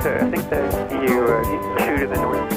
So I think that you shoot to the north.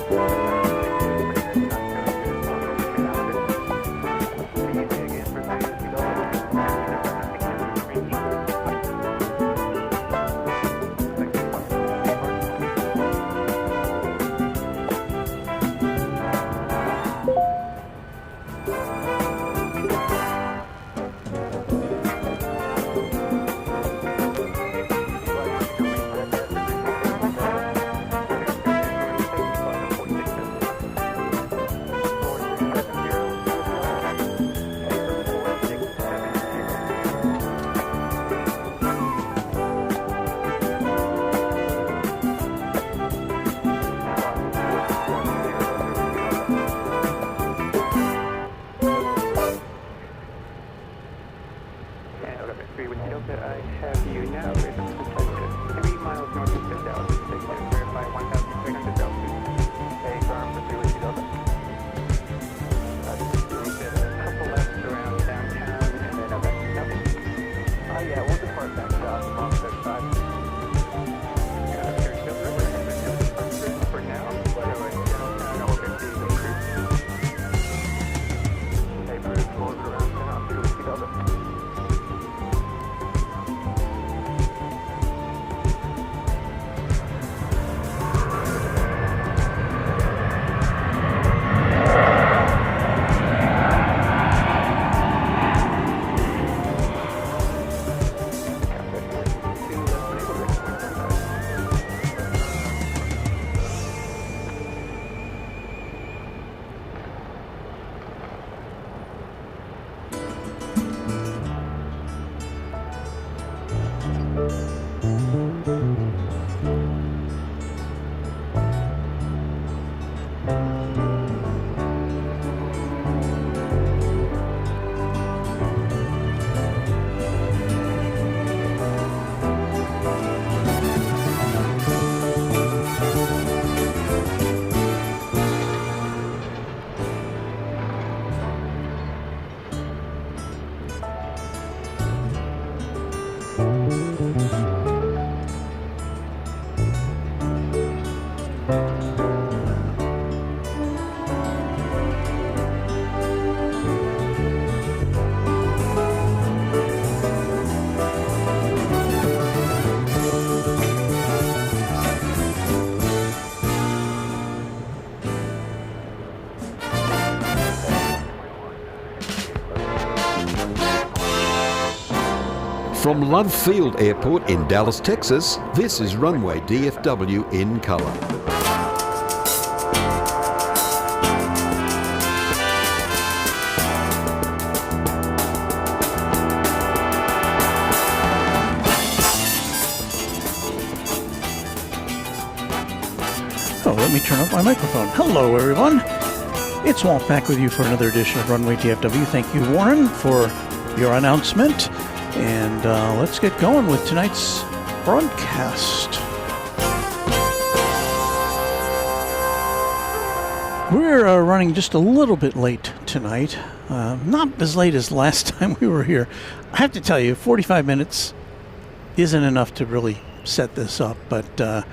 From Love Field Airport in Dallas, Texas, this is Runway DFW in color. Oh, let me turn up my microphone. Hello, everyone. It's Walt back with you for another edition of Runway DFW. Thank you, Warren, for your announcement. And let's get going with tonight's broadcast. We're running just a little bit late tonight. Not as late as last time we were here. I have to tell you, 45 minutes isn't enough to really set this up, but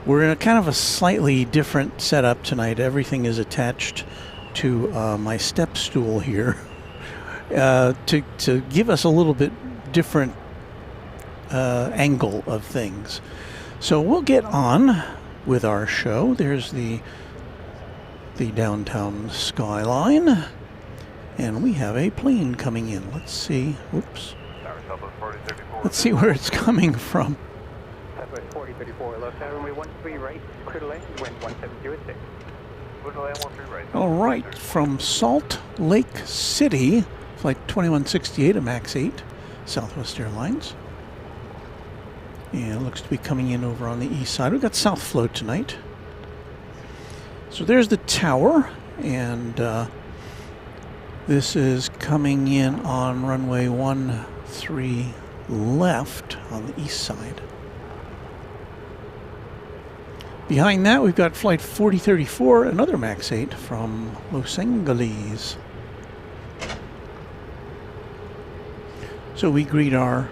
we're in a kind of a slightly different setup tonight. Everything is attached to my step stool here to give us a little bit different angle of things. So we'll get on with our show. There's the downtown skyline, and we have a plane coming in. Let's see. Oops. Let's see where it's coming from. Southwest 4034, left runway 13 right, clear to land, wind 1706. Clear to land 13 right. All right, from Salt Lake City, flight 2168, a MAX 8. Southwest Airlines. And it looks to be coming in over on the east side. We've got South Flow tonight. So there's the tower, and this is coming in on runway 13 left on the east side. Behind that, we've got flight 4034, another MAX 8 from Los Angeles. So we greet our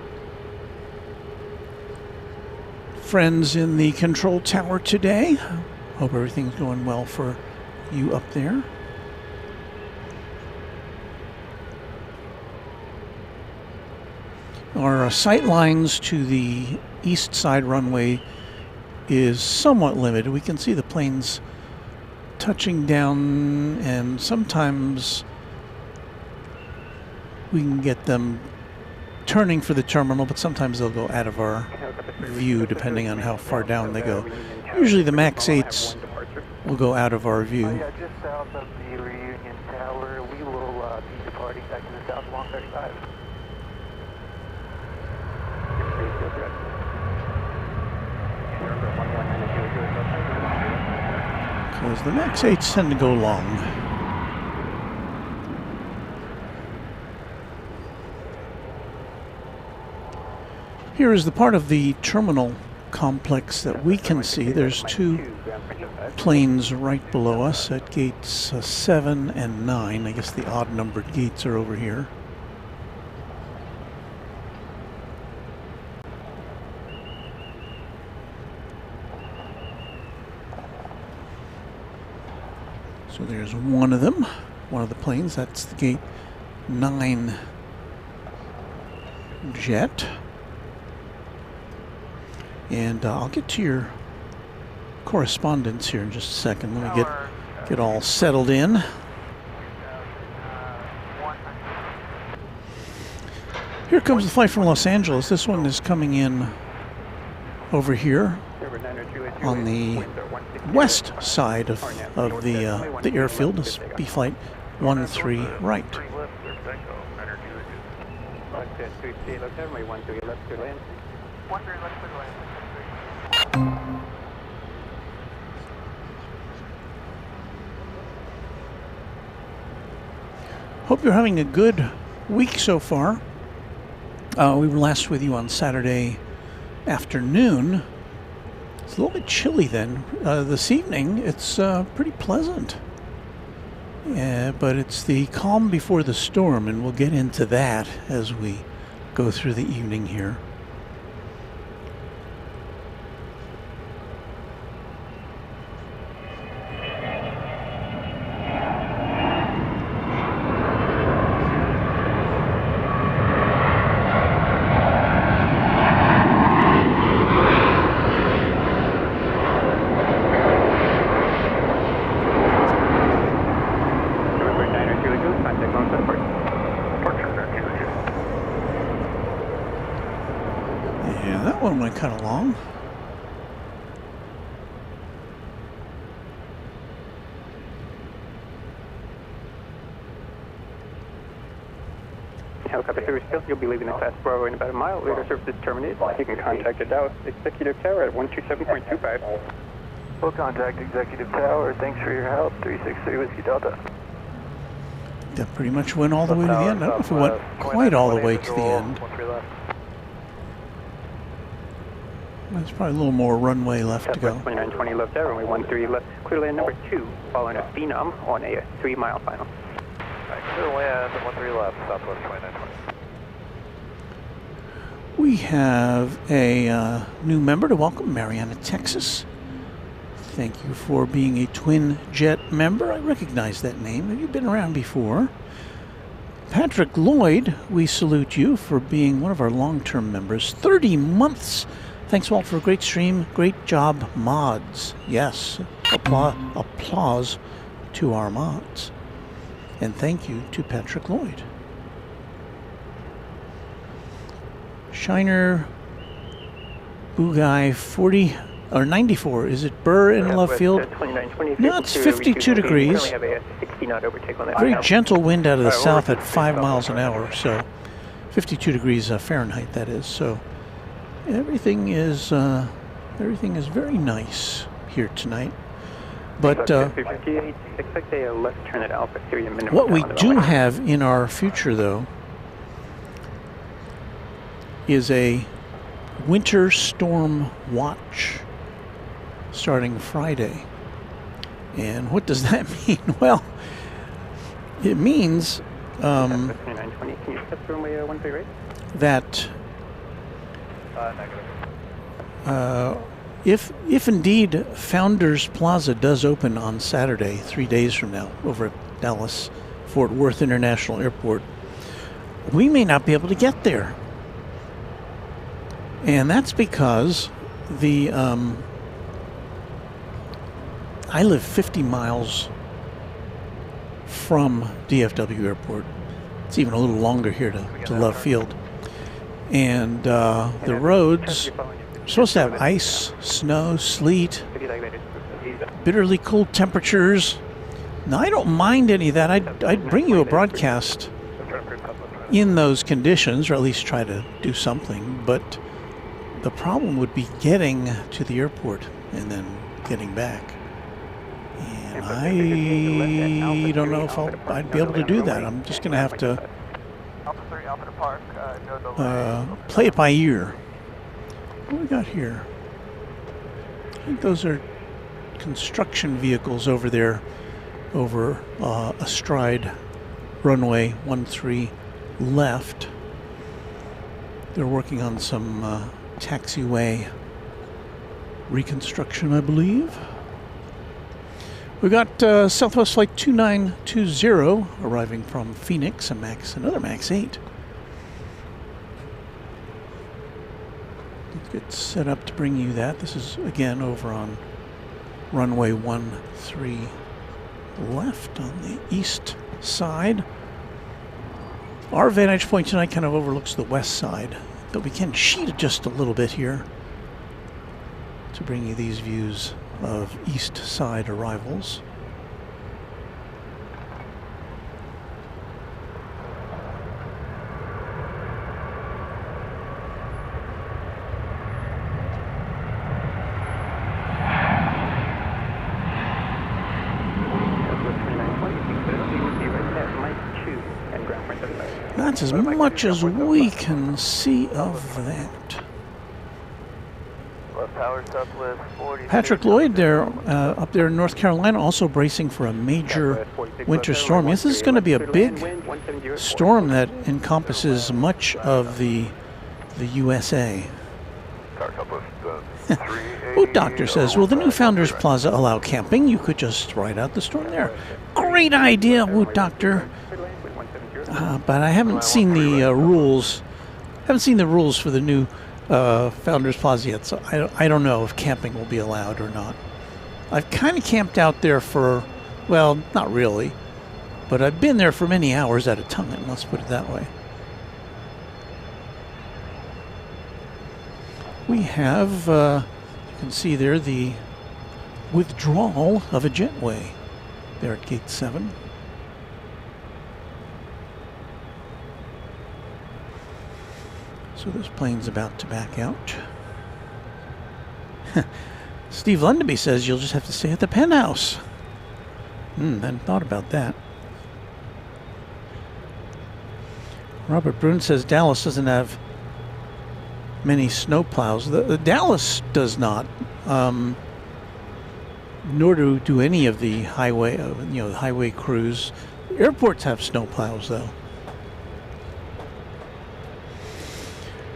friends in the control tower today. Hope everything's going well for you up there. Our sight lines to the east side runway is somewhat limited. We can see the planes touching down, and sometimes we can get them turning for the terminal, but sometimes they'll go out of our view depending on how far down they go. Usually the MAX 8s will go out of our view. Yeah, just south of the reunion tower. We will be departing back to the south along 35. Because the MAX 8s tend to go long. Here is the part of the terminal complex that we can see. There's two planes right below us at gates 7 and 9. I guess the odd numbered gates are over here. So there's one of them, one of the planes. That's the gate 9 jet. And I'll get to your correspondence here in just a second. Let me get all settled in. Here comes the flight from Los Angeles. This one is coming in over here on the west side of the airfield. This will be flight 13 right. Hope you're having a good week so far. We were last with you on Saturday afternoon. It's a little bit chilly then. This evening, it's pretty pleasant. Yeah, but it's the calm before the storm, and we'll get into that as we go through the evening here. Yeah, that one went kind of long. Helicopter service still. You'll be leaving the class Bravo in about a mile. Later service is terminated. You can contact the Dallas Executive Tower at 127.25. We'll contact Executive Tower. Thanks for your help. 363 Whiskey Delta. That pretty much went all the way to the end. I don't know if it went quite all the way to the end. There's probably a little more runway left to go. 2920 left there, runway 13 left. Clear land number 2, following a Phenom on a 3-mile final. Clear land 13 left, Southwest 2920. We have a new member to welcome, Mariana, Texas. Thank you for being a Twin Jet member. I recognize that name. Have you been around before? Patrick Lloyd, we salute you for being one of our long-term members. 30 months. Thanks, Walt, for a great stream. Great job, mods. Yes, applause to our mods. And thank you to Patrick Lloyd. Shiner Bugai 40 or 94. Is it Burr in left field? No, it's 52 degrees. Very gentle wind out of the south at 5 miles an hour. So 52 degrees Fahrenheit, that is. So everything is very nice here tonight. But what we do have in our future, though, is a winter storm watch starting Friday. And what does that mean? Well, it means that if indeed Founders Plaza does open on Saturday, 3 days from now, over at Dallas Fort Worth International Airport, we may not be able to get there. And that's because the I live 50 miles from DFW Airport. It's even a little longer here to Love Field. And the roads are supposed to have ice, snow, sleet, bitterly cold temperatures. Now, I don't mind any of that. I'd bring you a broadcast in those conditions, or at least try to do something. But the problem would be getting to the airport and then getting back. And I don't know if I'd be able to do that. I'm just going to have to play it by ear. What do we got here? I think those are construction vehicles over there, over astride runway 13 left. They're working on some taxiway reconstruction, I believe. We got Southwest Flight 2920 arriving from Phoenix, another MAX 8. Let's get set up to bring you that. This is again over on runway 13 left on the east side. Our vantage point tonight kind of overlooks the west side, but we can sheet it just a little bit here to bring you these views of east side arrivals. That's as much as we can see of that. Patrick Lloyd there, up there in North Carolina, also bracing for a major winter storm. Yes, this is going to be a big storm that encompasses much of the USA. Boot Doctor says, will the new Founders Plaza allow camping? You could just ride out the storm there. Great idea, Boot Doctor. But I haven't seen the rules. Haven't seen the rules for the new Founders Plaza yet, so I don't know if camping will be allowed or not. I've kind of camped out there for, well, not really, but I've been there for many hours at a time, let's put it that way. We have, you can see there, the withdrawal of a jetway there at Gate 7. So this plane's about to back out. Steve Lundaby says you'll just have to stay at the penthouse. Hadn't thought about that. Robert Brune says Dallas doesn't have many snow plows. The Dallas does not, nor do any of the highway, the highway crews. Airports have snow plows though.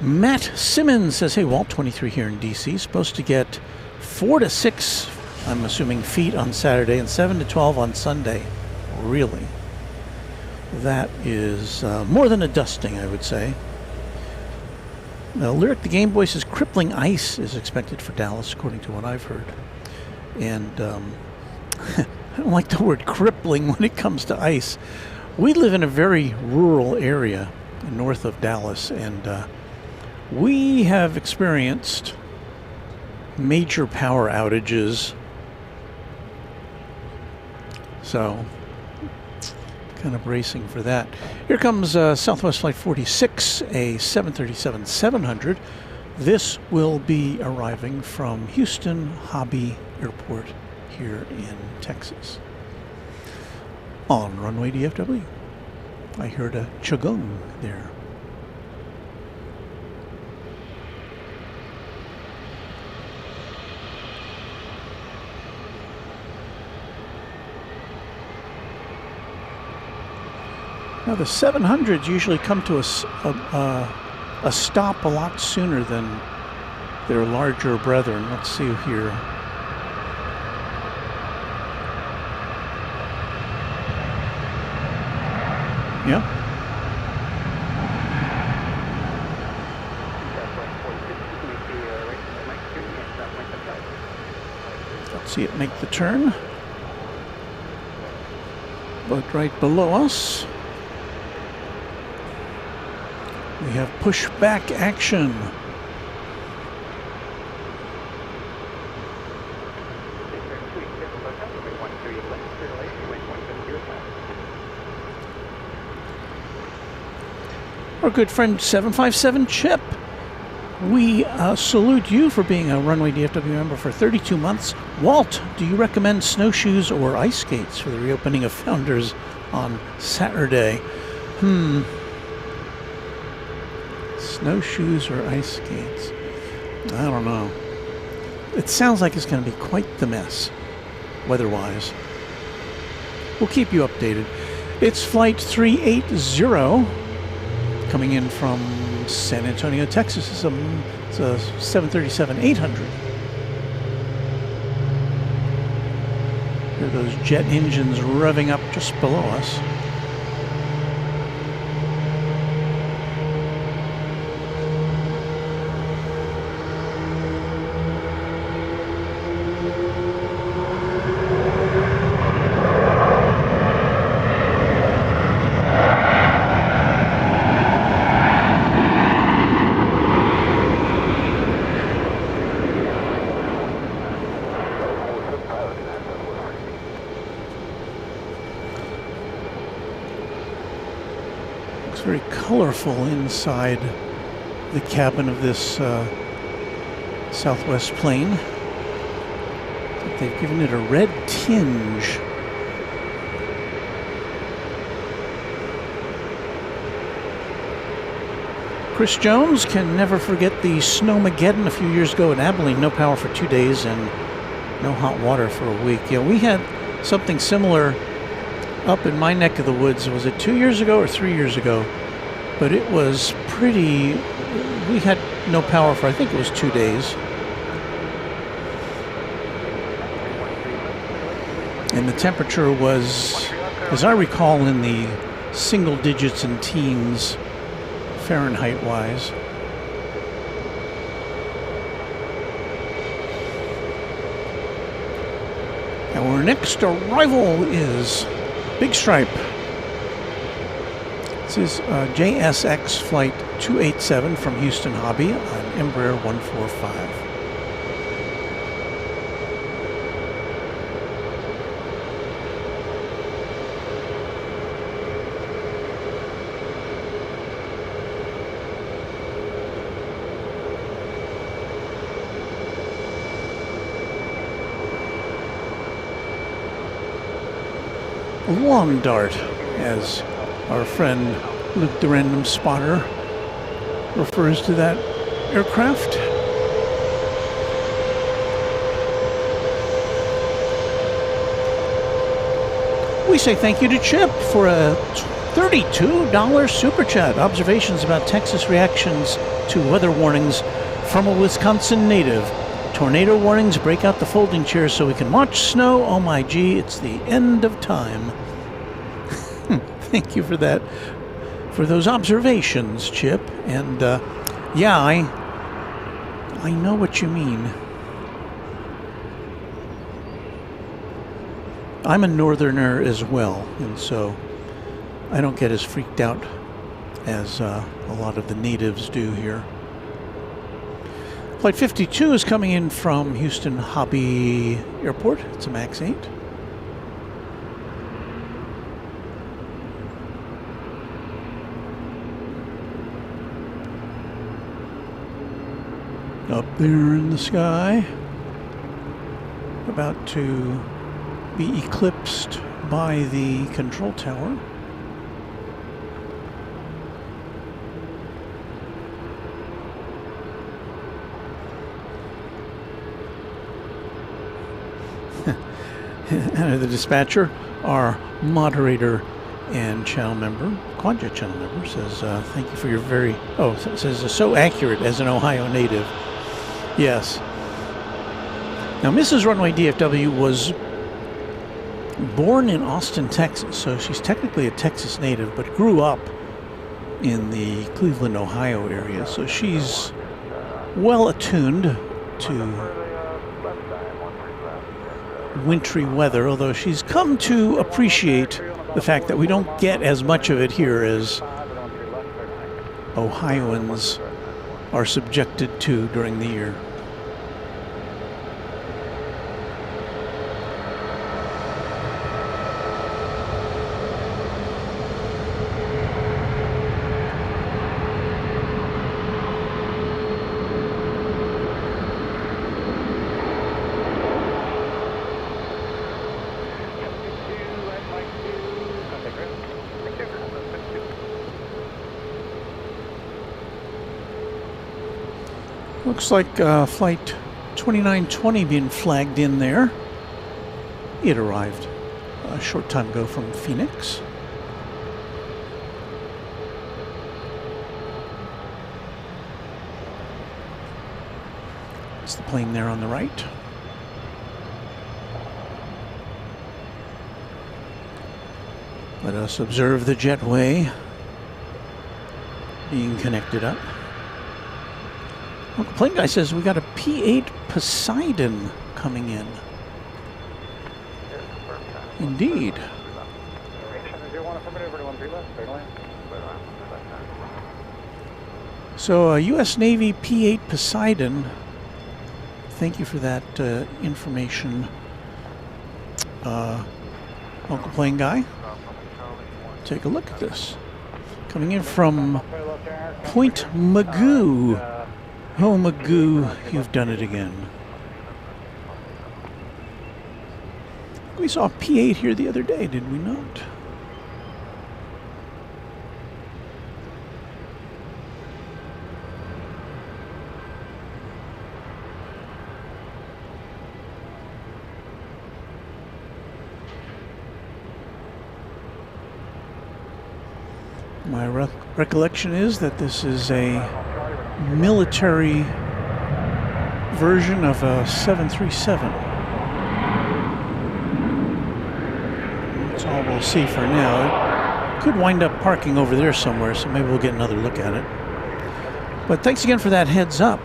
Matt Simmons says, hey, Walt, 23 here in D.C. Supposed to get 4 to 6, I'm assuming, feet on Saturday and 7 to 12 on Sunday. Really? That is more than a dusting, I would say. Lyric the Game Boy says crippling ice is expected for Dallas, according to what I've heard. And I don't like the word crippling when it comes to ice. We live in a very rural area north of Dallas, and we have experienced major power outages. So, kind of bracing for that. Here comes Southwest Flight 46, a 737-700. This will be arriving from Houston Hobby Airport here in Texas. On runway DFW. I heard a chugong there. Now the 700s usually come to a stop a lot sooner than their larger brethren. Let's see here. Yeah. Let's see it make the turn. But right below us, we have pushback action. Our good friend 757 Chip, we salute you for being a Runway DFW member for 32 months. Walt, do you recommend snowshoes or ice skates for the reopening of Founders on Saturday? Snowshoes or ice skates? I don't know. It sounds like it's going to be quite the mess, weather-wise. We'll keep you updated. It's Flight 380 coming in from San Antonio, Texas. It's a 737-800. Hear those jet engines revving up just below us. Very colorful inside the cabin of this Southwest plane. They've given it a red tinge. Chris Jones can never forget the Snowmageddon a few years ago in Abilene. No power for 2 days and no hot water for a week. Yeah, we had something similar up in my neck of the woods. Was it 2 years ago or 3 years ago? But it was pretty. We had no power for, I think it was 2 days. And the temperature was, as I recall, in the single digits and teens Fahrenheit-wise. Our next arrival is Big Stripe. This is JSX Flight 287 from Houston Hobby on Embraer 145. A long dart, as our friend Luke the Random Spotter refers to that aircraft. We say thank you to Chip for a $32 super chat. Observations about Texas reactions to weather warnings from a Wisconsin native. Tornado warnings, break out the folding chairs so we can watch snow. Oh my gee, it's the end of time. Thank you for that, for those observations, Chip. And yeah, I know what you mean. I'm a northerner as well, and so I don't get as freaked out as a lot of the natives do here. Flight 52 is coming in from Houston Hobby Airport. It's a MAX 8. Up there in the sky, about to be eclipsed by the control tower. And the dispatcher, our moderator and channel member, Quadjet channel member, says, thank you for your very, says, so accurate as an Ohio native. Yes. Now, Mrs. Runway DFW was born in Austin, Texas, so she's technically a Texas native, but grew up in the Cleveland, Ohio area, so she's well attuned to wintry weather, although she's come to appreciate the fact that we don't get as much of it here as Ohioans are subjected to during the year. Looks like flight 2920 being flagged in there. It arrived a short time ago from Phoenix. It's the plane there on the right. Let us observe the jetway being connected up. Well, the plane guy says we got a P-8 Poseidon coming in. Indeed. So a U.S. Navy P-8 Poseidon. Thank you for that information, Uncle Plane Guy. Take a look at this. Coming in from Point Magoo. Oh, Magoo, you've done it again. We saw a P-8 here the other day, did we not? My recollection is that this is a military version of a 737. That's all we'll see for now. It could wind up parking over there somewhere, so maybe we'll get another look at it. But thanks again for that heads up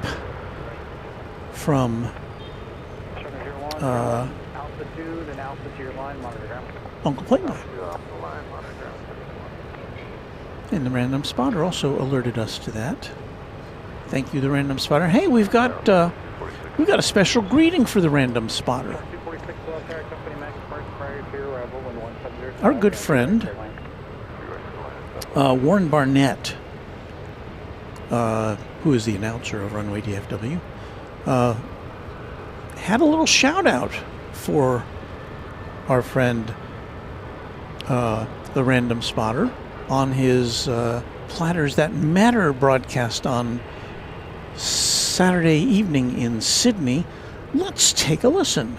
from Uncle Plane Guy. And the random spotter also alerted us to that. Thank you, the random spotter. Hey, we've got a special greeting for the random spotter. Our good friend, Warren Barnett, who is the announcer of Runway DFW, had a little shout out for our friend, the random spotter, on his Platters That Matter broadcast on Saturday evening in Sydney. Let's take a listen.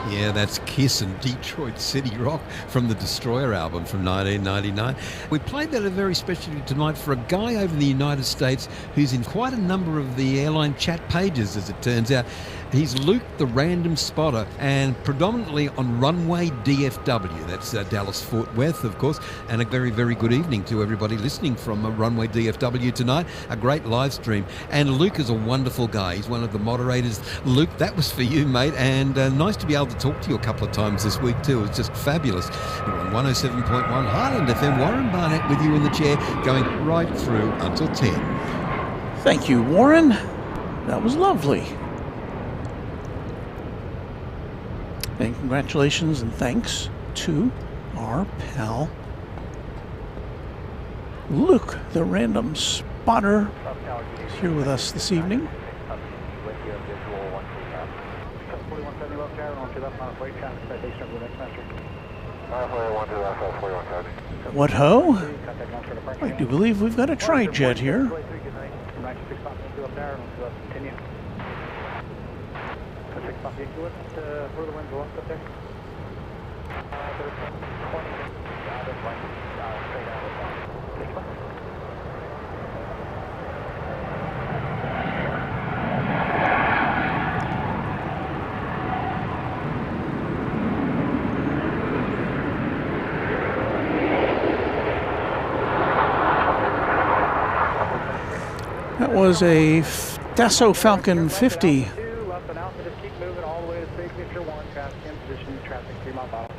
Yeah, that's Kiss and Detroit City Rock from the Destroyer album from 1999. We played that very specially tonight for a guy over in the United States who's in quite a number of the airline chat pages, as it turns out. He's Luke the Random Spotter, and predominantly on Runway DFW. That's Dallas-Fort Worth, of course. And a very, very good evening to everybody listening from Runway DFW tonight. A great live stream. And Luke is a wonderful guy. He's one of the moderators. Luke, that was for you, mate. And nice to be able to talk to you a couple of times this week, too. It's just fabulous. You're on 107.1 Highland FM. Warren Barnett with you in the chair, going right through until 10. Thank you, Warren. That was lovely. And congratulations and thanks to our pal Luke, the random spotter, is here with us this evening. What ho? I do believe we've got a tri-jet here. was a Dassault Falcon 50. Left and out, just keep moving all the way to signature 1, traffic in position, traffic 3 miles out,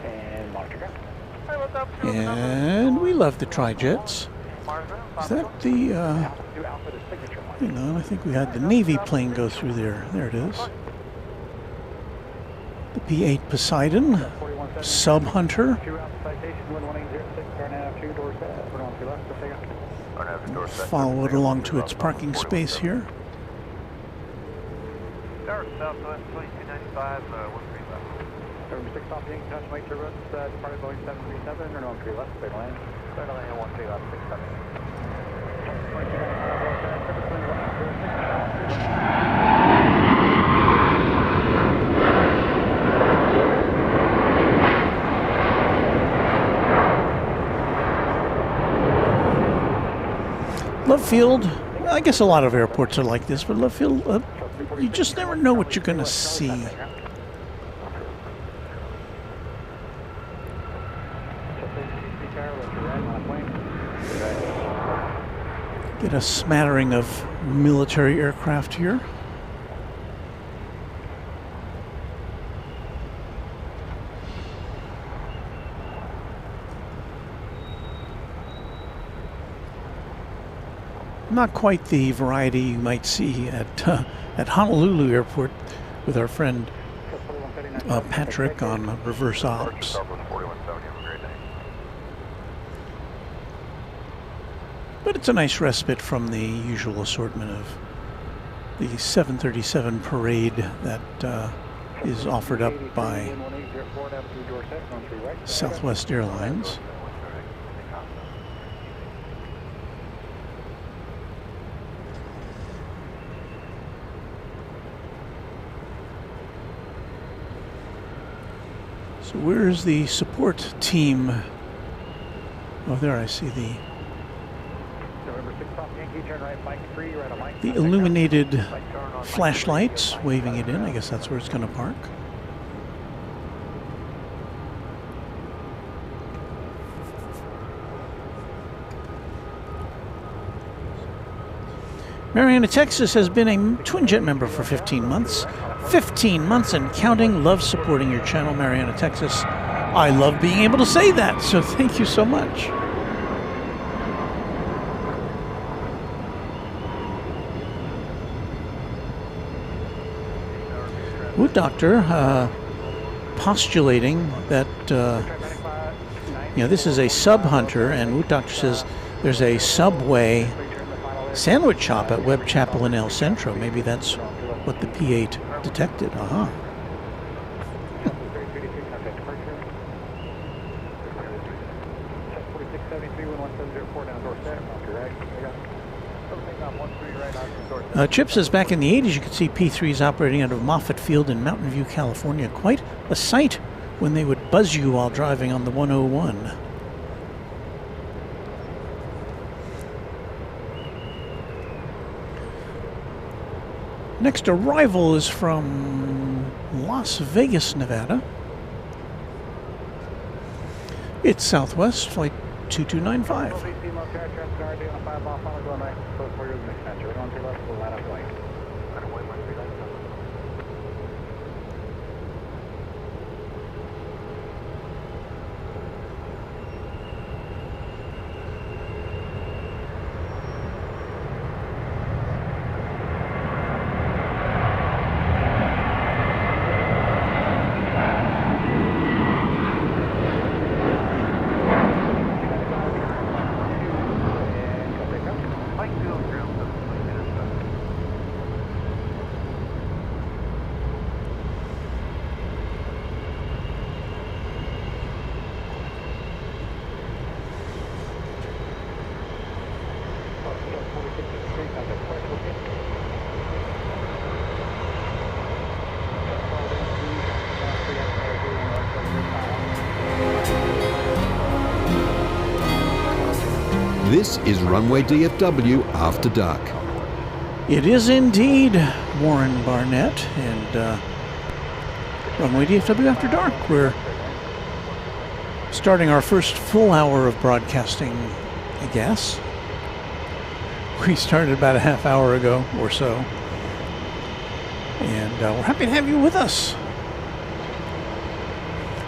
and monitor ground. Hey, what's up? And we love the tri-jets. Is that the, hang on, I think we had the Navy plane go through there. There it is. The P-8 Poseidon, Sub Hunter. Follow it along to its parking space here. Southwest 2295, 13 left. Number 6 off Yankee Touch, Mike Service, departed Boeing 737, or no 3 left, clear to land. Clear to land, 13 left, 67. Love Field, I guess a lot of airports are like this, but Love Field, you just never know what you're going to see. Get a smattering of military aircraft here. Not quite the variety you might see at Honolulu Airport with our friend Patrick on reverse ops. But it's a nice respite from the usual assortment of the 737 parade that is offered up by Southwest Airlines. So where's the support team? Oh, there I see the illuminated flashlights waving it in. I guess that's where it's going to park. Mariana, Texas has been a Twin Jet member for 15 months. 15 months and counting. Love supporting your channel, Mariana, Texas. I love being able to say that, so thank you so much. Wood Doctor postulating that this is a Sub Hunter, and Wood Doctor says there's a Subway sandwich shop at Webb Chapel in El Centro. Maybe that's what the P-8 detected. Chip says back in the 80s you could see P-3s operating out of Moffett Field in Mountain View, California. Quite a sight when they would buzz you while driving on the 101. Next arrival is from Las Vegas, Nevada. It's Southwest Flight 2295. This is Runway DFW After Dark. It is indeed Warren Barnett and Runway DFW After Dark. We're starting our first full hour of broadcasting, I guess. We started about a half hour ago or so. And we're happy to have you with us.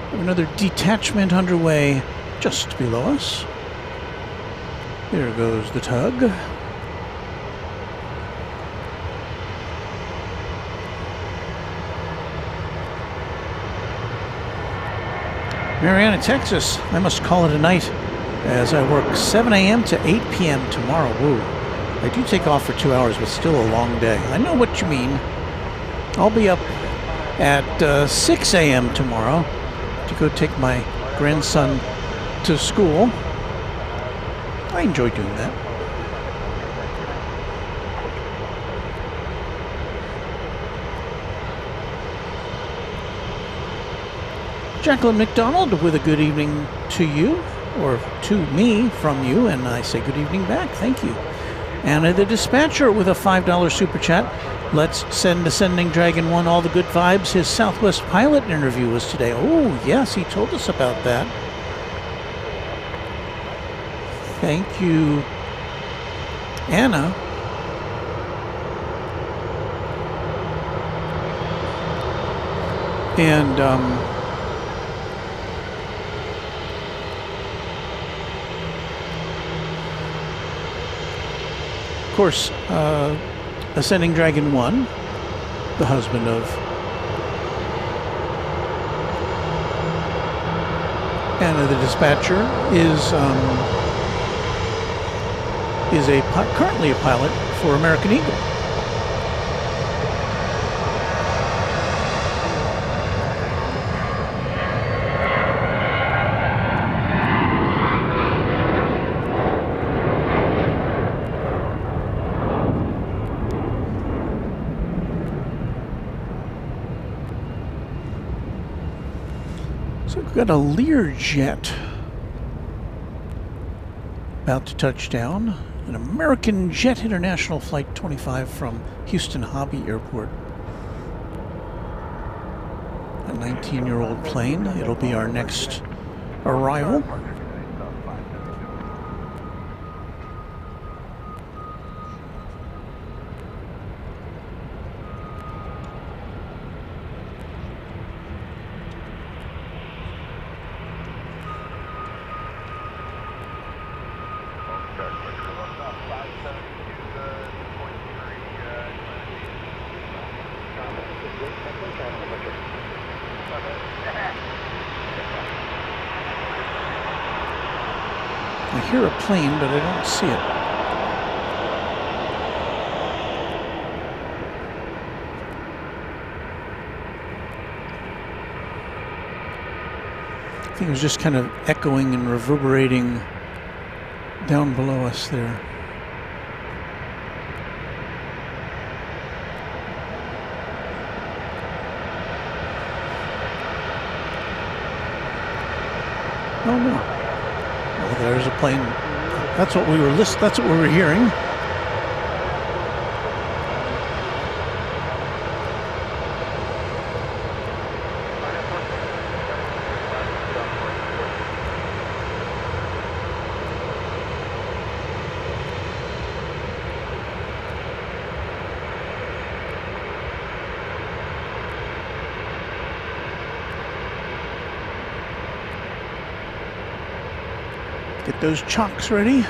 We have another detachment underway just below us. There goes the tug. Marietta, Texas. I must call it a night as I work 7 a.m. to 8 p.m. tomorrow. Woo. I do take off for 2 hours, but still a long day. I know what you mean. I'll be up at 6 a.m. tomorrow to go take my grandson to school. I enjoy doing that. Jacqueline McDonald with a good evening to you, or to me from you, and I say good evening back. Thank you. Anna the Dispatcher with a $5 super chat. Let's send Ascending Dragon 1 all the good vibes. His Southwest pilot interview was today. Oh, yes, he told us about that. Thank you, Anna. And, of course, Ascending Dragon 1, the husband of Anna the Dispatcher, is currently a pilot for American Eagle. So we've got a Learjet about to touch down. An American Jet International Flight 25 from Houston Hobby Airport. A 19-year-old plane. It'll be our next arrival. I hear a plane, but I don't see it. I think it was just kind of echoing and reverberating down below us there. Oh no. Oh, there's a plane. That's what we were that's what we were hearing. Get those chocks ready.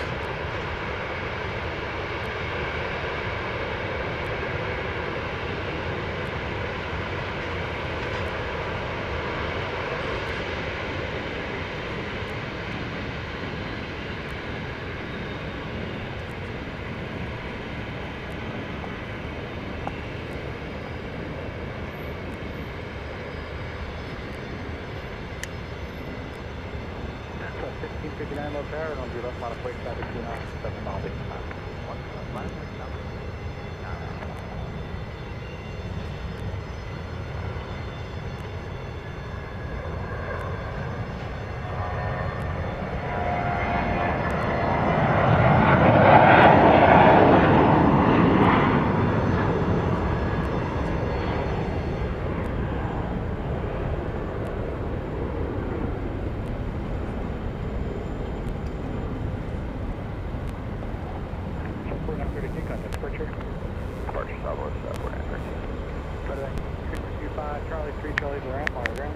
Charlie 3, Charlie, the ramp, monitor ground.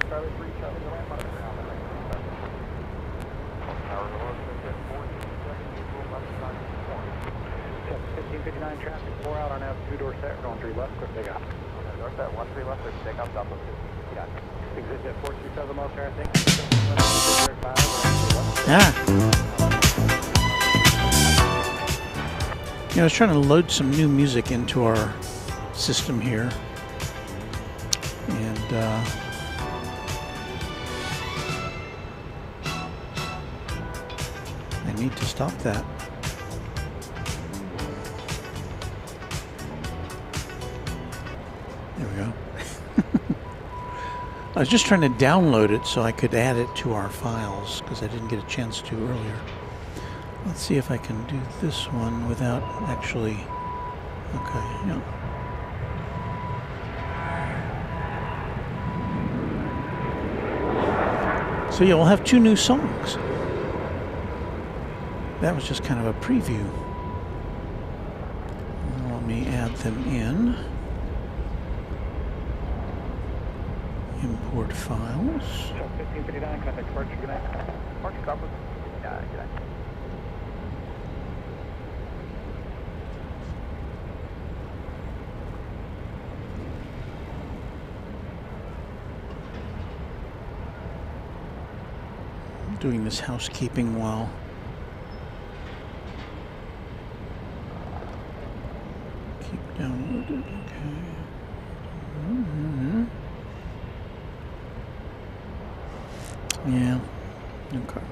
Charlie 3, Charlie, the ramp, monitor ground. Tower 1559 traffic, 4 out on F2 door set, going 3 left, quick take off. North set, 1 3 left, quick take off, Southwest 2. Yeah. Exit at 427 miles per hour, I think. Yeah, I was trying to load some new music into our system here. And I need to stop that. There we go. I was just trying to download it so I could add it to our files because I didn't get a chance to earlier. Let's see if I can do this one without actually... Okay, yeah. So yeah, we'll have 2 new songs. That was just kind of a preview. Let me add them in. Import files. 1559, contact departure, good night. Departure, copper. Yeah, good night. Doing this housekeeping while keep downloaded. Okay. Yeah. Okay.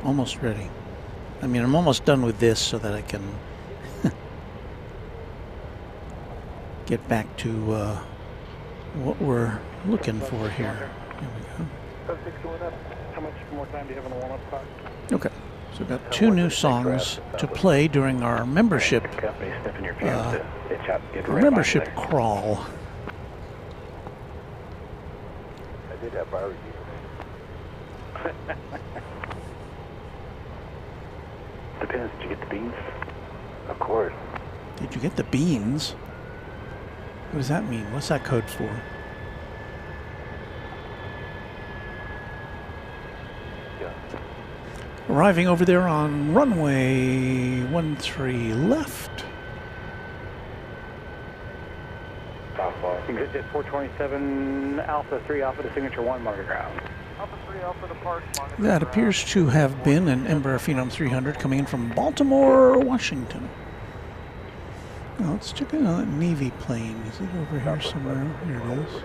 Almost ready. I mean, I'm almost done with this so that I can get back to what we're looking for here. Here we go. How much more time do you have on the warm-up clock? Okay. So we've got 2 new songs to play during our membership crawl. I did have barbecue. Depends. Did you get the beans? Of course. Did you get the beans? What does that mean? What's that code for? Yeah. Arriving over there on runway 13 left. Exit 427 Alpha 3 Alpha to signature 1 monitor ground. Alpha 3 Alpha to park monitor. That appears to have been an Embraer Phenom 300 coming in from Baltimore, Washington. Now let's check out that Navy plane. Is it over here somewhere? Here it is.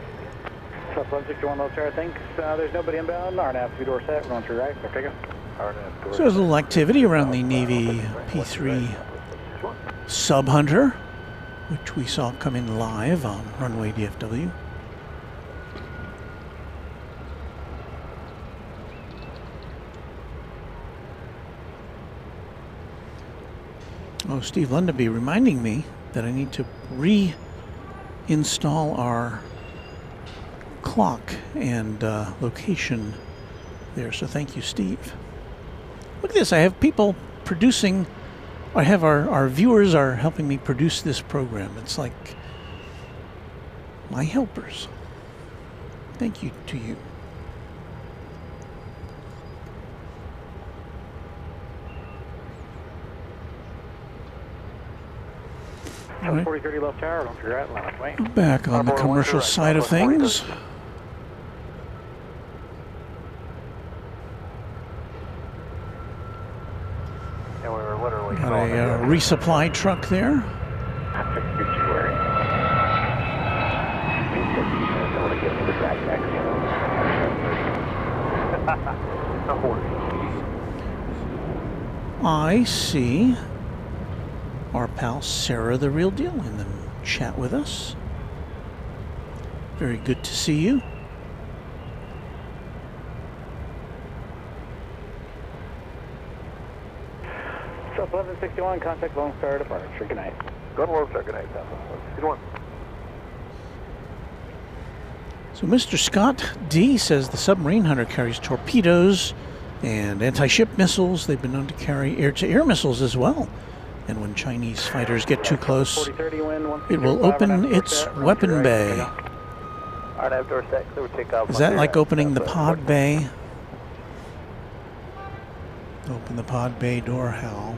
South 161 low star, I think. There's nobody inbound. RNAV 2 door set. Going through right. Take it. So there's a little activity around the Navy P3 Sub Hunter, which we saw come in live on Runway DFW. Oh, Steve Lundaby reminding me that I need to reinstall our clock and location there. So thank you, Steve. Look at this. I have people producing. I have our viewers are helping me produce this program. It's like my helpers. Thank you to you. Right. 4030 left tower, don't forget left way. Back on the commercial side of things. And we were literally Got a resupply truck there. I see our pal Sarah the Real Deal in the chat with us. Very good to see you. South 1161, contact Lone Star departure. Good night. Go to Lone Star. Good night. Good one. So Mr. Scott D says the submarine hunter carries torpedoes and anti-ship missiles. They've been known to carry air-to-air missiles as well. And when Chinese fighters get too close, it will open its weapon bay. Is that like opening the pod bay? Open the pod bay door, Hal.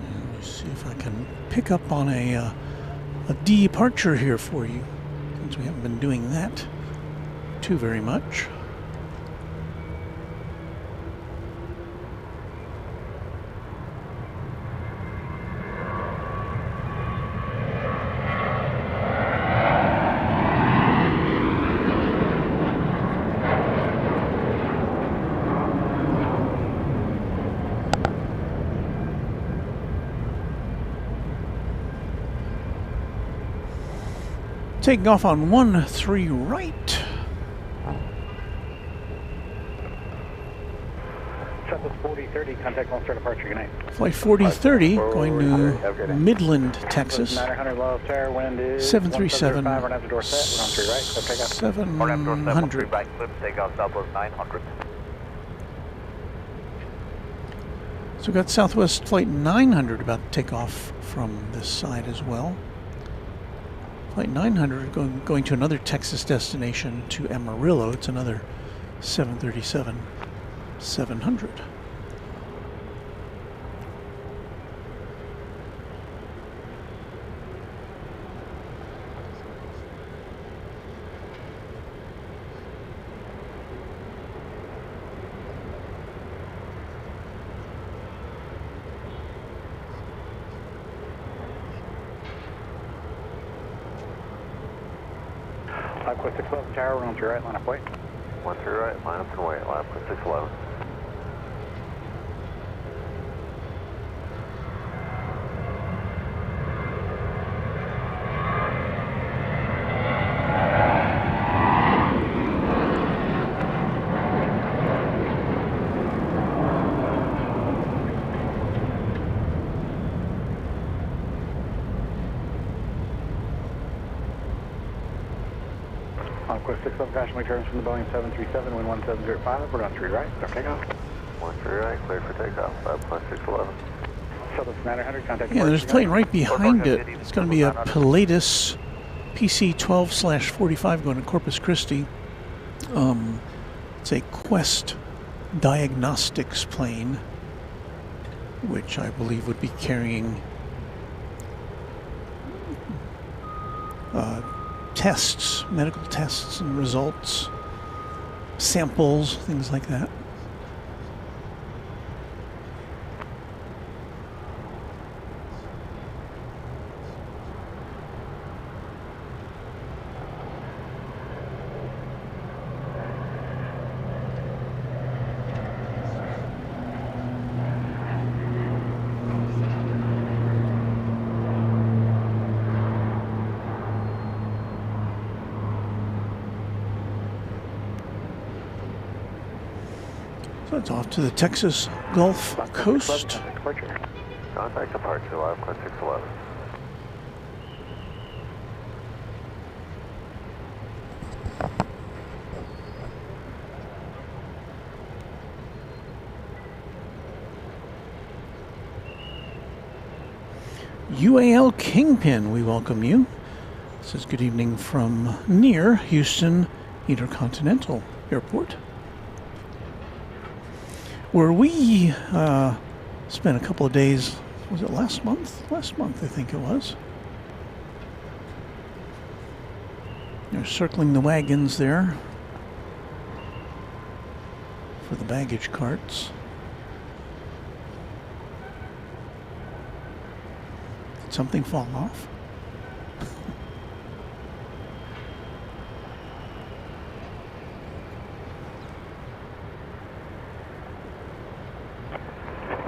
Let me see if I can pick up on a departure here for you, since we haven't been doing that too very much. Taking off on 13 right. Southwest 4030, contact one star departure, good night. Flight 4030 going to Midland, Texas. 737 700. So we've got Southwest Flight 900 about to take off from this side as well. Flight 900 going to another Texas destination to Amarillo. It's another 737 700. Quest 611 tower, run to your right, line up wait. 13 right, line up and wait, line up with 611. Quest 611 crashing returns from the Boeing 737, wind 1705, we're on 3 right, start takeoff. 13 right, clear for takeoff, Quest 611. Southwest 900, contact. Yeah, there's a plane right behind it. It's going to be a Pilatus PC-12/45 going to Corpus Christi. It's a Quest diagnostics plane, which I believe would be carrying tests, medical tests and results, samples, things like that. So it's off to the Texas Gulf Coast. Contact departure, live Quest 611. UAL Kingpin, we welcome you. It says good evening from near Houston Intercontinental Airport, where we spent a couple of days. Was it last month? Last month, I think it was. They're circling the wagons there for the baggage carts. Did something fall off?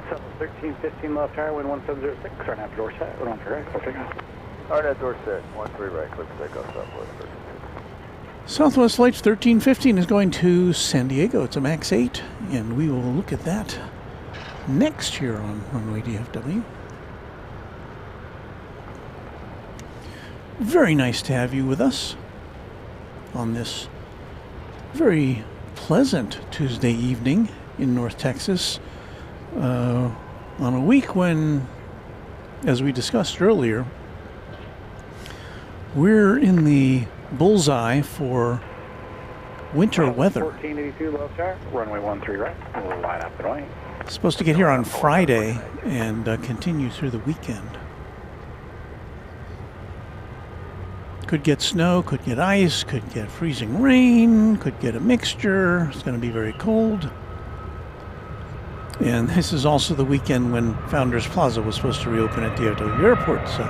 Southwest 1315 left tower, wind 1706, starting after door set, we're on 3 right, clear takeoff. Alright, door set, 13 right, clear for takeoff, Southwest 13. Southwest Flight 1315 is going to San Diego. It's a MAX 8, and we will look at that next year on Runway DFW. Very nice to have you with us on this very pleasant Tuesday evening in North Texas, on a week when, as we discussed earlier, we're in the bullseye for winter weather. 1482 low tower, runway 13 right. We'll line up and wait. Supposed to get here on Friday and continue through the weekend. Could get snow, could get ice, could get freezing rain, could get a mixture. It's going to be very cold. And this is also the weekend when Founders Plaza was supposed to reopen at DFW Airport, so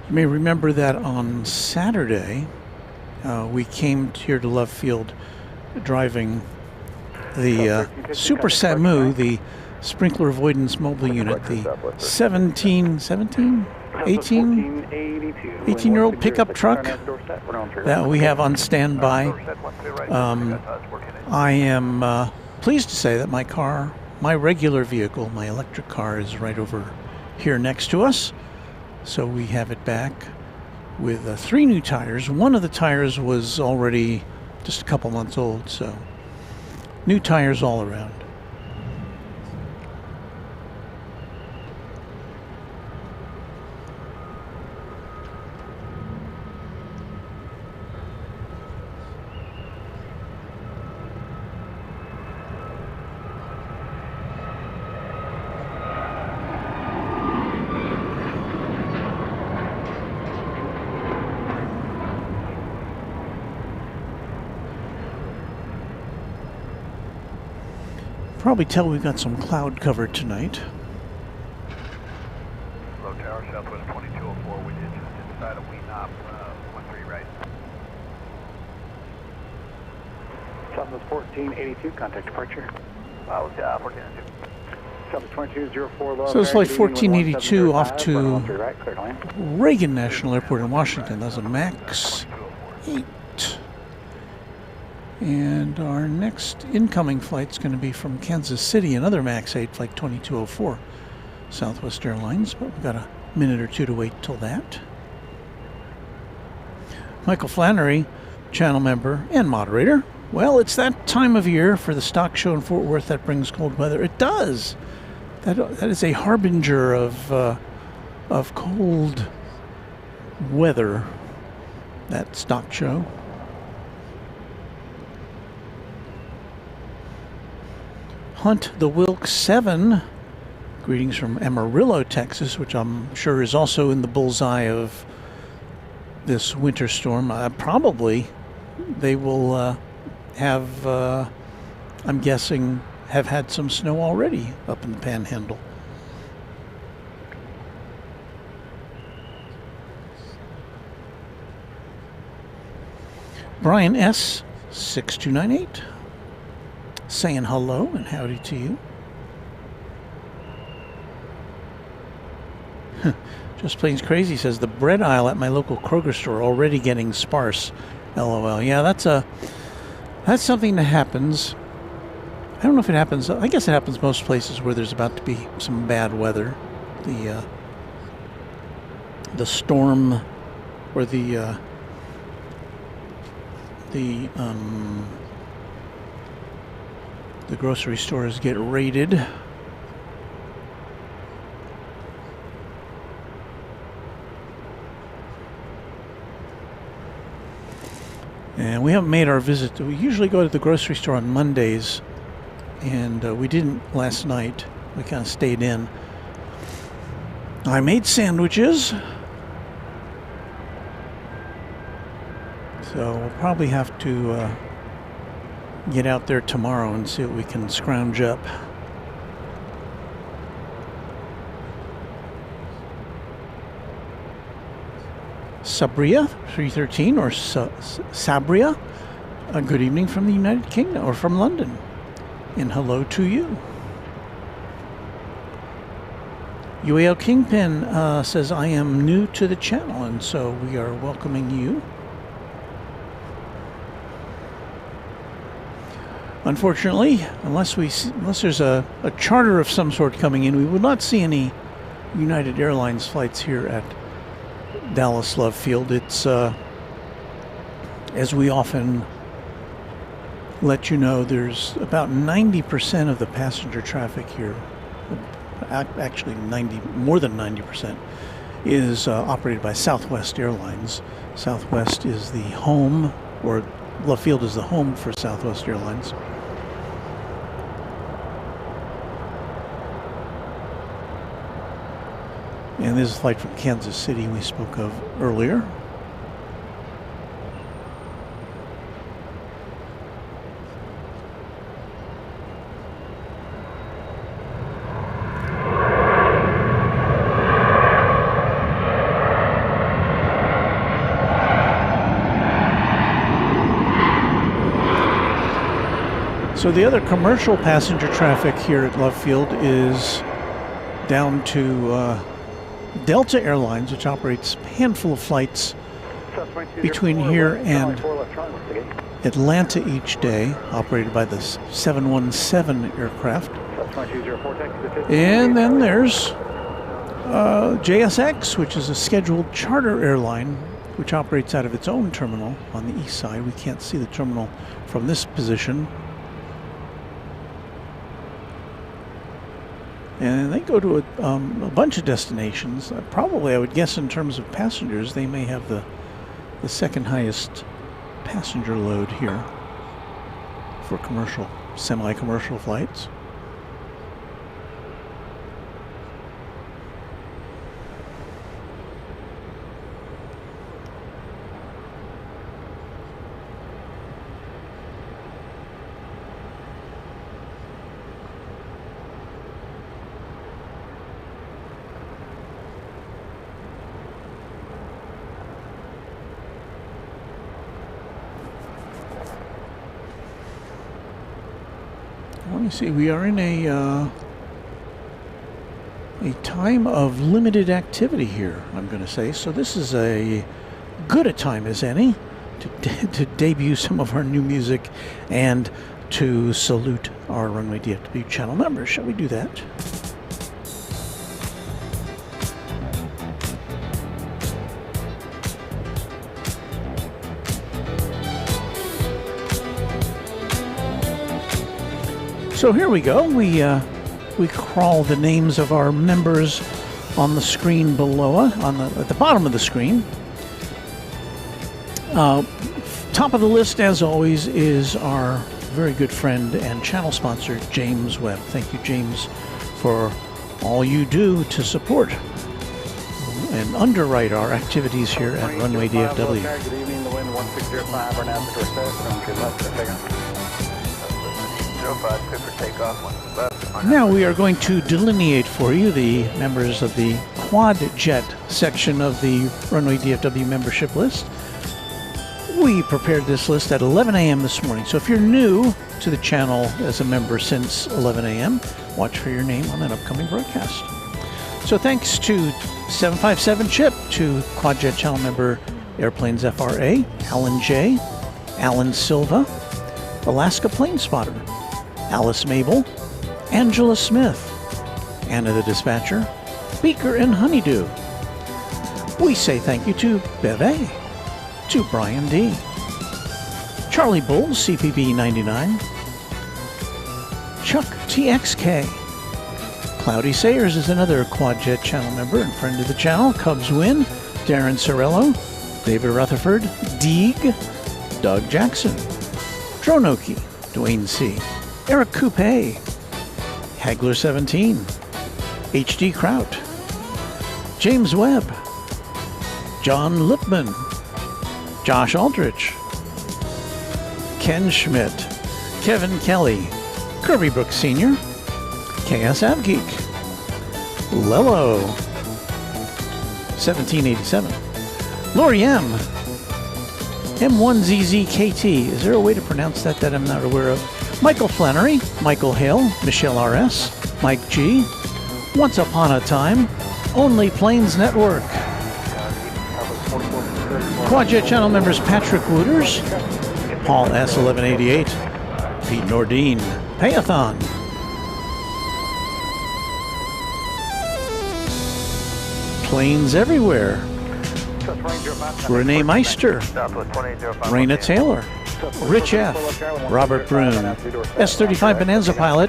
you may remember that on Saturday, we came here to Love Field driving the Super SAMU, the Sprinkler Avoidance Mobile Unit, the 18-year-old pickup truck that we have on standby. I am pleased to say that my regular vehicle, my electric car, is right over here next to us. So we have it back with 3 new tires. One of the tires was already just a couple months old, so new tires all around. Probably tell we've got some cloud cover tonight. Low tower, Southwest 2204, we did just inside of Weenop, 13 right. Southwest 1482, contact departure. 1482. Southwest 2204 low. So it's like 1482 off to Reagan National Airport in Washington. That's a MAX 8. And our next incoming flight is going to be from Kansas City, another MAX 8, flight 2204, Southwest Airlines, but we've got a minute or two to wait till that. Michael Flannery, channel member and moderator. Well, it's that time of year for the stock show in Fort Worth that brings cold weather. It does. That is a harbinger of cold weather, that stock show. Hunt the Wilkes 7. Greetings from Amarillo, Texas, which I'm sure is also in the bullseye of this winter storm. Probably they will have, I'm guessing, have had some snow already up in the Panhandle. Brian S. 6298. Saying hello and howdy to you. Just Plains Crazy says the bread aisle at my local Kroger store already getting sparse. LOL. Yeah, that's something that happens. I don't know if it happens. I guess it happens most places where there's about to be some bad weather. The storm or the grocery stores get raided. And we haven't made our visit. We usually go to the grocery store on Mondays, and we didn't last night. We kind of stayed in. I made sandwiches, so we'll probably have to get out there tomorrow and see what we can scrounge up. Sabria 313 or Sabria. Good evening from the United Kingdom or from London. And hello to you. UAL Kingpin says, I am new to the channel, and so we are welcoming you. Unfortunately, unless there's a charter of some sort coming in, we will not see any United Airlines flights here at Dallas Love Field. It's, as we often let you know, there's about 90% of the passenger traffic here, actually more than 90%, is operated by Southwest Airlines. Southwest is the home, or Love Field is the home for Southwest Airlines. And this is a flight from Kansas City we spoke of earlier. So the other commercial passenger traffic here at Love Field is down to Delta Airlines, which operates a handful of flights between here and Atlanta each day, operated by the 717 aircraft. And then there's JSX, which is a scheduled charter airline, which operates out of its own terminal on the east side. We can't see the terminal from this position. And they go to a bunch of destinations. Probably, I would guess, in terms of passengers, they may have the second highest passenger load here for commercial, semi-commercial flights. Let me see, we are in a time of limited activity here, I'm going to say. So this is a good a time as any to debut some of our new music and to salute our Runway DFW channel members. Shall we do that? So here we go. We crawl the names of our members on the screen below, at the bottom of the screen. Top of the list, as always, is our very good friend and channel sponsor, James Webb. Thank you, James, for all you do to support and underwrite our activities here at Runway DFW. Good evening, the wind 1605, our now to left, Now we are going to delineate for you the members of the Quad Jet section of the Runway DFW membership list. We prepared this list at 11 a.m. this morning, so if you're new to the channel as a member since 11 a.m., watch for your name on an upcoming broadcast. So thanks to 757 Chip, to Quad Jet channel member Airplanes FRA, Alan J, Alan Silva, Alaska Plane Spotter, Alice Mabel, Angela Smith, Anna the Dispatcher, Beaker and Honeydew. We say thank you to Bev A, to Brian D, Charlie Bull, CPB 99, Chuck TXK, Cloudy Sayers is another Quad Jet channel member and friend of the channel, Cubs Win, Darren Sorello, David Rutherford, Deeg, Doug Jackson, Dronoki, Dwayne C, Eric Coupe, Hagler 17, HD Kraut, James Webb, John Lipman, Josh Aldrich, Ken Schmidt, Kevin Kelly, Kirby Brooks Sr., KS Abgeek, Lello, 1787, Lori M. M1ZZKT. Is there a way to pronounce that I'm not aware of? Michael Flannery, Michael Hale, Michelle RS, Mike G. Once Upon a Time, Only Planes Network. Quadjet channel members Patrick Wooters, Paul S1188, Pete Nordine, Payathon. Planes Everywhere. Renee Meister, Raina Taylor, Rich F, Robert Broom, S35 Bonanza Pilot,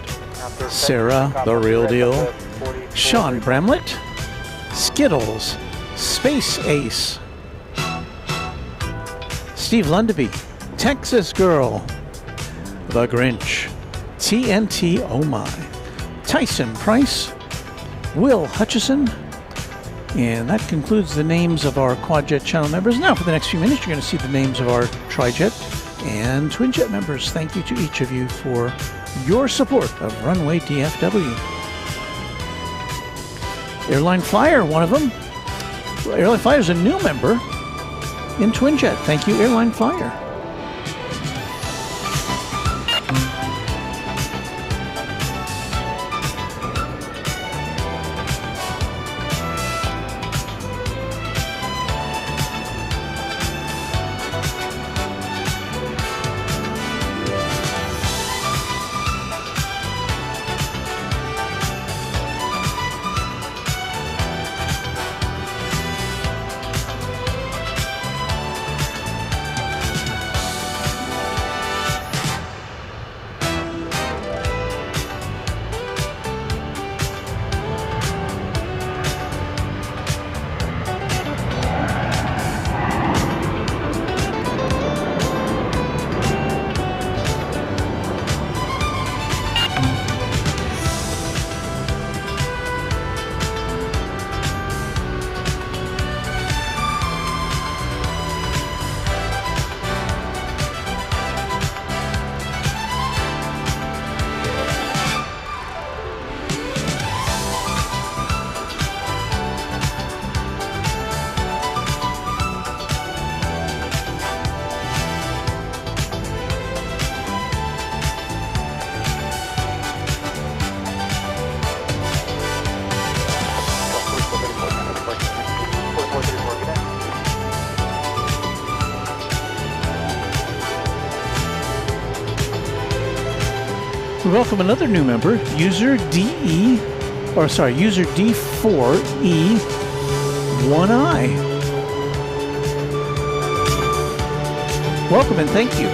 Sarah, The Real Deal, Sean Bramlett, Skittles, Space Ace, Steve Lundaby, Texas Girl, The Grinch, TNT Oh My, Tyson Price, Will Hutchison, and that concludes the names of our Quadjet channel members. Now, for the next few minutes, you're going to see the names of our Trijet and Twinjet members. Thank you to each of you for your support of Runway DFW. Airline Flyer, one of them. Airline Flyer is a new member in Twinjet. Thank you, Airline Flyer. We welcome another new member, user user D4E1I. Welcome and thank you.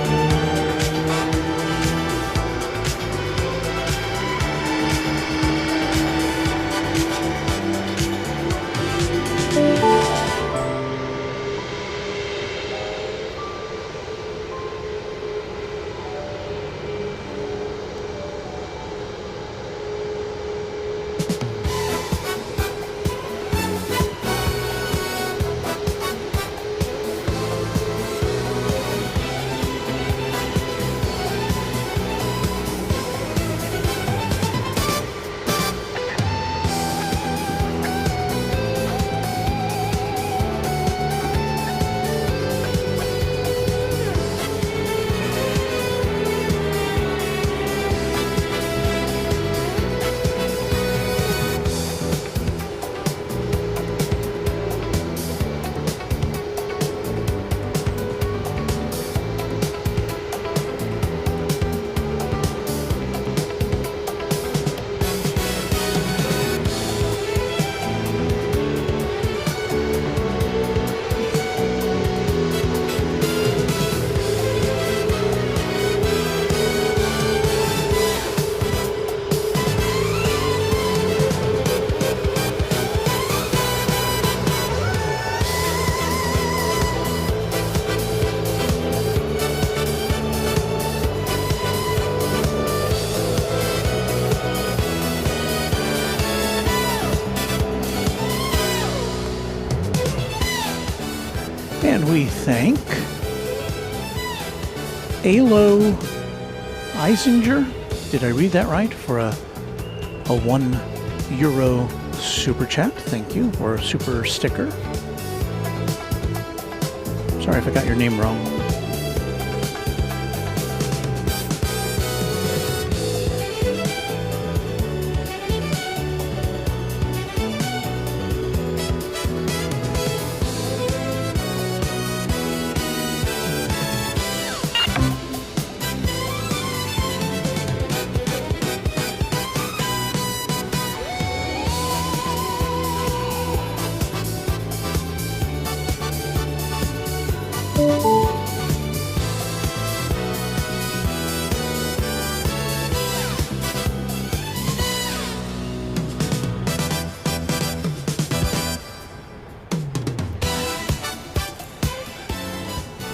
And we thank Alo Eisinger, did I read that right, for a €1 super chat. Thank you, or a super sticker. Sorry if I got your name wrong.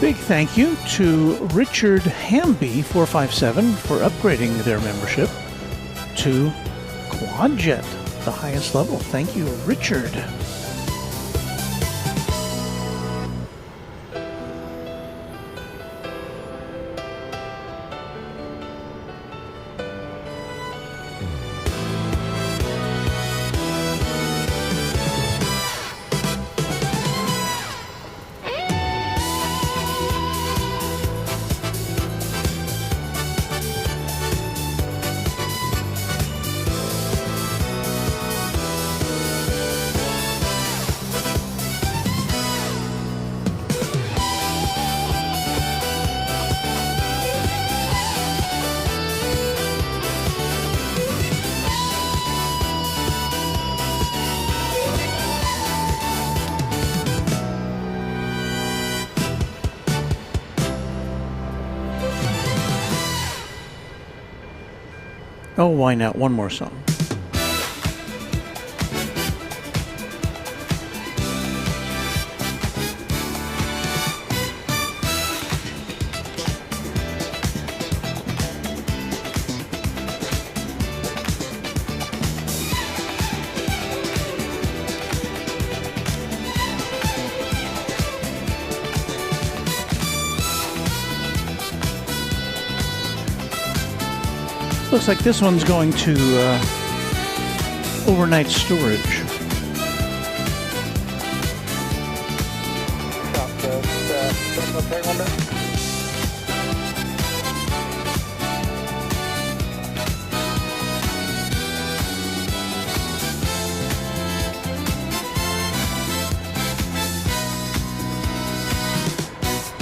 Big thank you to Richard Hamby 457 for upgrading their membership to Quadjet, the highest level. Thank you, Richard. Oh, why not? One more song. Looks like this one's going to overnight storage.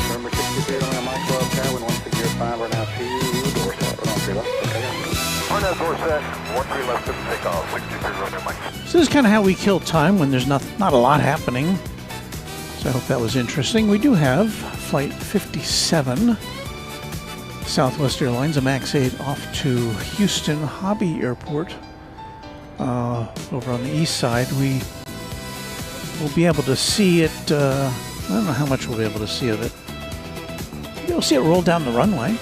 Number 63 on the micro up there, 1605, we're now to door set, we're on 3 left, okay. Door set, 13 left to take off, 63 runway Mike. So this is kind of how we kill time when there's not a lot happening. So I hope that was interesting. We do have Flight 57, Southwest Airlines, a MAX 8 off to Houston Hobby Airport over on the east side. We will be able to see it, I don't know how much we'll be able to see of it. You'll see it roll down the runway.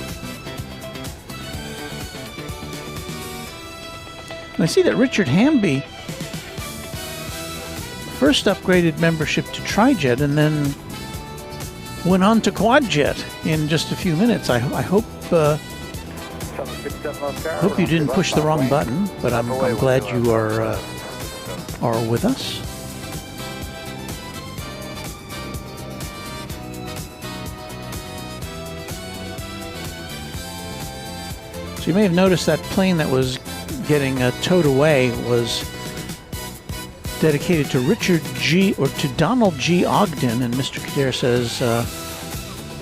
And I see that Richard Hamby first upgraded membership to Trijet and then went on to Quadjet in just a few minutes. I hope you didn't push the wrong button, but I'm glad you are with us. So you may have noticed that plane that was getting towed away was dedicated to Donald G. Ogden, and Mr. Kadir says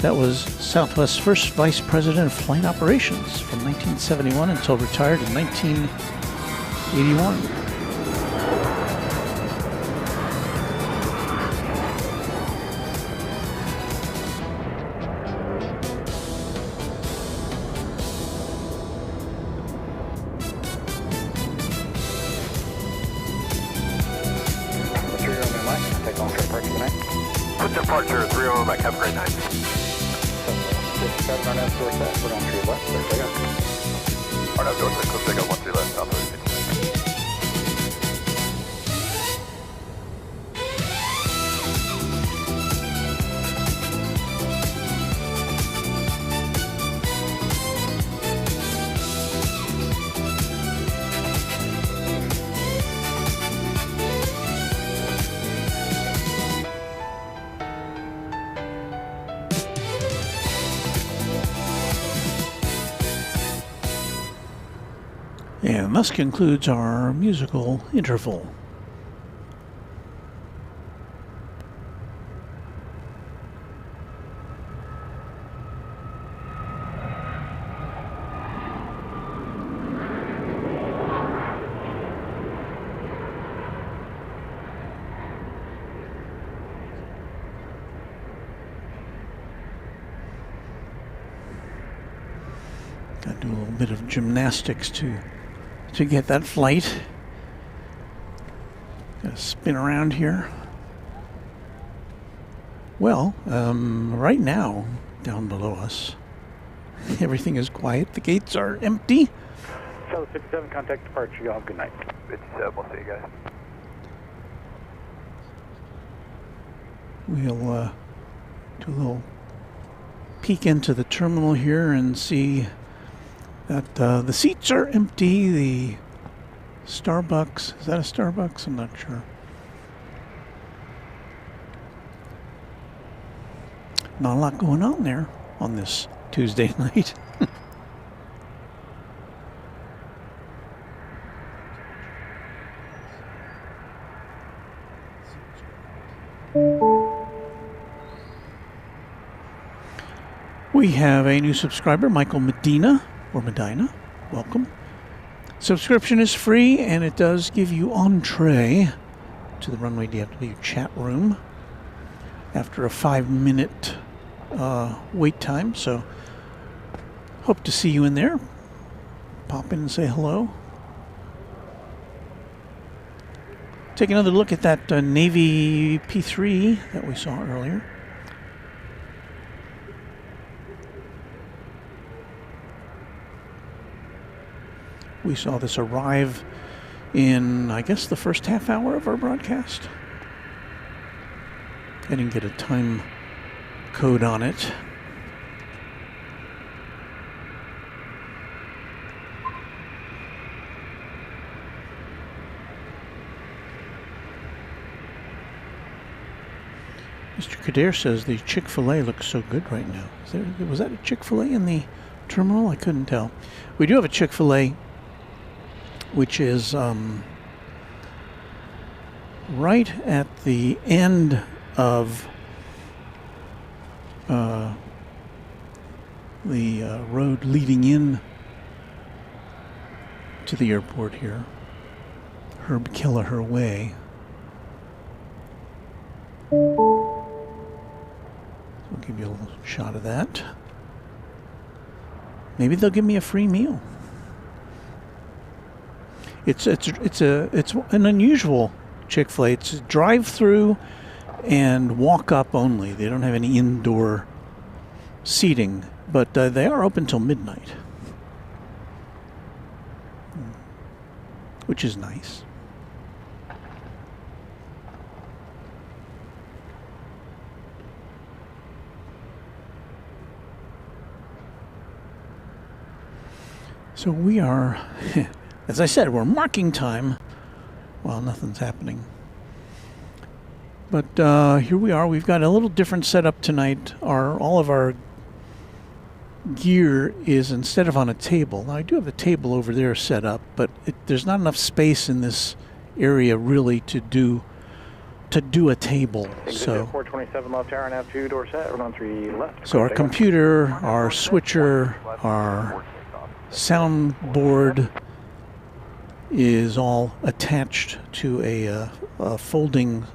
that was Southwest's first vice president of flight operations from 1971 until retired in 1981. Good departure, 3-0 Mike, have a great night. 7 on that door set, we're on 3 left, there they go. Arnab door set, clip take off 13 left, Southwest. And thus concludes our musical interval. Got to do a little bit of gymnastics to get that flight. Got to spin around here. Well, right now, down below us, everything is quiet. The gates are empty. South 57, contact departure. Y'all have a good night. 57, we'll see you guys. We'll do a little peek into the terminal here and see that the seats are empty. The Starbucks, is that a Starbucks? I'm not sure. Not a lot going on there on this Tuesday night. We have a new subscriber, Michael Medina, or Medina. Welcome. Subscription is free, and it does give you entree to the Runway DFW chat room after a 5-minute wait time. So, hope to see you in there. Pop in and say hello. Take another look at that Navy P3 that we saw earlier. We saw this arrive in, I guess, the first half hour of our broadcast. I didn't get a time code on it. Mr. Kadir says the Chick-fil-A looks so good right now. Was that a Chick-fil-A in the terminal? I couldn't tell. We do have a Chick-fil-A, which is right at the end of the road leading in to the airport here, Herb Kelleher Way. I'll give you a little shot of that. Maybe they'll give me a free meal. It's an unusual Chick-fil-A. It's a drive-through and walk-up only. They don't have any indoor seating, but they are open till midnight, which is nice. So we are, as I said, we're marking time while nothing's happening. But here we are. We've got a little different setup tonight. All of our gear is, instead of on a table. Now I do have a table over there set up, but there's not enough space in this area really to do a table. So 427 left tower and have 2 door set. Run 3 left. So our computer, our switcher, our soundboard is all attached to a folding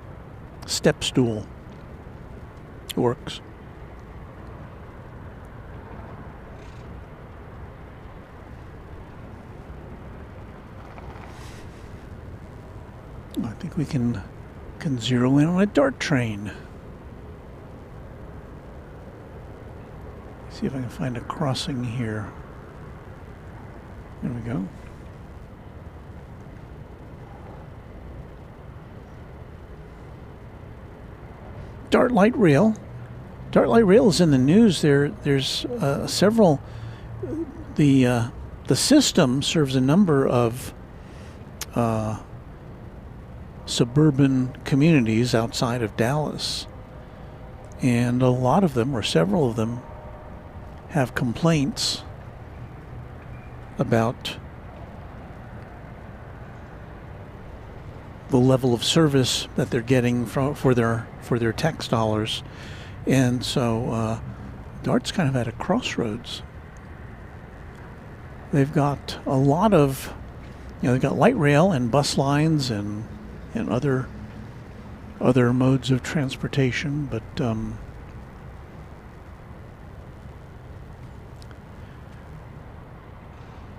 step stool. Works. I think we can zero in on a dart train. See if I can find a crossing here. There we go. Dart light rail. Dart light rail is in the news. There's several. The system serves a number of suburban communities outside of Dallas, and a lot of them, or several of them, have complaints about the level of service that they're getting for their tax dollars. And so DART's kind of at a crossroads. They've got a lot of, they've got light rail and bus lines and other modes of transportation, but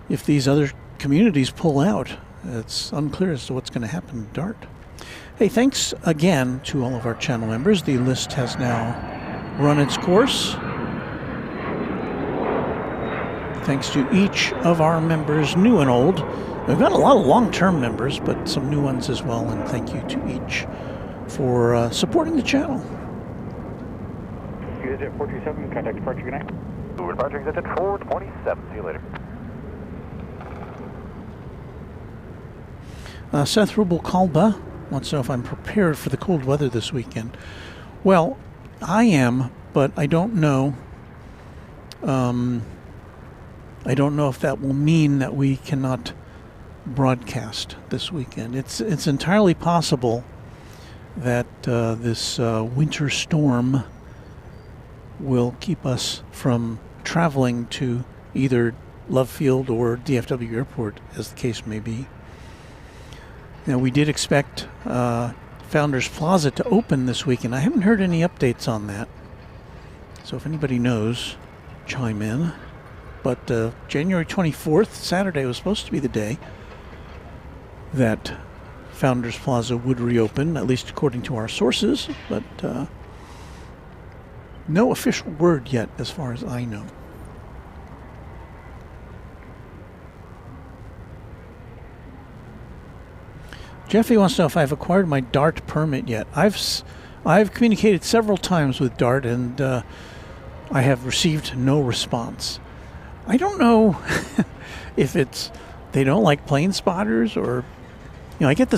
if these other communities pull out, it's unclear as to what's going to happen to DART. Hey, thanks again to all of our channel members. The list has now run its course. Thanks to each of our members, new and old. We've got a lot of long-term members, but some new ones as well, and thank you to each for supporting the channel. EasyJet 427, contact departure, good night. Departure EasyJet 427, see you later. Seth Rubel-Kalba wants to know if I'm prepared for the cold weather this weekend. Well, I am, but I don't know. I don't know if that will mean that we cannot broadcast this weekend. It's entirely possible that this winter storm will keep us from traveling to either Love Field or DFW Airport, as the case may be. Now, we did expect Founders Plaza to open this weekend. I haven't heard any updates on that. So if anybody knows, chime in. But January 24th, Saturday, was supposed to be the day that Founders Plaza would reopen, at least according to our sources. But no official word yet, as far as I know. Jeffy wants to know if I've acquired my DART permit yet. I've communicated several times with DART, and I have received no response. I don't know if it's they don't like plane spotters, or I get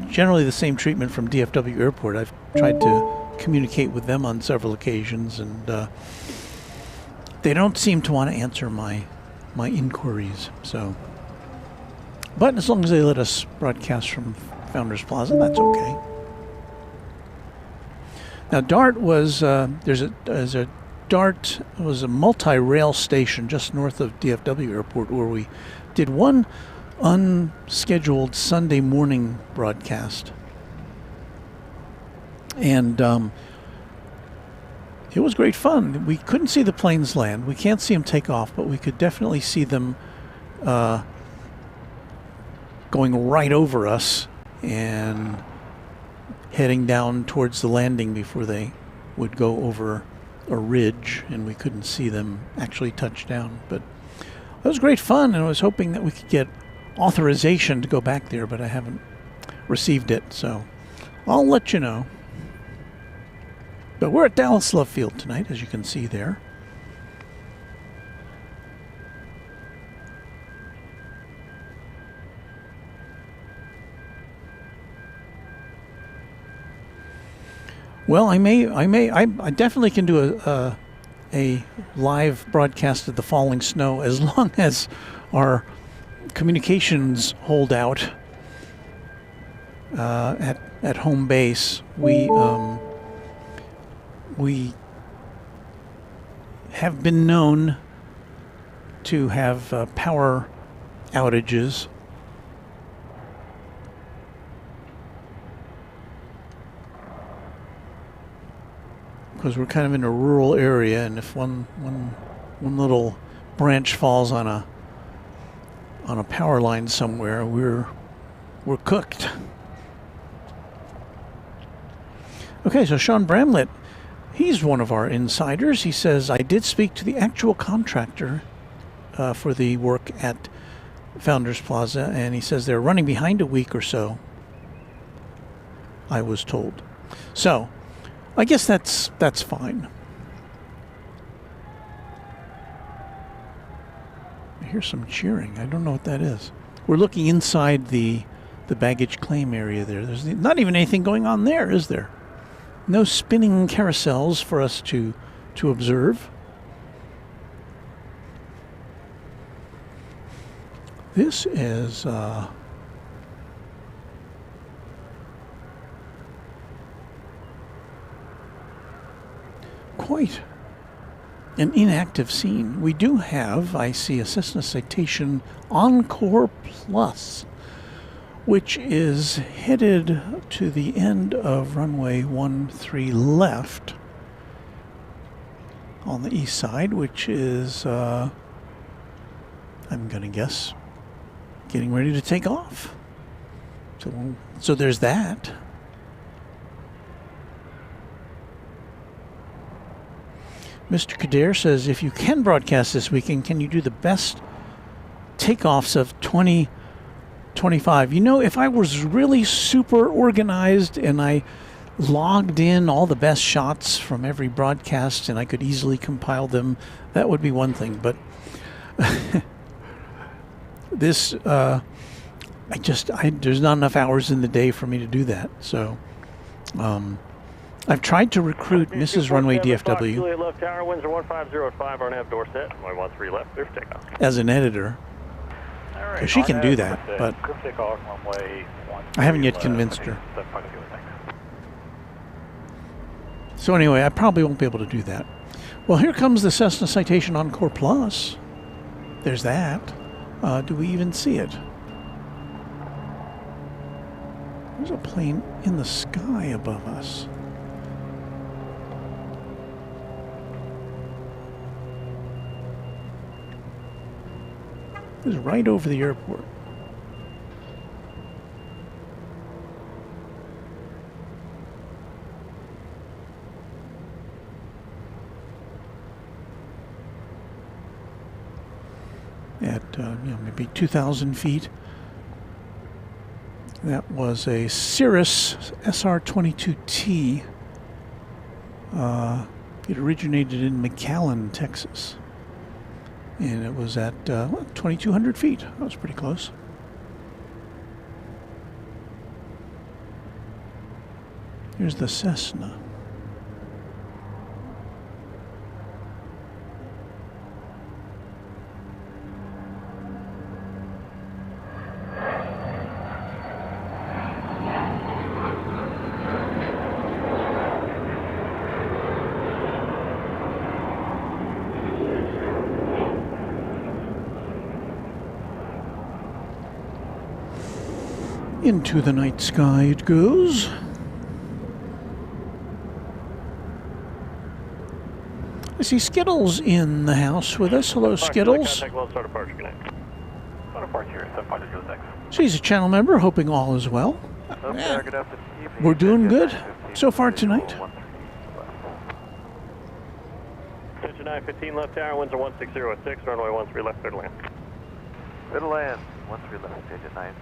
generally the same treatment from DFW Airport. I've tried to communicate with them on several occasions, and they don't seem to want to answer my inquiries. So. But as long as they let us broadcast from Founders Plaza, that's okay. Now, DART was there's a DART was a multi-rail station just north of DFW Airport where we did one unscheduled Sunday morning broadcast, and it was great fun. We couldn't see the planes land. We can't see them take off, but we could definitely see them. Going right over us and heading down towards the landing before they would go over a ridge, and we couldn't see them actually touch down. But it was great fun, and I was hoping that we could get authorization to go back there, but I haven't received it, so I'll let you know. But we're at Dallas Love Field tonight, as you can see there. Well, I definitely can do a live broadcast of the falling snow as long as our communications hold out at home base. We have been known to have power outages. Because we're kind of in a rural area, and if one little branch falls on a power line somewhere, we're cooked. Okay, so Sean Bramlett, he's one of our insiders. He says, I did speak to the actual contractor for the work at Founders Plaza, and he says they're running behind a week or so, I was told. So I guess that's fine. I hear some cheering. I don't know what that is. We're looking inside the baggage claim area there. There's not even anything going on there, is there? No spinning carousels for us to observe. This is quite an inactive scene. We do have, I see, a Cessna Citation Encore Plus, which is headed to the end of runway 13 left on the east side, which is, I'm going to guess, getting ready to take off. So there's that. Mr. Kadir says, if you can broadcast this weekend, can you do the best takeoffs of 2025? You know, if I was really super organized and I logged in all the best shots from every broadcast and I could easily compile them, that would be one thing. But this, there's not enough hours in the day for me to do that. So, I've tried to recruit Mrs. Runway DFW Juliet left tower, winds are 1505, on have door set, runway 13 left, clear for takeoff. as an editor, because she can do that, but I haven't yet convinced her. So anyway, I probably won't be able to do that. Well, here comes the Cessna Citation Encore Plus. There's that. Do we even see it? There's a plane in the sky above us. It's right over the airport. At maybe 2,000 feet. That was a Cirrus SR-22T. It originated in McAllen, Texas. And it was at 2,200 feet. That was pretty close. Here's the Cessna. Into the night sky it goes. I see Skittles in the house with us. Hello, Skittles. She's a channel member, hoping all is well. Yeah. We're doing good so far tonight. Attention 915 left tower, winds are 160 at runway 13 left, clear to land. Clear to land, 13 left, stage at 9.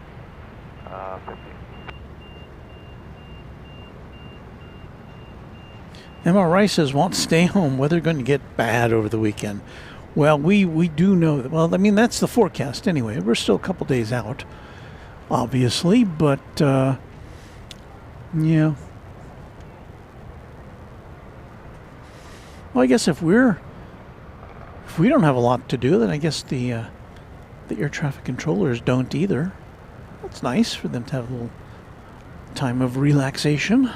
15. MRI says won't stay home. Weather going to get bad over the weekend. Well, we do know that. Well, I mean, that's the forecast anyway. We're still a couple days out, obviously, but yeah. Well, I guess if we don't have a lot to do, then I guess the air traffic controllers don't either. It's nice for them to have a little time of relaxation.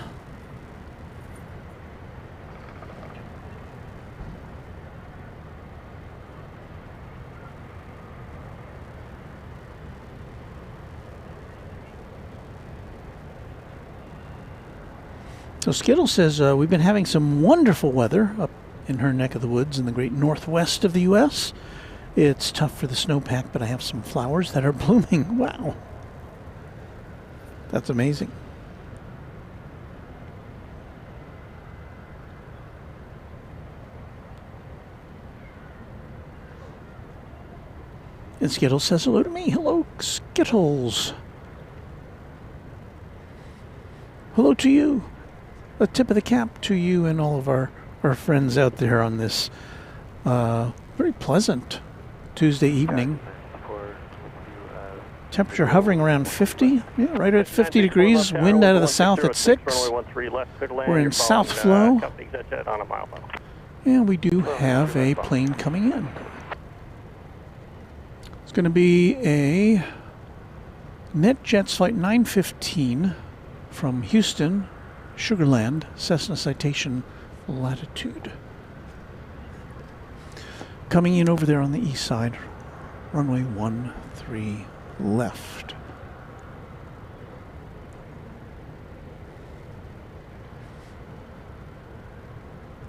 So Skittle says we've been having some wonderful weather up in her neck of the woods in the great northwest of the U.S. It's tough for the snowpack, but I have some flowers that are blooming. Wow. That's amazing. And Skittles says hello to me. Hello, Skittles. Hello to you. A tip of the cap to you and all of our friends out there on this very pleasant Tuesday evening. Temperature hovering around 50. Yeah, right at 50 degrees. Wind out of the south at 6. We're in South Flow. And we do have a plane coming in. It's going to be a NetJets Flight 915 from Houston, Sugarland, Cessna Citation Latitude. coming in over there on the east side. Runway 13 left.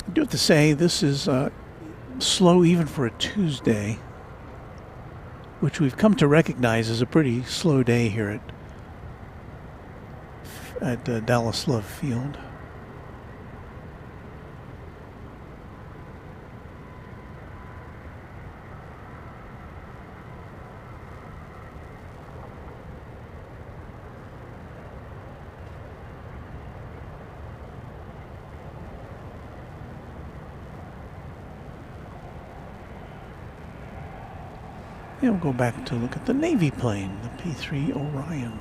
I do have to say, this is slow even for a Tuesday, which we've come to recognize as a pretty slow day here at Dallas Love Field. And we'll go back to look at the Navy plane, the P-3 Orion.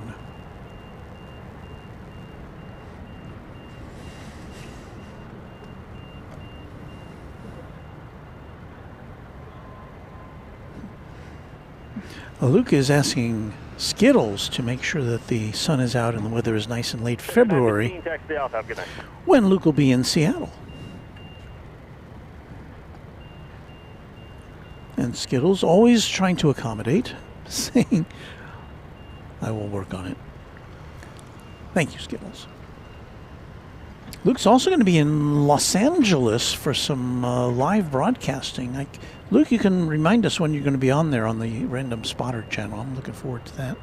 Luke is asking Skittles to make sure that the sun is out and the weather is nice in late February when Luke will be in Seattle. And Skittles always trying to accommodate, saying, I will work on it. Thank you, Skittles. Luke's also going to be in Los Angeles for some live broadcasting. Luke, you can remind us when you're going to be on there on the Random Spotter channel. I'm looking forward to that.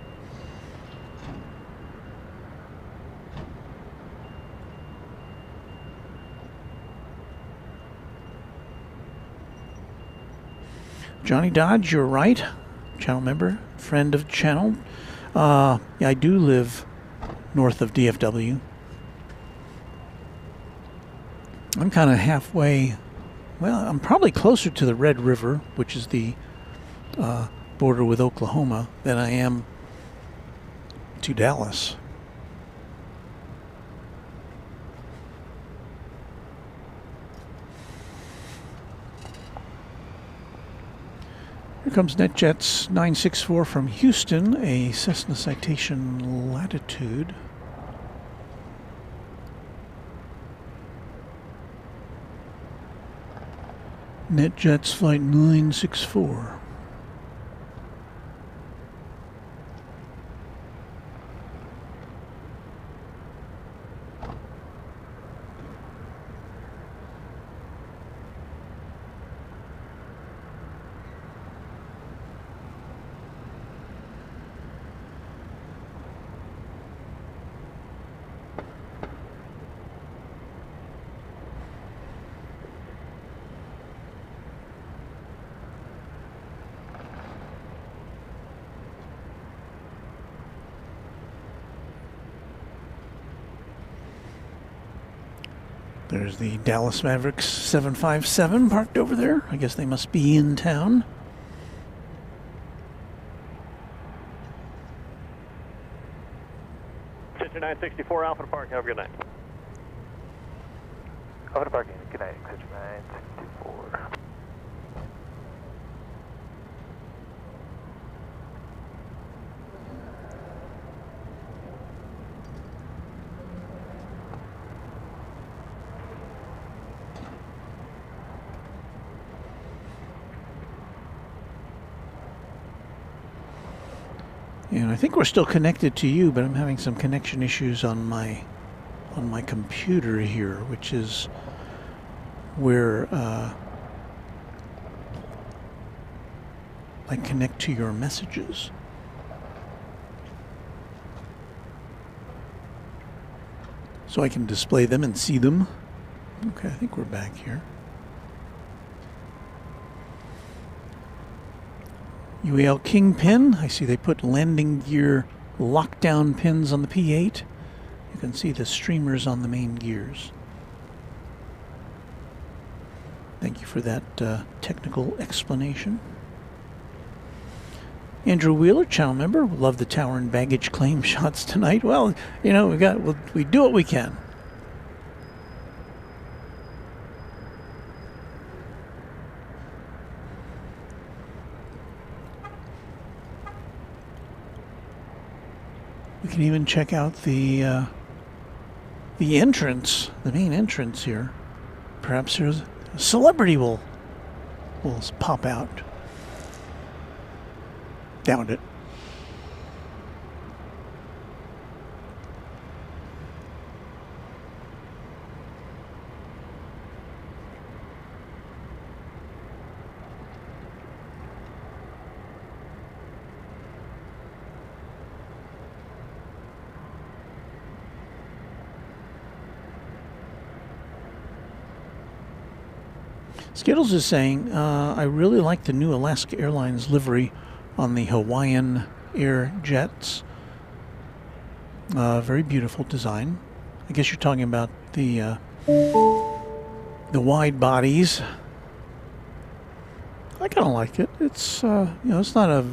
Johnny Dodge, you're right. Channel member, friend of the channel. Yeah, I do live north of DFW. I'm kind of halfway. Well, I'm probably closer to the Red River, which is the border with Oklahoma, than I am to Dallas. Here comes NetJets 964 from Houston, a Cessna Citation Latitude. NetJets flight 964. There's the Dallas Mavericks 757 parked over there. I guess they must be in town. Center 964 Alpha to park. Have a good night. Alpha to parking. Good night. Center 964. And I think we're still connected to you, but I'm having some connection issues on my computer here, which is where I connect to your messages. So I can display them and see them. Okay, I think we're back here. UAL Kingpin, I see they put landing gear lockdown pins on the P8. You can see the streamers on the main gears. Thank you for that technical explanation. Andrew Wheeler, channel member, love the tower and baggage claim shots tonight. Well, you know, we do what we can. We can even check out the entrance, the main entrance here. Perhaps there's a celebrity will will pop out. Doubt it. Skittles is saying, I really like the new Alaska Airlines livery on the Hawaiian Air jets. Very beautiful design. I guess you're talking about the wide bodies. I kind of like it. It's it's not a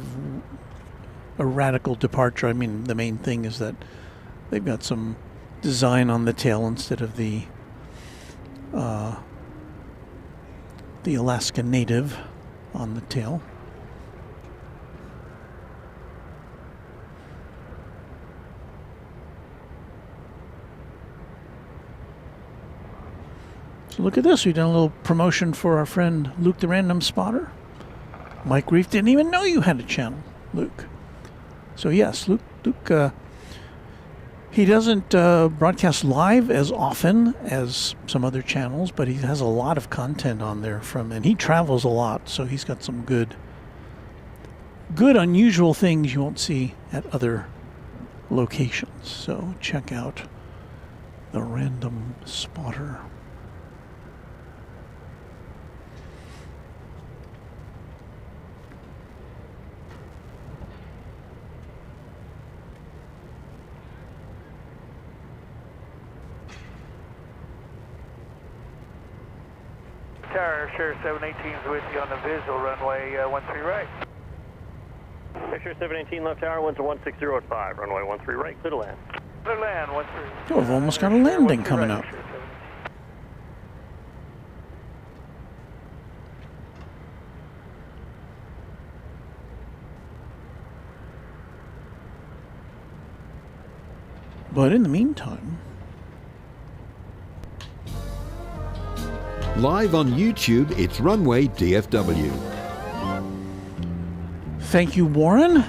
radical departure. I mean, the main thing is that they've got some design on the tail instead of the Alaska Native on the tail. So look at this. We've done a little promotion for our friend Luke the Random Spotter. Mike Reef didn't even know you had a channel, Luke. So yes, Luke he doesn't broadcast live as often as some other channels, but he has a lot of content on there and he travels a lot, so he's got some good unusual things you won't see at other locations. So check out the Random Spotter. Tower, Share 718 is with you on the visual runway 13 right. Picture 718 left tower, winds are 160.5, runway 13 right, clear to land. Clear to land, 13. Oh, we've almost got a landing coming up. But in the meantime, Live on YouTube, it's Runway DFW. thank you, Warren.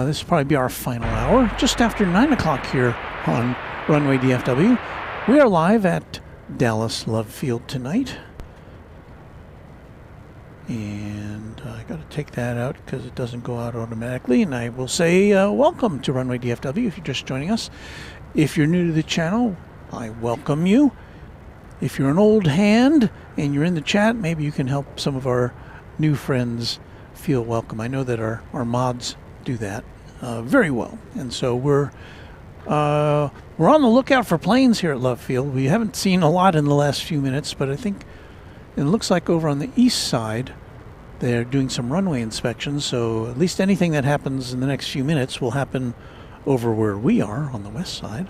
This will probably be our final hour, just after 9 o'clock here on Runway DFW. We are live at Dallas Love Field tonight. And I got to take that out because it doesn't go out automatically. And I will say welcome to Runway DFW if you're just joining us. If you're new to the channel, I welcome you. If you're an old hand and you're in the chat, maybe you can help some of our new friends feel welcome. I know that our mods do that very well. And so we're on the lookout for planes here at Love Field. We haven't seen a lot in the last few minutes, but I think it looks like over on the east side they're doing some runway inspections. So at least anything that happens in the next few minutes will happen over where we are on the west side.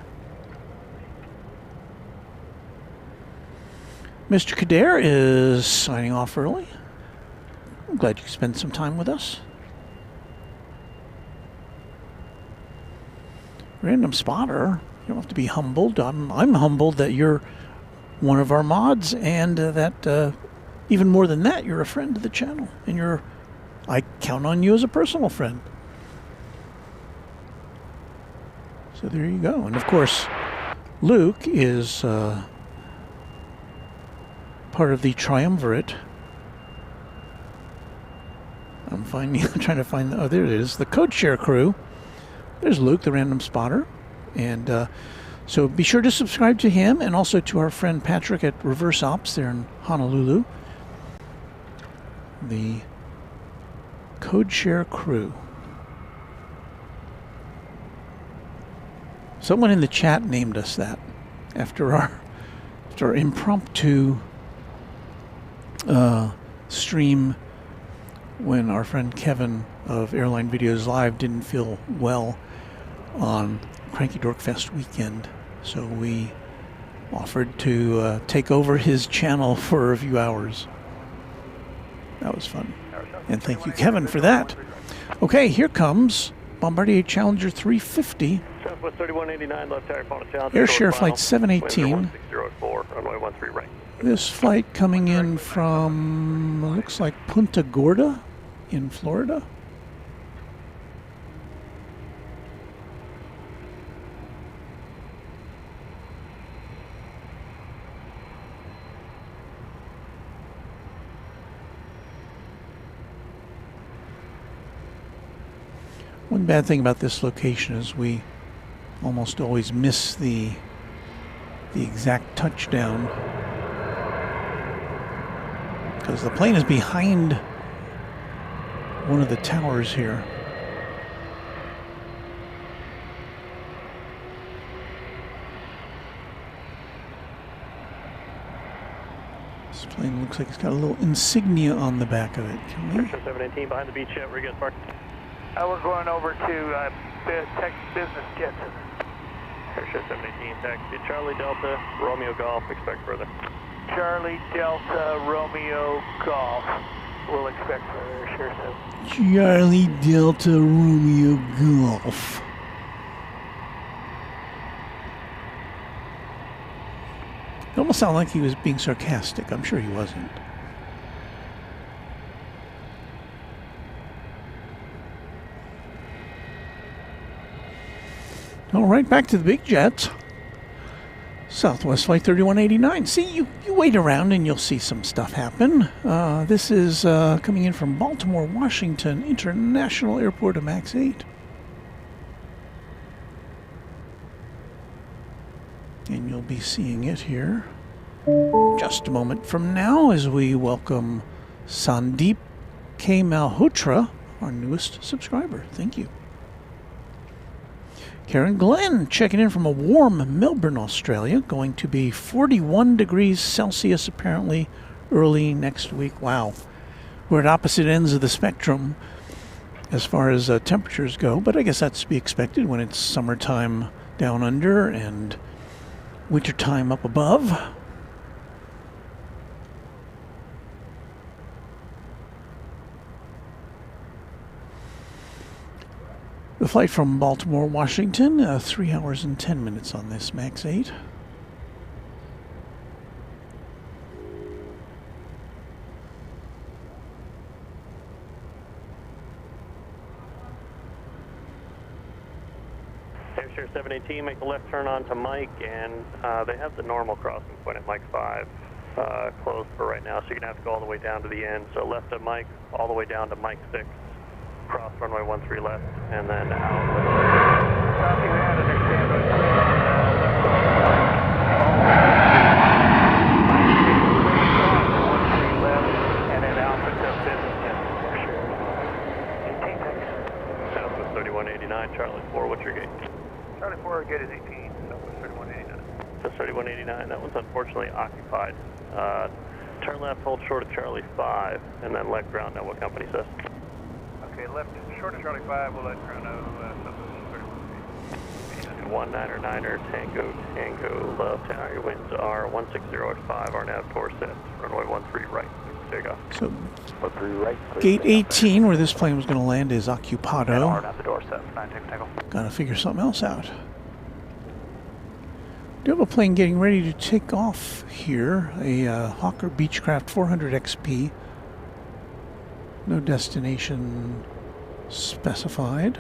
Mr. Kader is signing off early. I'm glad you could spend some time with us. Random Spotter, you don't have to be humbled. I'm humbled that you're one of our mods, and that even more than that, you're a friend of the channel, and I count on you as a personal friend. So there you go. And of course, Luke is part of the triumvirate. I'm trying to find, oh, there it is, the code share crew. There's Luke, the Random Spotter. And so be sure to subscribe to him, and also to our friend Patrick at Reverse Ops there in Honolulu. The code share crew. Someone in the chat named us that after our impromptu stream when our friend Kevin of Airline Videos Live didn't feel well on Cranky Dork Fest weekend. So we offered to take over his channel for a few hours. That was fun. And thank you, Kevin, for that. Okay, here comes Bombardier Challenger 350 Southwest 3189, left tower, phone challenge. Airshare flight 718. 16004, runway 13 right. This flight coming in from, looks like Punta Gorda in Florida. One bad thing about this location is we almost always miss the exact touchdown because the plane is behind one of the towers here. This plane looks like it's got a little insignia on the back of it. Can we? 718 behind the beach jet, we're getting parked. We're going over to Tech Business Jet. Airshare 718, taxi Charlie Delta, Romeo Golf, expect further. Charlie Delta Romeo Golf. We'll expect further, Airshare 7. Charlie Delta Romeo Golf. It almost sounded like he was being sarcastic. I'm sure he wasn't. All right, back to the big jets. Southwest Flight 3189. See, you wait around and you'll see some stuff happen. This is coming in from Baltimore, Washington International Airport, a MAX 8. And you'll be seeing it here just a moment from now as we welcome Sandeep K. Malhotra, our newest subscriber. Thank you. Karen Glenn checking in from a warm Melbourne, Australia. Going to be 41 degrees Celsius apparently early next week. Wow. We're at opposite ends of the spectrum as far as temperatures go, but I guess that's to be expected when it's summertime down under and wintertime up above. The flight from Baltimore, Washington, 3 hours and 10 minutes on this MAX 8. Airshare 718, make the left turn onto Mike, and they have the normal crossing point at Mike 5 closed for right now, so you're going to have to go all the way down to the end. So left at Mike, all the way down to Mike 6. Cross runway 13 left, and then out. Copy that, understand. Left, and then Alpha to business jet. 18, thanks. Southwest 3189, Charlie 4, what's your gate? Charlie 4, gate is 18, Southwest 3189. So 3189, that one's unfortunately occupied. Turn left, hold short of Charlie 5, and then let ground know what company says. Okay, left short of Charlie 5, we'll let ground know Southwest 19er, Tango, left tower, your winds are 16085, our nav tour set, runway 13 right, there you go. So, 13 right. gate 18, where this plane was going to land, is Occupado. Out the door set, 9 Tango. Got to figure something else out. We have a plane getting ready to take off here, a Hawker Beechcraft 400 XP. No destination specified.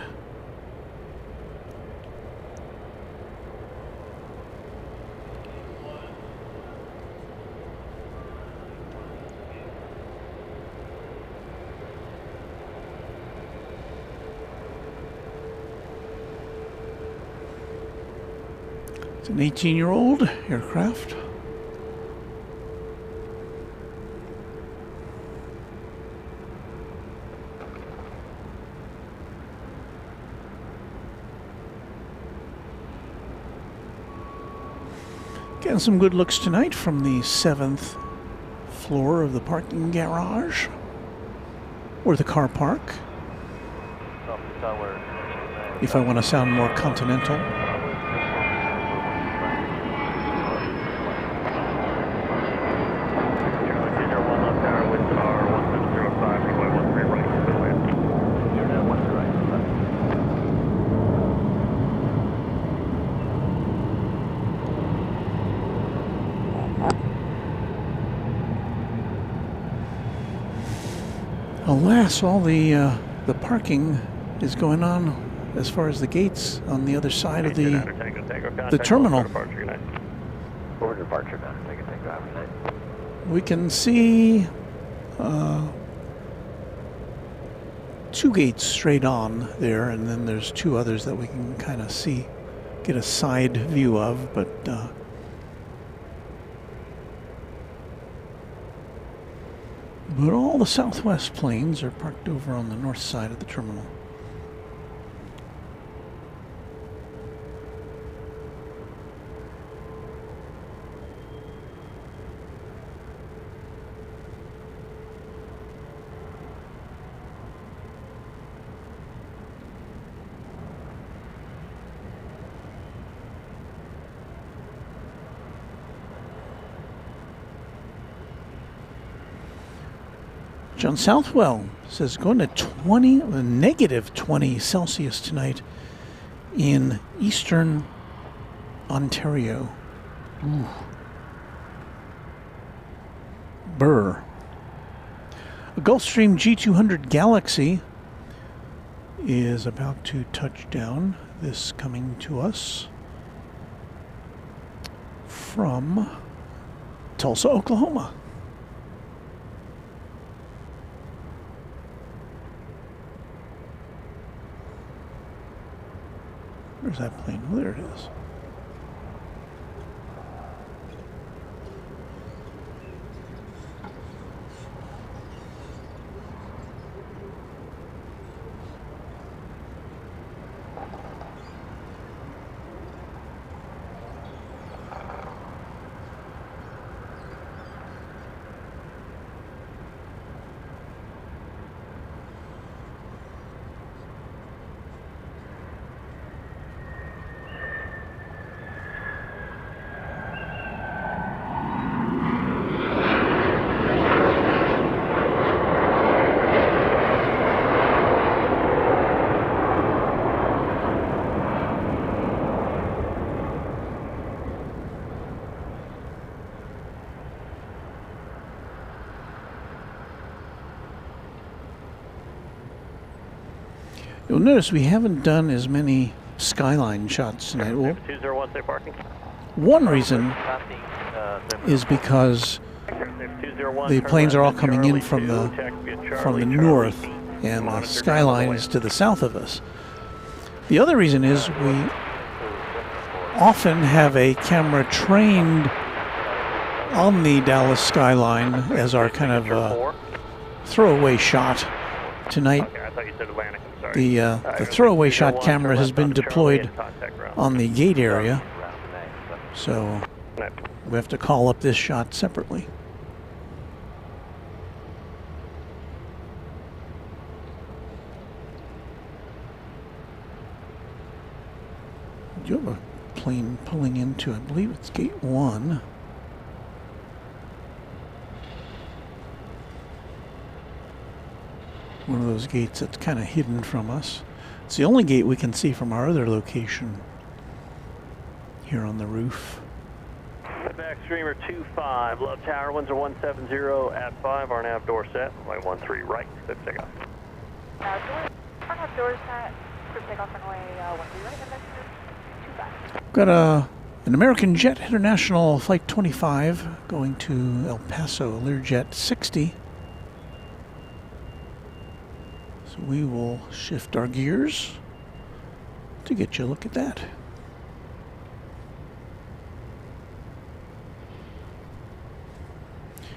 It's an 18-year-old aircraft. Getting some good looks tonight from the 7th floor of the parking garage, or the car park, if I want to sound more continental. Alas, all the parking is going on as far as the gates on the other side of the terminal. Forward departure now. Take a tango after night. We can see 2 gates straight on there, and then there's 2 others that we can kind of see, get a side view of, but all the Southwest planes are parked over on the north side of the terminal. John Southwell says going to negative 20 Celsius tonight in eastern Ontario. Ooh. Brr. A Gulfstream G200 Galaxy is about to touch down. This coming to us from Tulsa, Oklahoma. Where's that plane? Oh, there it is. You'll notice we haven't done as many skyline shots tonight. Well, 201, stay parking. one reason is because the planes are all coming in from the north and the skyline is to the south of us. The other reason is we often have a camera trained on the Dallas skyline as our kind of throwaway shot. Tonight, the throwaway shot camera has been deployed on the gate area, so we have to call up this shot separately. Do you have a plane pulling into, I believe it's gate 1. One of those gates that's kind of hidden from us. It's the only gate we can see from our other location here on the roof. Back streamer 25, Love Tower, winds are 170 at 5, our nav door set, runway 13 right, clear for takeoff. Our nav door set, clear for takeoff, runway 13 right, and next 25. Got an American Jet International Flight 25 going to El Paso, Learjet 60. So we will shift our gears to get you a look at that.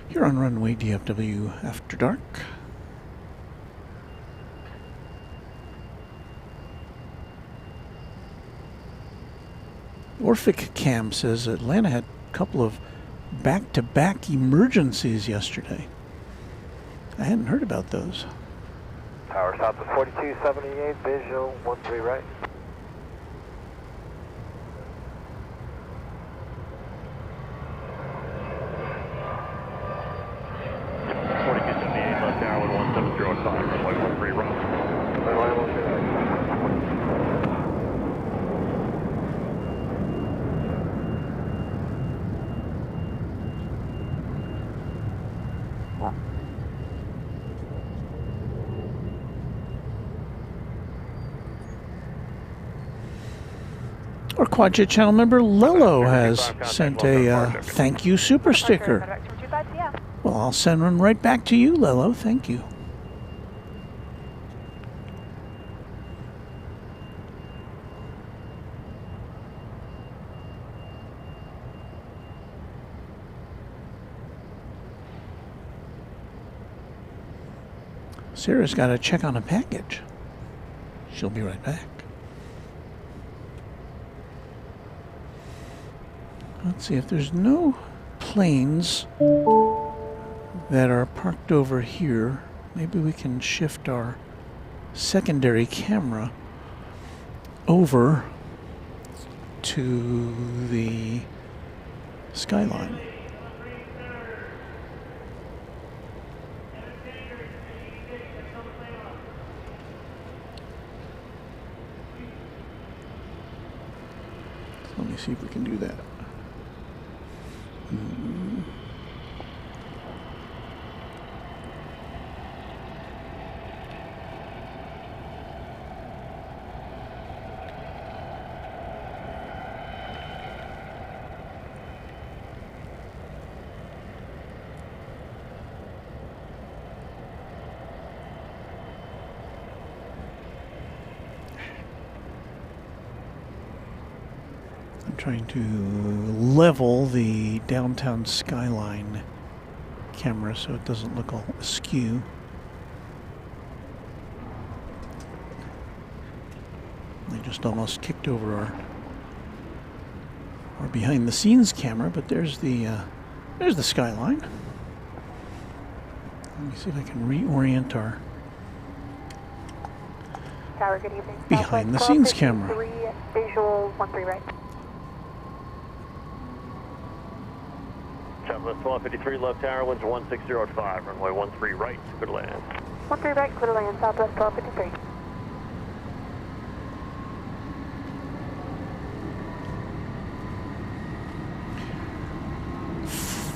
Here on Runway DFW After Dark. Orphic Cam says Atlanta had a couple of back-to-back emergencies yesterday. I hadn't heard about those. Tower south of 4278, visual 13 right. Left tower with 170 at 5, runway 13 right. Our Quadjet channel member Lello has sent a thank you super sticker. Well, I'll send one right back to you, Lello. Thank you. Sarah's got to check on a package. She'll be right back. Let's see if there's no planes that are parked over here. Maybe we can shift our secondary camera over to the skyline. Let me see if we can do that. Trying to level the downtown skyline camera so it doesn't look all askew. I just almost kicked over our behind the scenes camera, but there's the skyline. Let me see if I can reorient our Tower, good evening. behind the scenes camera. Visual 13 right. Southwest 1253 left tower, winds 1605, runway 13 right, clear to land. 13 right, clear to land, Southwest 1253.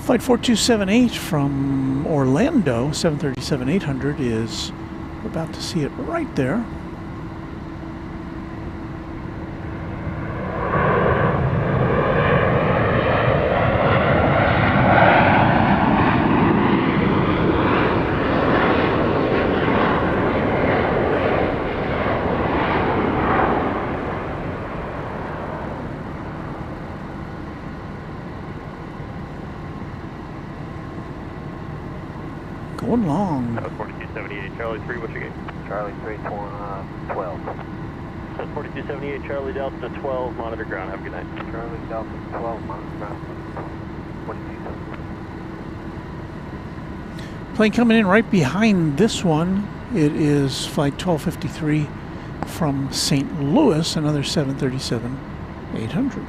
Flight 4278 from Orlando, 737-800 is, we're about to see it right there. Going long. 4278, Charlie 3, what's your gate? Charlie 3, 12. 4278, Charlie Delta 12, monitor ground, have a good night. Charlie Delta 12, monitor ground. 4278. Plane coming in right behind this one. It is flight 1253 from St. Louis, another 737-800.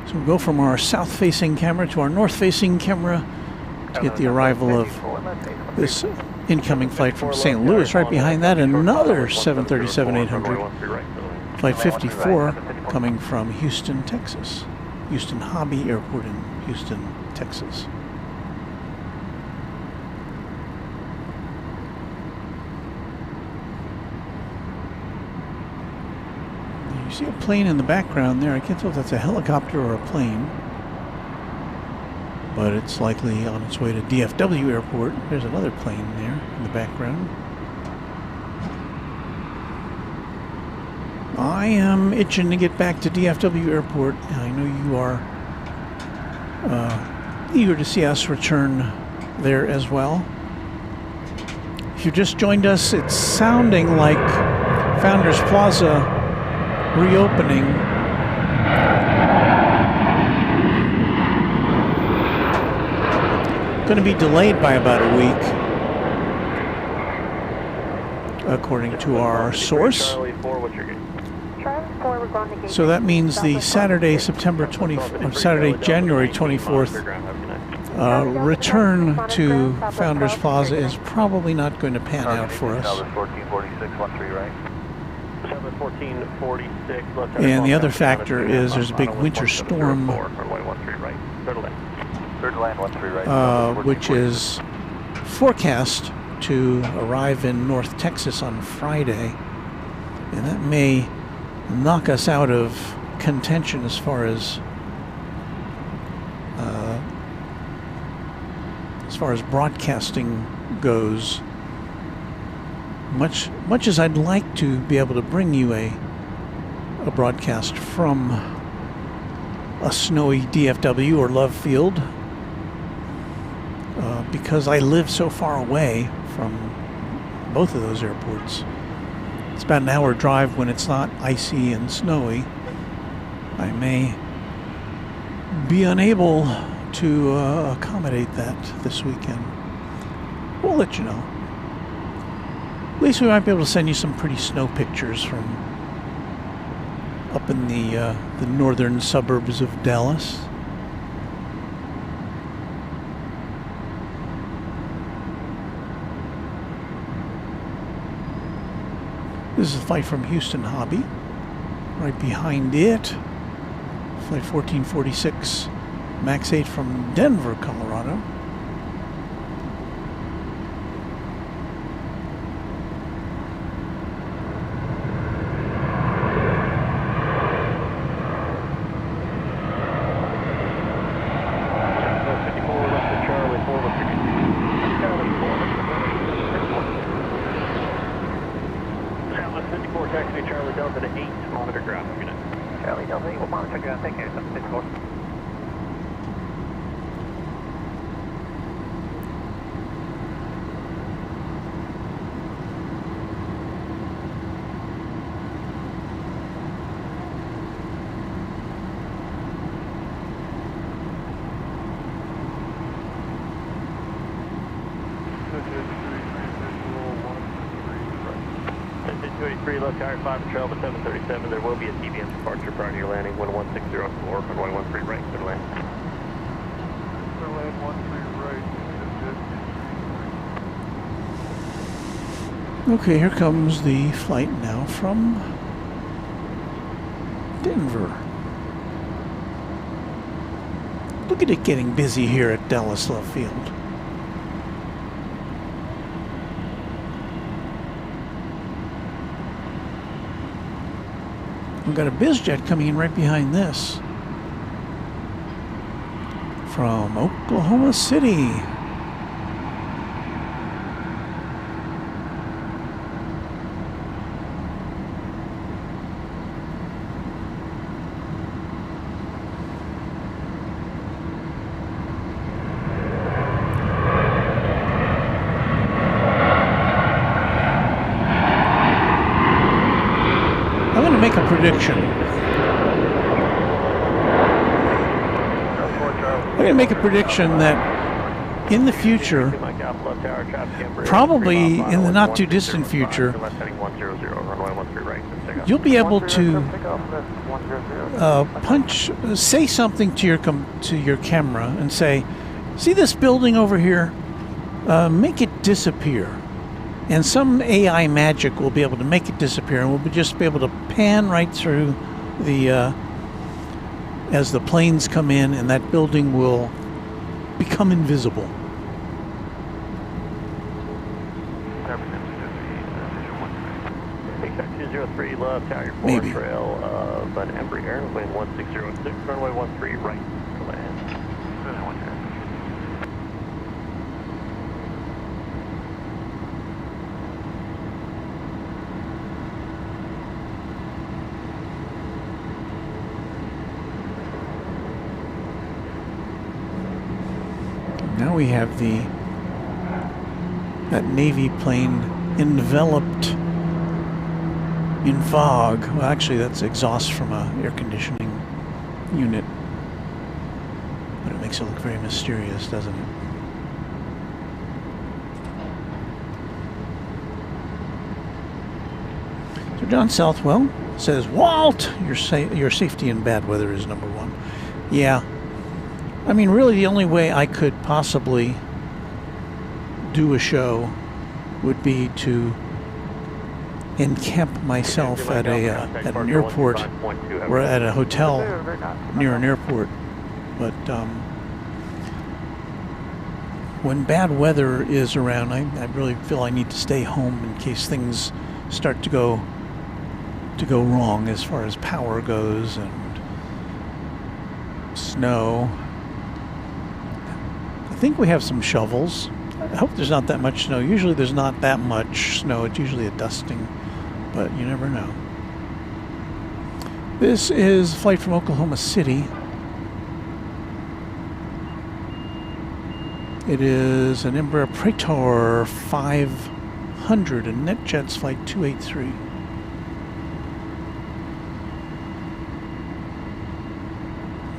So we'll go from our south-facing camera to our north-facing camera to get the arrival of this incoming flight from St. Louis. Right behind that, another 737-800, flight 54, coming from Houston, Texas. Houston Hobby Airport in Houston, Texas. You see a plane in the background there. I can't tell if that's a helicopter or a plane, but it's likely on its way to DFW Airport. There's another plane there in the background. I am itching to get back to DFW Airport. I know you are eager to see us return there as well. If you just joined us, it's sounding like Founders Plaza reopening. Going to be delayed by about a week, according to our source. Charlie 4, what's your gate? So that means the Saturday, January 24th return to Founders Plaza is probably not going to pan out for us. 1446, 13 right. 1446, left. And the other factor is there's a big winter storm, which is forecast to arrive in North Texas on Friday, and that may knock us out of contention as far as broadcasting goes. Much as I'd like to be able to bring you a broadcast from a snowy DFW or Love Field, because I live so far away from both of those airports. It's about an hour drive when it's not icy and snowy. I may be unable to accommodate that this weekend. We'll let you know. At least we might be able to send you some pretty snow pictures from up in the northern suburbs of Dallas. This is a flight from Houston Hobby. Right behind it, flight 1446, MAX 8 from Denver, Colorado. Left tire 5 and trail to 737. There will be a TBM departure prior to your landing. 11604, runway 13 right, clear to land. Clear land 13 right. Okay, here comes the flight now from Denver. Look at it getting busy here at Dallas Love Field. We've got a BizJet coming in right behind this from Oklahoma City. Make a prediction. I'm going to make a prediction that in the future, probably in the not too distant future, you'll be able to say something to your camera and say, "See this building over here? Make it disappear." And some AI magic will be able to make it disappear, and we'll just be able to pan right through as the planes come in, and that building will become invisible. Exact 203 left, tower 4 Maybe. trail of an Embry airplane 1606, runway 13 right to land. Now we have that Navy plane enveloped in fog. Well, actually, that's exhaust from a air conditioning unit, but it makes it look very mysterious, doesn't it? So John Southwell says, Walt, your safety in bad weather is number one. Yeah. I mean, really, the only way I could possibly do a show would be to encamp myself at an airport or at a hotel near an airport. But when bad weather is around, I really feel I need to stay home in case things start to go wrong as far as power goes and snow. I think we have some shovels. I hope there's not that much snow. Usually there's not that much snow. It's usually a dusting, but you never know. This is a flight from Oklahoma City. It is an Embraer Praetor 500 and NetJets flight 283.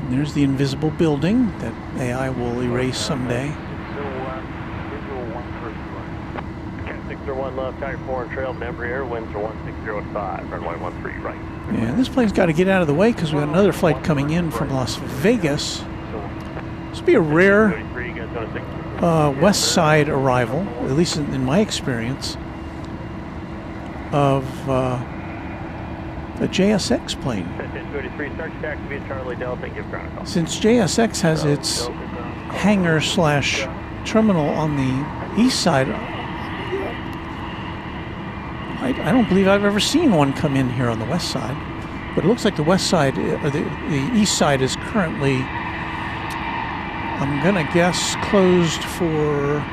And there's the invisible building that AI will erase someday. 601 left, Tiger 4 and trail, Embraer, winds are 160.5, runway 13 right. Yeah, this plane's got to get out of the way because we got another flight coming in from Las Vegas. This will be a rare west side arrival, at least in my experience, of a JSX plane. Since JSX has its hangar/terminal on the east side, I don't believe I've ever seen one come in here on the west side. But it looks like the west side, or the east side is currently, I'm going to guess, closed for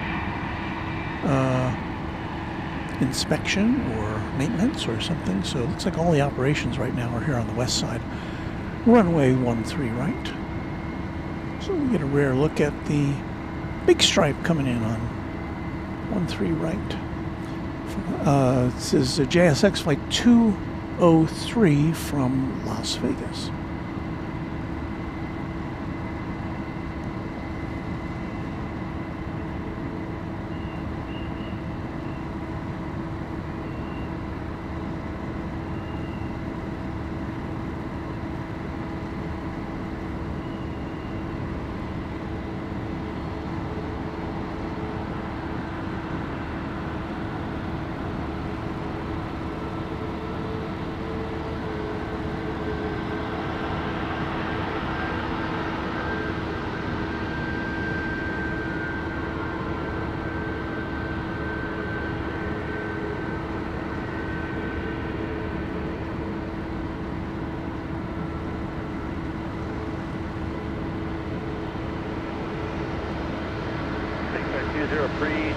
inspection or maintenance or something. So it looks like all the operations right now are here on the west side. Runway 13 right. So we get a rare look at the big stripe coming in on 13 right. This is a JSX flight 203 from Las Vegas.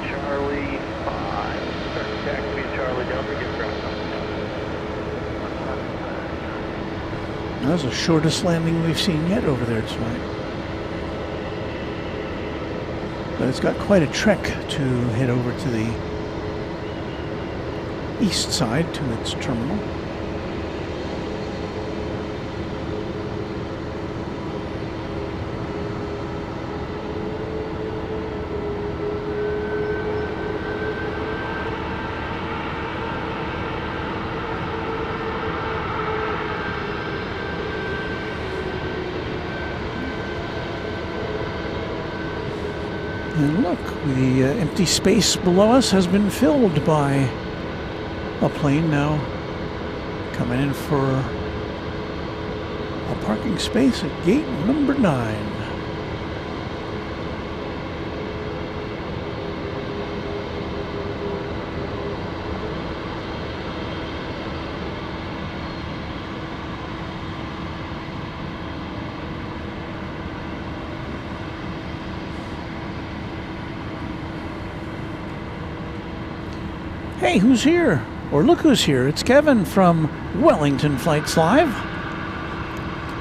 Charlie 5. Start taxi Charlie Delta, get ground. That's the shortest landing we've seen yet over there tonight. But it's got quite a trek to head over to the east side to its terminal. And look, the empty space below us has been filled by a plane now coming in for a parking space at gate number 9. Hey, who's here? Or look who's here. It's Kevin from Wellington Flights Live.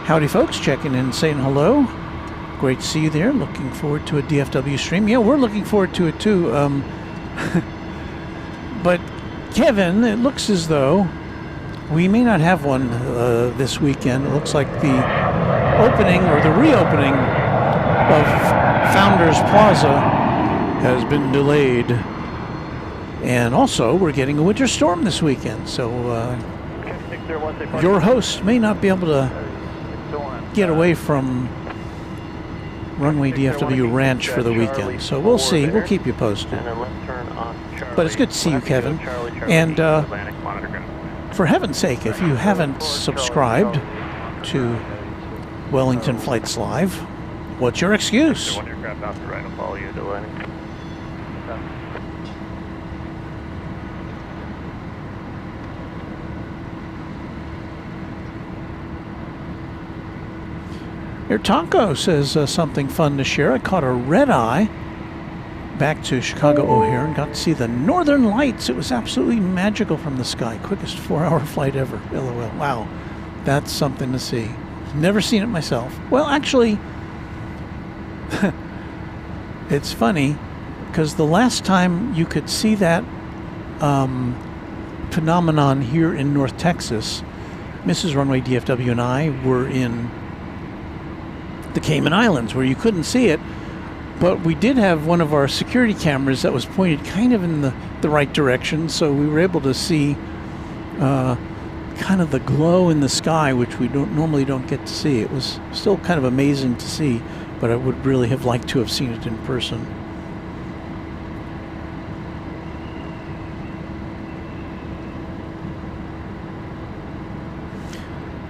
Howdy, folks. Checking in, saying hello. Great to see you there. Looking forward to a DFW stream. Yeah, we're looking forward to it too. But Kevin, it looks as though we may not have one this weekend. It looks like the opening or the reopening of Founders Plaza has been delayed. And also, we're getting a winter storm this weekend, so your host may not be able to get away from Runway DFW Ranch for the weekend. So we'll see. We'll keep you posted. But it's good to see you, Kevin. And for heaven's sake, if you haven't subscribed to Wellington Flights Live, what's your excuse? Air Taco says something fun to share. I caught a red eye back to Chicago O'Hare and got to see the Northern Lights. It was absolutely magical from the sky. Quickest 4-hour flight ever. LOL. Wow. That's something to see. Never seen it myself. Well, actually, it's funny because the last time you could see that phenomenon here in North Texas, Mrs. Runway DFW and I were in the Cayman Islands where you couldn't see it, but we did have one of our security cameras that was pointed kind of in the right direction, so we were able to see kind of the glow in the sky, which we normally don't get to see. It was still kind of amazing to see, but I would really have liked to have seen it in person.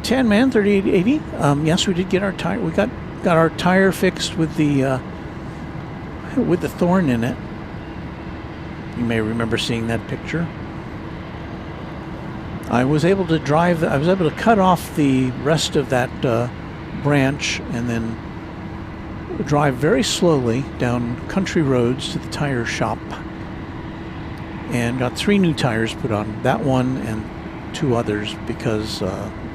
Tan Man 3880. Yes, we did get our tire. We got our tire fixed with the thorn in it. You may remember seeing that picture. I was able to cut off the rest of that branch and then drive very slowly down country roads to the tire shop and got 3 new tires put on. That one and 2 others because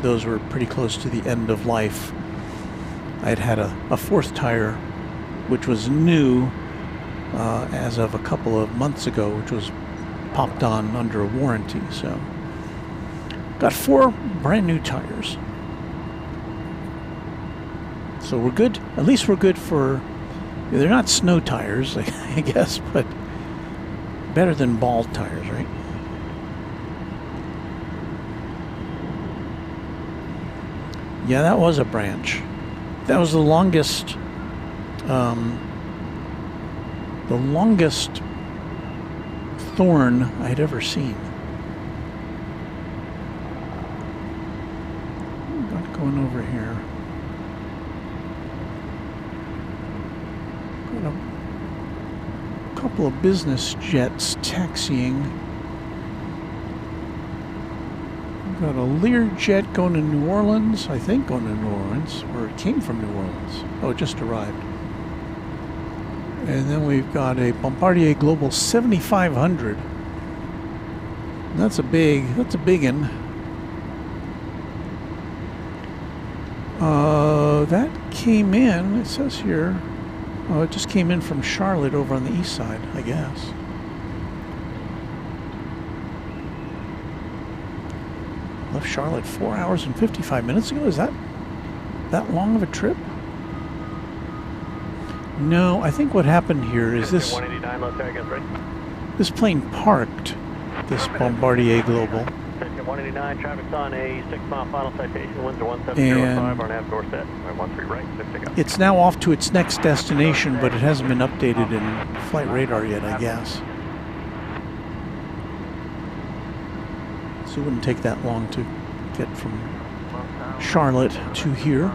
those were pretty close to the end of life. I had a 4th tire, which was new as of a couple of months ago, which was popped on under a warranty. So got 4 brand new tires. So we're good. At least we're good for, they're not snow tires, I guess, but better than bald tires, right? Yeah, that was a branch. That was the longest thorn I'd ever seen. Got going over here. Got a couple of business jets taxiing. Got a Learjet going to New Orleans, I think going to New Orleans, or it came from New Orleans. Oh, it just arrived. And then we've got a Bombardier Global 7500. That's a big one. That came in, it says here, oh, it just came in from Charlotte over on the east side, I guess. Left Charlotte 4 hours and 55 minutes ago. Is that long of a trip? No, I think what happened here is this. 189, let's say, right? This plane parked. This Bombardier Global. 189, traffic's on a 6-mile final citation. Winds are 1705 on half door set. 13 right. Pick up. It's now off to its next destination, but it hasn't been updated in flight radar yet, I guess. So it wouldn't take that long to get from Charlotte to here.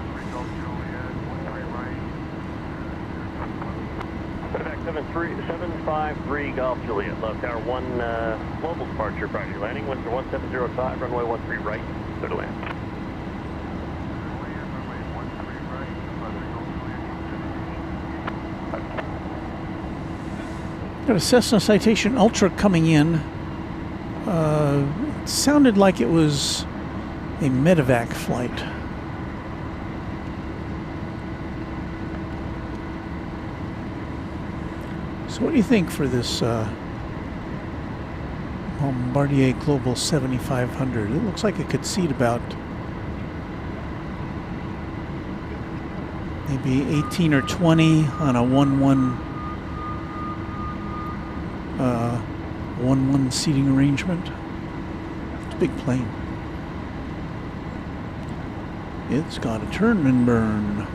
753 Golf Juliet, left tower 1 global departure prior to landing. Winds are 1705, runway 13 right, clear to land. Got a Cessna Citation Ultra coming in. It sounded like it was a medevac flight. So what do you think for this Bombardier Global 7500? It looks like it could seat about maybe 18 or 20 on a 1-1 seating arrangement. It's a big plane. It's got a turn and burn.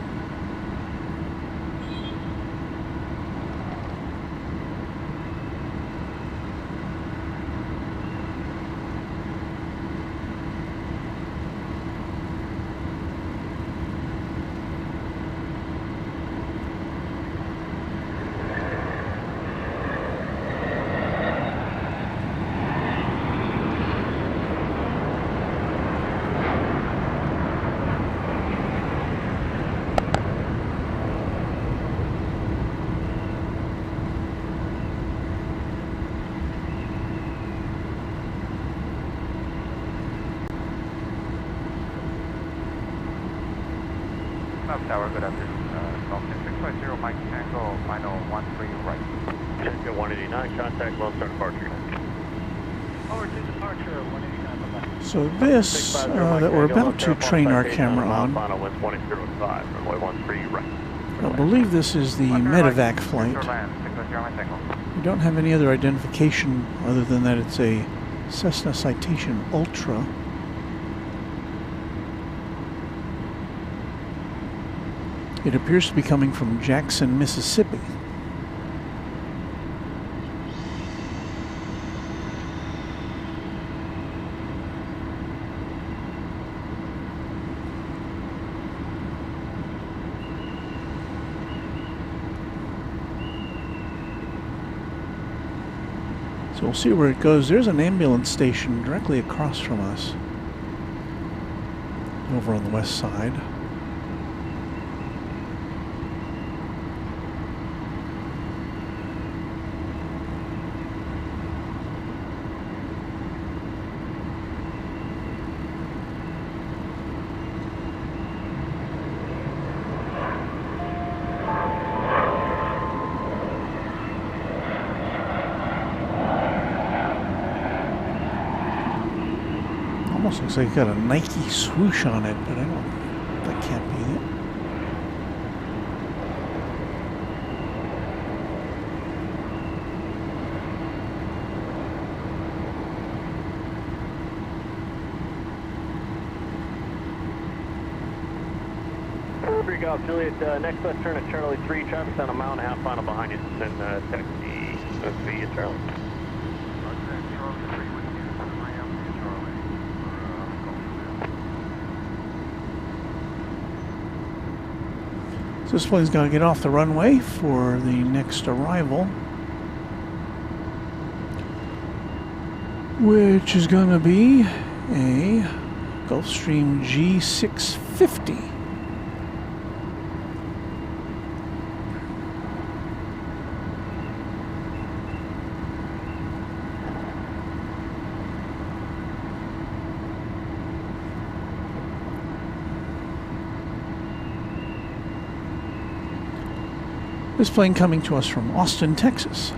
Tower, good afternoon. Falcon 650, Mike Tango, final 13 right. Check 189, contact Lone Star departure. Over to departure, 189 left. So this that we're about to train our camera on, Final winds 2005, runway 13 right. I believe this is the medevac flight. We don't have any other identification other than that it's a Cessna Citation Ultra. It appears to be coming from Jackson, Mississippi. So we'll see where it goes. There's an ambulance station directly across from us, over on the west side. Almost looks like it's got a Nike swoosh on it, but that can't be it. Free Golf Juliet, next left turn at Charlie 3, traffic's on a mile and a half final behind you, then taxi via Charlie. So this plane's got to get off the runway for the next arrival, which is going to be a Gulfstream G650. This plane coming to us from Austin, Texas.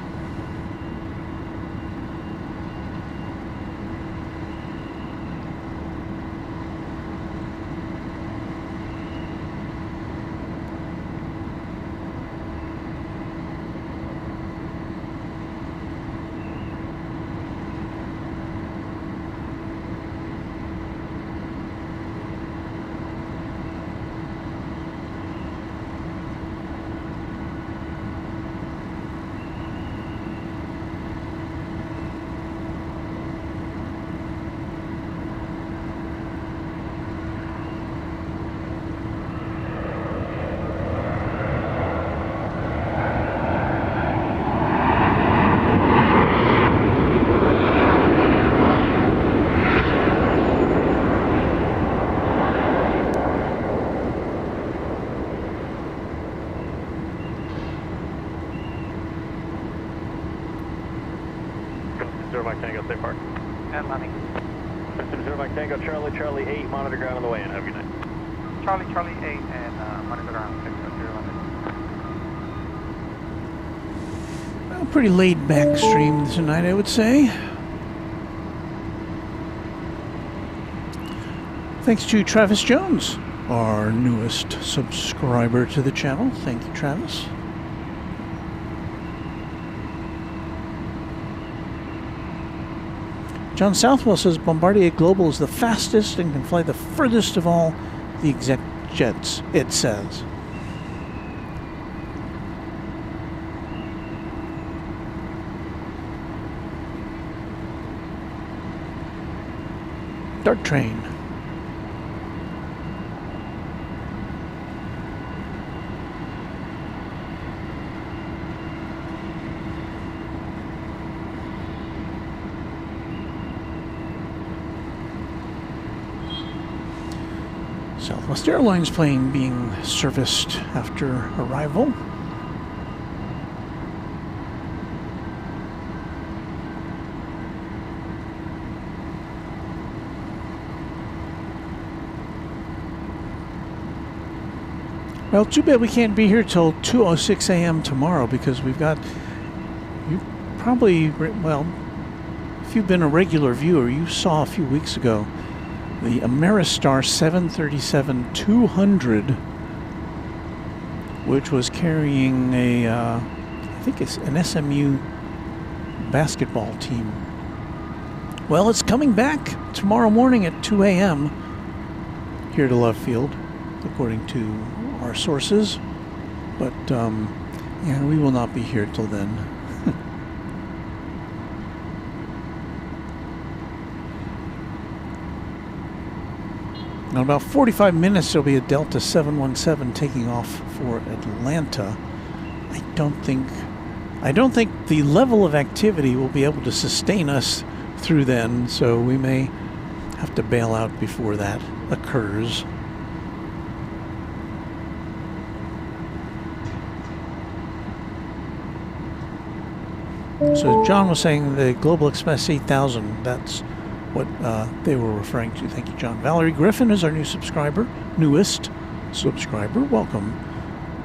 Mike Tango, stay parked. And landing. 0 Mike Tango, Charlie 8, monitor ground on the way in. Have a good night. Charlie 8 and monitor ground 650 London. Well, pretty laid back stream tonight, I would say. Thanks to Travis Jones, our newest subscriber to the channel. Thank you, Travis. John Southwell says Bombardier Global is the fastest and can fly the furthest of all the exec jets, it says. Dart train. Southwest Airlines plane being serviced after arrival. Well, too bad we can't be here till 2:06 a.m. tomorrow, because we've got, you probably, well, if you've been a regular viewer, you saw a few weeks ago the Ameristar 737-200, which was carrying a, I think it's an SMU basketball team. Well, it's coming back tomorrow morning at 2 a.m. here to Love Field, according to our sources. But, yeah, we will not be here till then. In about 45 minutes, there'll be a Delta 717 taking off for Atlanta. I don't think the level of activity will be able to sustain us through then, so we may have to bail out before that occurs. So John was saying the Global Express 8000, that's what they were referring to. Thank you, John. Valerie Griffin is our new subscriber, newest subscriber. Welcome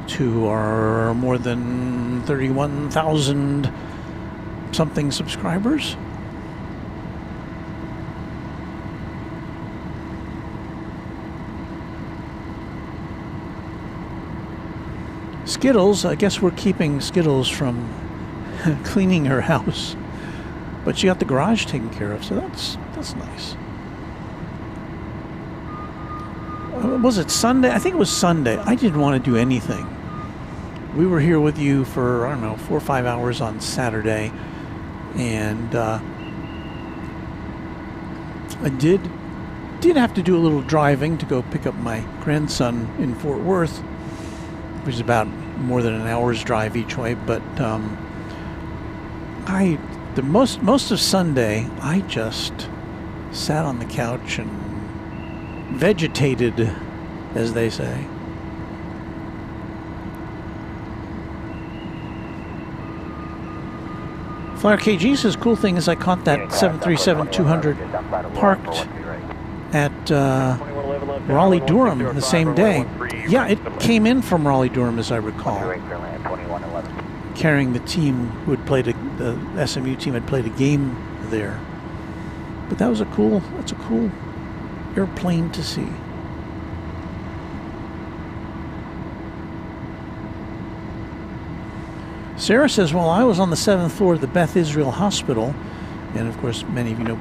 to our more than 31,000 something subscribers. Skittles, I guess we're keeping Skittles from cleaning her house, but she got the garage taken care of, so that's nice. Was it Sunday? I think it was Sunday. I didn't want to do anything. We were here with you for, I don't know, 4 or 5 hours on Saturday, and I did have to do a little driving to go pick up my grandson in Fort Worth, which is about more than an hour's drive each way, but most of Sunday, I just sat on the couch and vegetated, as they say. Flyer KG says, cool thing is I caught that 737-200 parked at Raleigh-Durham the same day. Yeah, it came in from Raleigh-Durham, as I recall, carrying the team who had played the SMU team had played a game there. But that's a cool airplane to see. Sarah says, well, I was on the 7th floor of the Beth Israel Hospital, and of course many of you know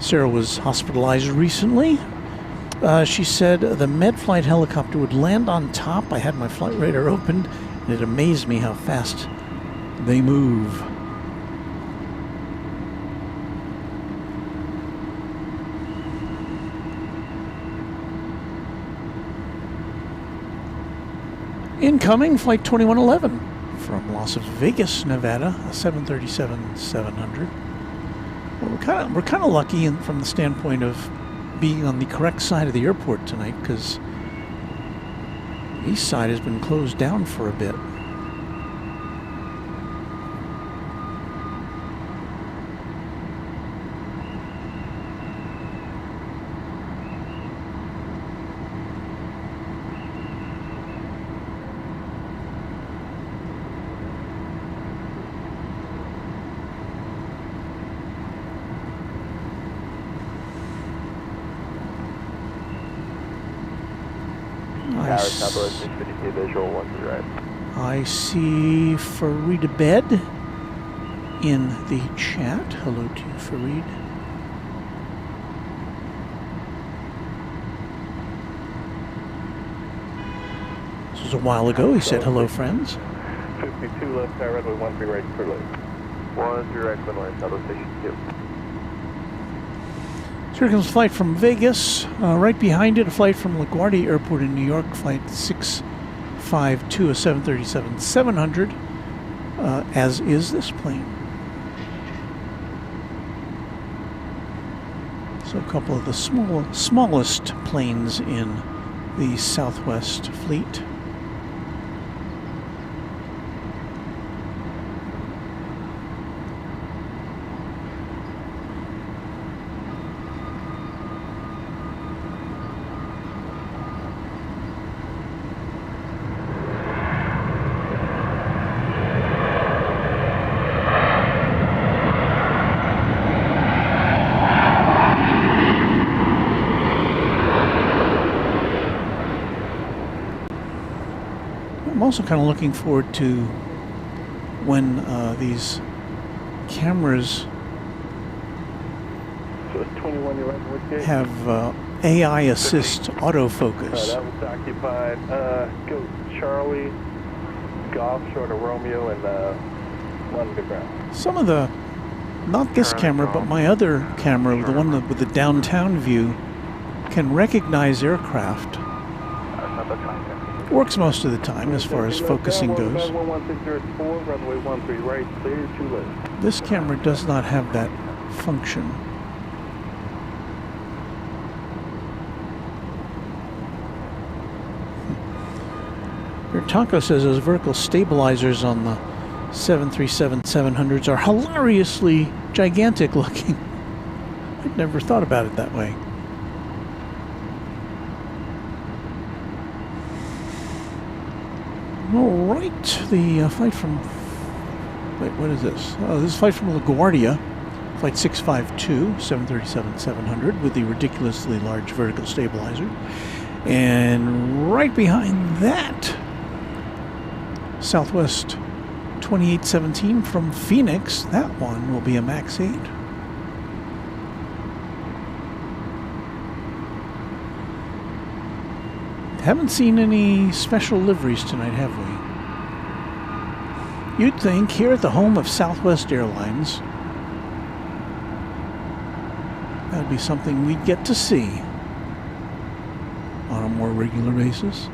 Sarah was hospitalized recently. She said the med-flight helicopter would land on top. I had my flight radar opened, and it amazed me how fast they move. Incoming Flight 2111 from Las Vegas, Nevada, a 737-700. Well, we're kind of lucky from the standpoint of being on the correct side of the airport tonight, because the east side has been closed down for a bit. I see Farid Abed in the chat. Hello to you, Farid. This was a while ago. He said, hello, friends. 52 left, runway 13 right, clear left. 13 right, clear left, Southwest Station 2. So here comes a flight from Vegas. Right behind it, a flight from LaGuardia Airport in New York, flight 652, a 737-700, as is this plane. So a couple of the smallest planes in the Southwest fleet. I'm also kind of looking forward to when these cameras So it's 21, you're right, which gate? have AI assist autofocus. That was occupied. Go Charlie, Golf, short of Romeo, and one to ground. Some of the, not this camera, but my other camera, the one with the downtown view, can recognize aircraft. Works most of the time as far as focusing goes. 1160 runway 13 right, clear 2 left. This camera does not have that function. Your Taco says those vertical stabilizers on the 737-700s are hilariously gigantic looking. I'd never thought about it that way. All right, the flight from, wait, what is this? Oh, this is flight from LaGuardia, flight 652, 737-700 with the ridiculously large vertical stabilizer. And right behind that, Southwest 2817 from Phoenix. That one will be a MAX 8. Haven't seen any special liveries tonight, have we? You'd think here at the home of Southwest Airlines, that would be something we'd get to see on a more regular basis.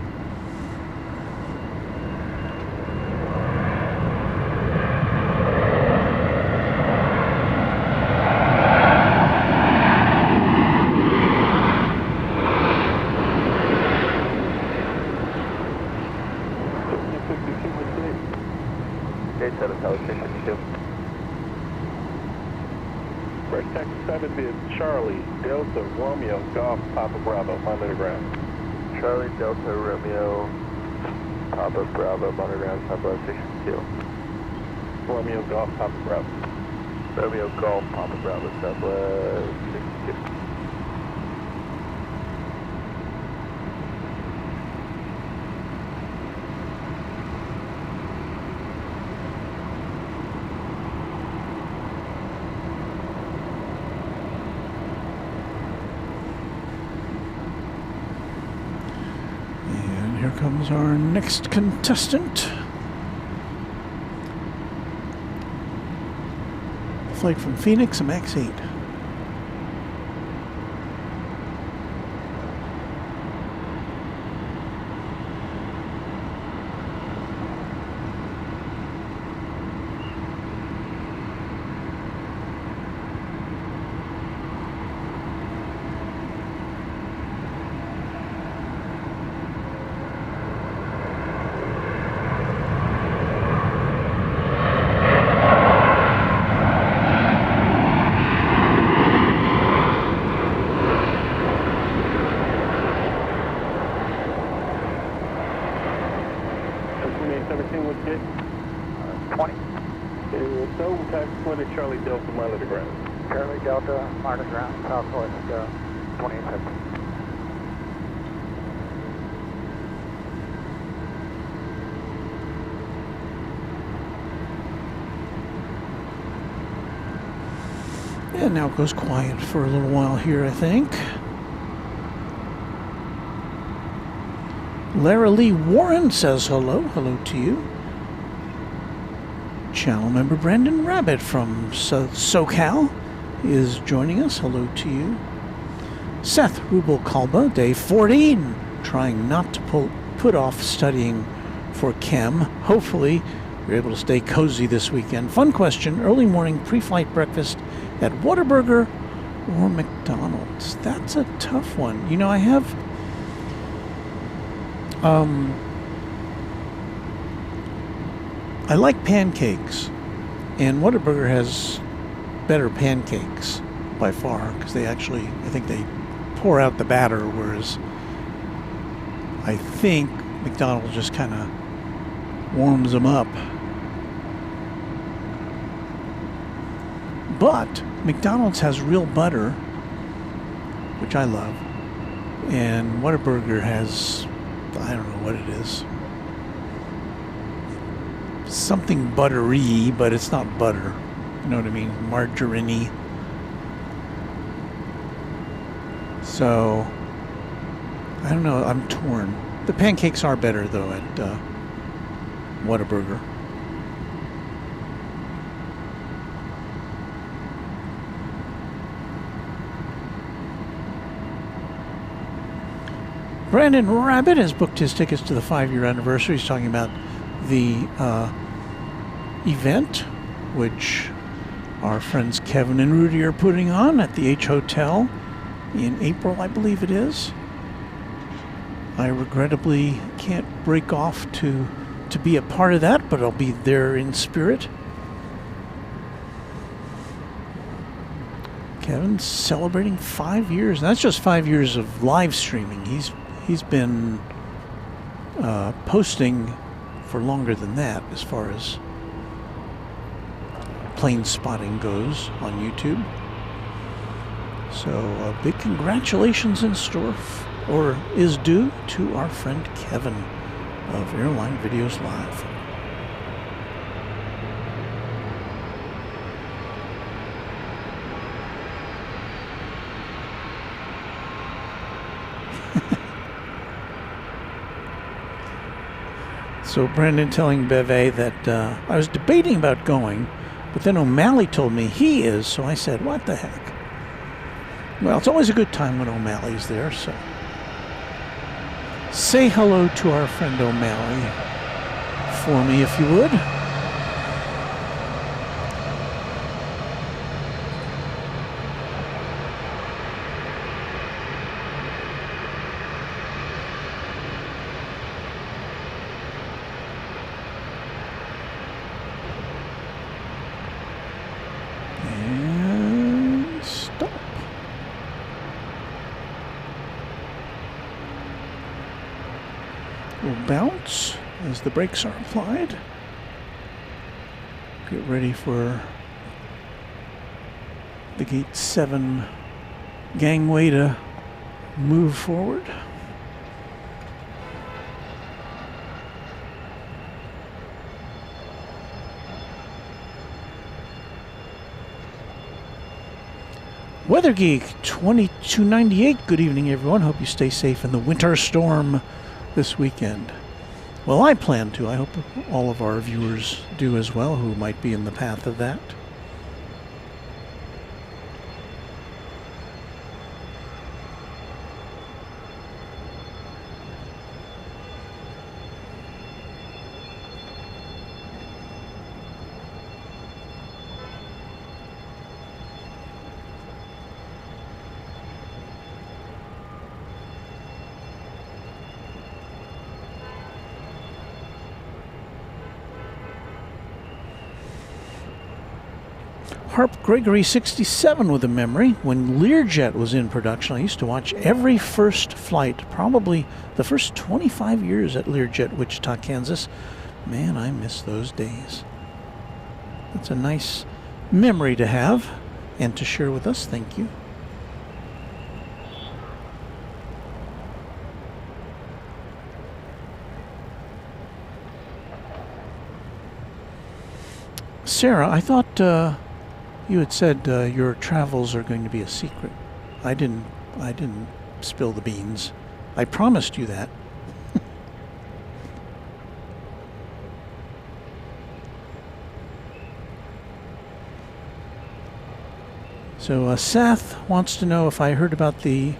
First taxi 7 is Charlie, Delta, Romeo, Golf, Papa Bravo, monitor ground. Charlie, Delta, Romeo, Papa Bravo, monitor ground, Southwest Station 2. Romeo, Golf, Papa Bravo. Romeo, Golf, Papa Bravo, Southwest Station 2. Here comes our next contestant. Flight from Phoenix, a MAX 8. Charlie Delta, monitor ground. Charlie Delta, monitor ground, Southwest 2870. And now it goes quiet for a little while here, I think. Lara Lee Warren says hello. Hello to you. Channel member Brandon Rabbit from SoCal is joining us. Hello to you. Seth Rubel-Kalba, day 14, trying not to put off studying for chem. Hopefully, you're able to stay cozy this weekend. Fun question, early morning pre-flight breakfast at Whataburger or McDonald's? That's a tough one. You know, I have... I like pancakes, and Whataburger has better pancakes by far, because they actually, I think they pour out the batter, whereas I think McDonald's just kind of warms them up. But McDonald's has real butter, which I love, and Whataburger has, I don't know what it is, something buttery, but it's not butter. You know what I mean? Margarine-y. So, I don't know. I'm torn. The pancakes are better, though, at Whataburger. Brandon Rabbit has booked his tickets to the 5-year anniversary. He's talking about the event, which our friends Kevin and Rudy are putting on at the H Hotel in April, I believe it is. I regrettably can't break off to be a part of that, but I'll be there in spirit. Kevin's celebrating 5 years. And that's just 5 years of live streaming. He's been posting for longer than that as far as plane spotting goes on YouTube. So big congratulations in store, or is due, to our friend Kevin of Airline Videos Live. So Brandon telling Beve that I was debating about going, but then O'Malley told me he is, so I said, what the heck? Well, it's always a good time when O'Malley's there, so say hello to our friend O'Malley for me, if you would. Bounce as the brakes are applied. Get ready for the gate 7 gangway to move forward. Weather Geek 2298, good evening everyone. Hope you stay safe in the winter storm this weekend. Well, I plan to. I hope all of our viewers do as well, who might be in the path of that. Harp Gregory 67 with a memory. When Learjet was in production, I used to watch every first flight, probably the first 25 years at Learjet, Wichita, Kansas. Man, I miss those days. That's a nice memory to have and to share with us. Thank you. Sarah, I thought you had said your travels are going to be a secret. I didn't spill the beans. I promised you that. So Seth wants to know if I heard about the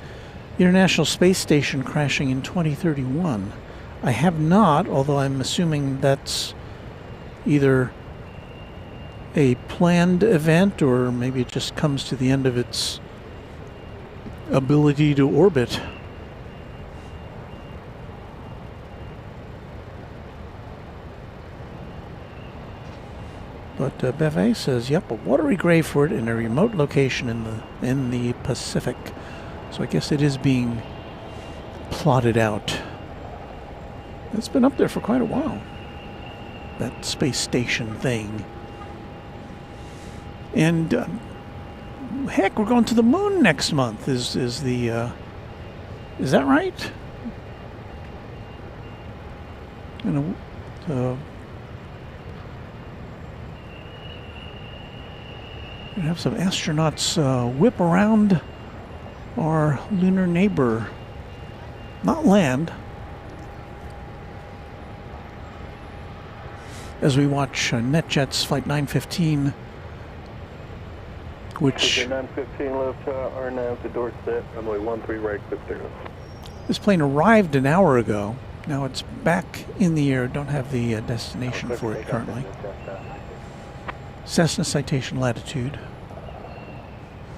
International Space Station crashing in 2031. I have not, although I'm assuming that's either a planned event or maybe it just comes to the end of its ability to orbit. But Beve says, yep, a watery grave for it in a remote location in the Pacific. So I guess it is being plotted out. It's been up there for quite a while, that space station thing. And heck, we're going to the moon next month. Is that right? You know, we have some astronauts whip around our lunar neighbor, not land, as we watch NetJet's Flight 915, which 915 left R9 at the door set, runway 13 right, clip 0. This plane arrived an hour ago. Now it's back in the air. Don't have the destination for it currently. Cessna citation latitude.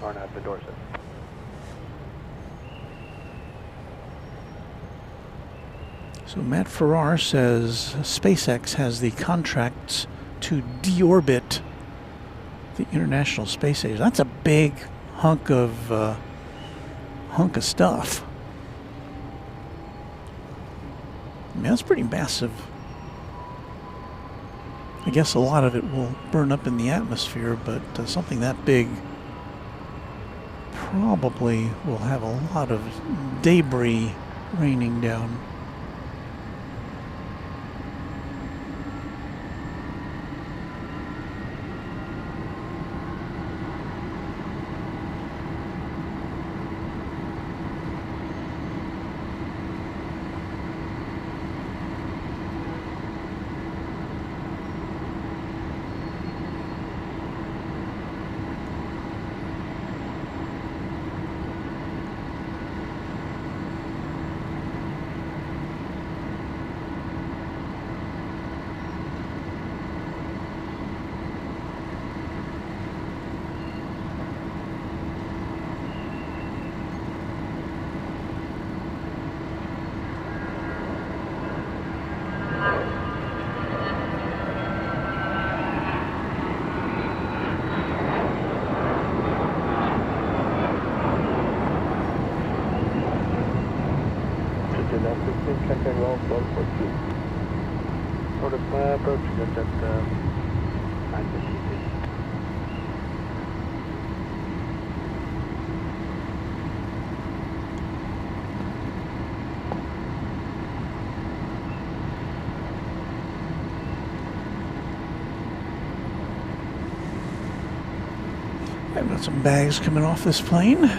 R9 at the door set. So Matt Farrar says SpaceX has the contracts to deorbit the International Space Station. That's a big hunk of stuff. I mean, that's pretty massive. I guess a lot of it will burn up in the atmosphere, but something that big probably will have a lot of debris raining down. I've got some bags coming off this plane.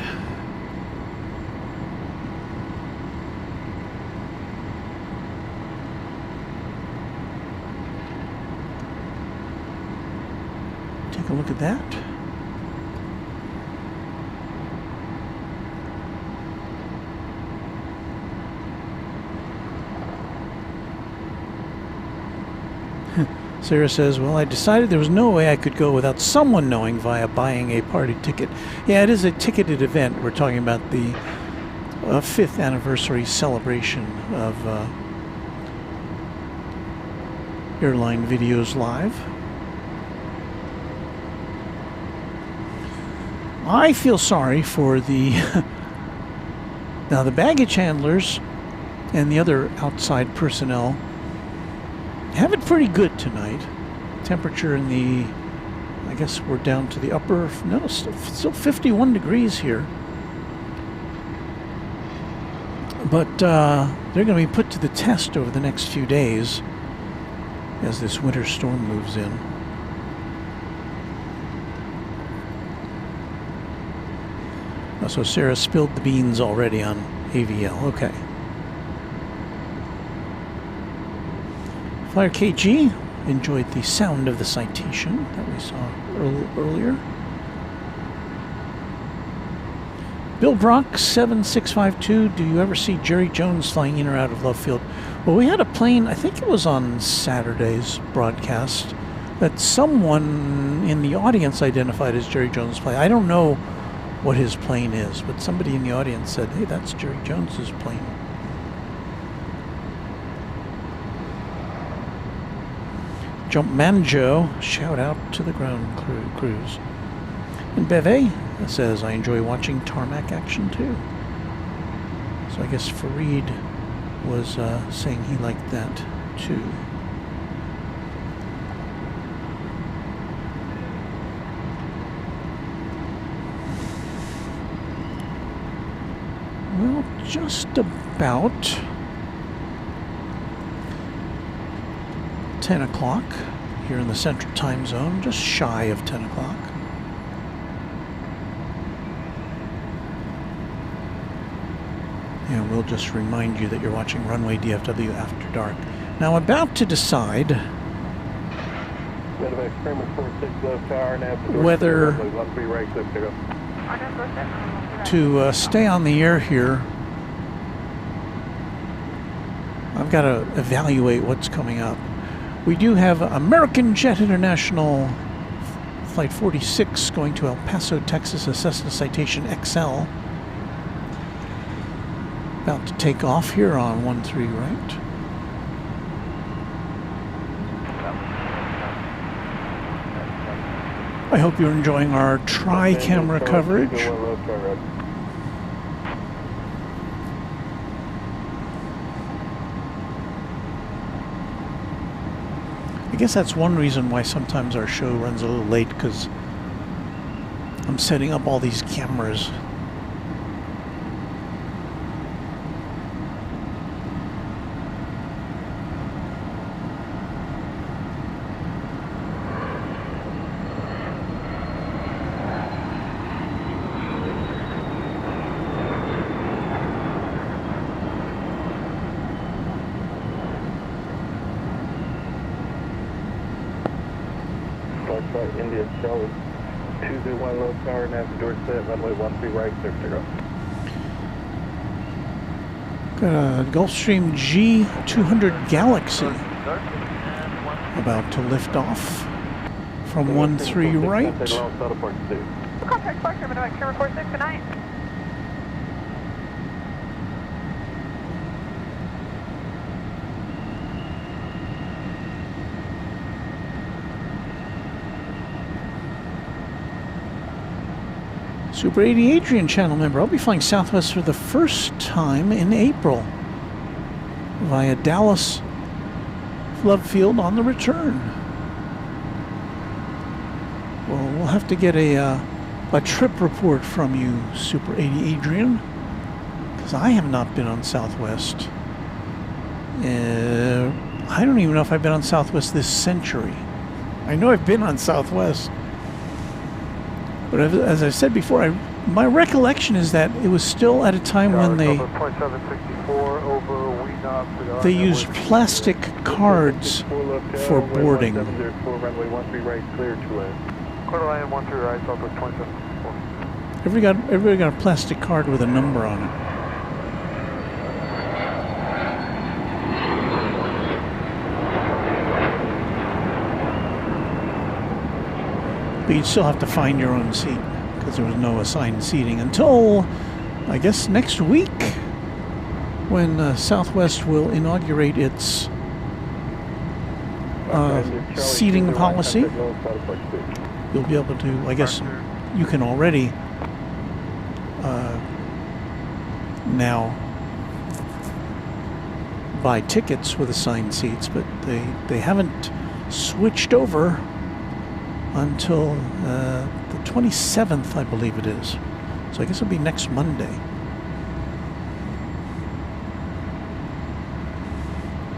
Take a look at that. Sarah says, well, I decided there was no way I could go without someone knowing via buying a party ticket. Yeah, it is a ticketed event. We're talking about the 5th anniversary celebration of Airline Videos Live. I feel sorry for the now the baggage handlers and the other outside personnel have it pretty good tonight. Temperature in the, I guess we're down to the upper, no, still 51 degrees here. But they're going to be put to the test over the next few days as this winter storm moves in. Oh, so Sarah spilled the beans already on AVL. Okay. Flyer KG enjoyed the sound of the citation that we saw earlier. Bill Brock 7652. Do you ever see Jerry Jones flying in or out of Love Field? Well, we had a plane, I think it was on Saturday's broadcast, that someone in the audience identified as Jerry Jones' plane. I don't know what his plane is, but somebody in the audience said, hey, that's Jerry Jones's plane. Jumpman Joe, shout out to the ground crews. And Beve says, I enjoy watching tarmac action too. So I guess Fareed was saying he liked that too. Well, just about 10 o'clock here in the Central Time Zone, just shy of 10 o'clock. And we'll just remind you that you're watching Runway DFW After Dark. Now, about to decide whether to stay on the air here. I've got to evaluate what's coming up. We do have American Jet International Flight 46 going to El Paso, Texas, a Cessna Citation XL. About to take off here on 13 right. I hope you're enjoying our tri-camera coverage. I guess that's one reason why sometimes our show runs a little late, because I'm setting up all these cameras. India Charlie 201 low power, nav door set, runway 13 right, 60. Got a Gulfstream G200 Galaxy about to lift off from 13 right. Contact Clark, Terminal Camera 46, good night. Super 80 Adrian channel member. I'll be flying Southwest for the first time in April via Dallas Love Field on the return. Well, we'll have to get a trip report from you, Super 80 Adrian, because I have not been on Southwest. I don't even know if I've been on Southwest this century. I know I've been on Southwest. But as I said before, my recollection is that it was still at a time when they used plastic cards for boarding. Everybody got a plastic card with a number on it. But you'd still have to find your own seat because there was no assigned seating until, I guess, next week when Southwest will inaugurate its seating policy. You'll be able to, I guess, you can already now buy tickets with assigned seats, but they haven't switched over until the 27th, I believe it is. So I guess it'll be next Monday.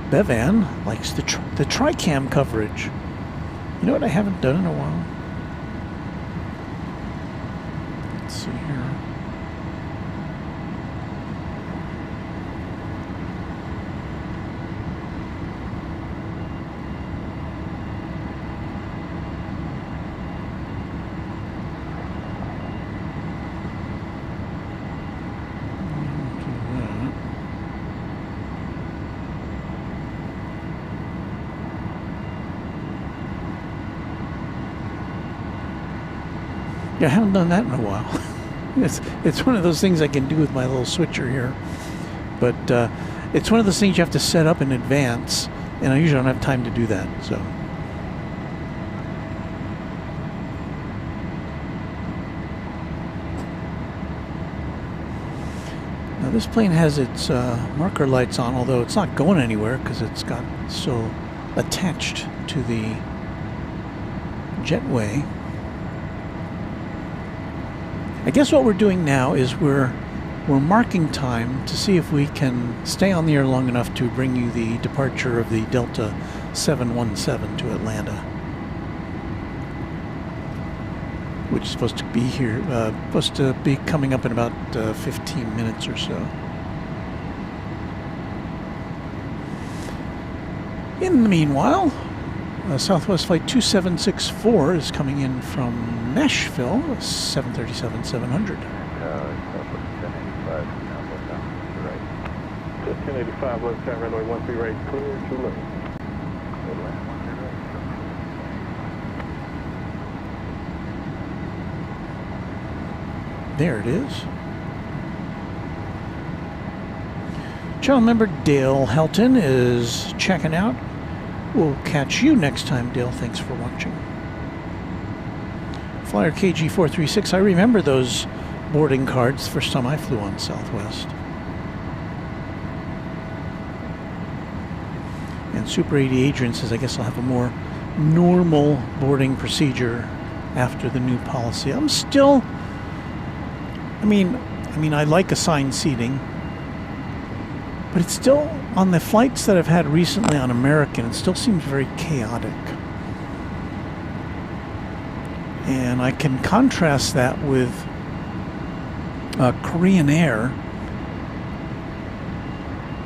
Bevan likes the TriCam coverage. You know what I haven't done in a while? Let's see here. Yeah, I haven't done that in a while. It's one of those things I can do with my little switcher here. But it's one of those things you have to set up in advance, and I usually don't have time to do that, so. Now this plane has its marker lights on, although it's not going anywhere because it's got so attached to the jetway. I guess what we're doing now is we're marking time to see if we can stay on the air long enough to bring you the departure of the Delta 717 to Atlanta, which is supposed to be here, supposed to be coming up in about 15 minutes or so. In the meanwhile, Southwest Flight 2764 is coming in from Nashville, 737-700. Southwest 1085, now look down to the right. Just 1085, left turn, runway 13 right, clear, 2 left. Good land, 13 right. There it is. Channel member Dale Helton is checking out. We'll catch you next time, Dale. Thanks for watching. Flyer KG436. I remember those boarding cards the first time I flew on Southwest. And Super 80 Adrian says, I guess I'll have a more normal boarding procedure after the new policy. I'm still, I mean, I like assigned seating, but it's still, on the flights that I've had recently on American, it still seems very chaotic. And I can contrast that with Korean Air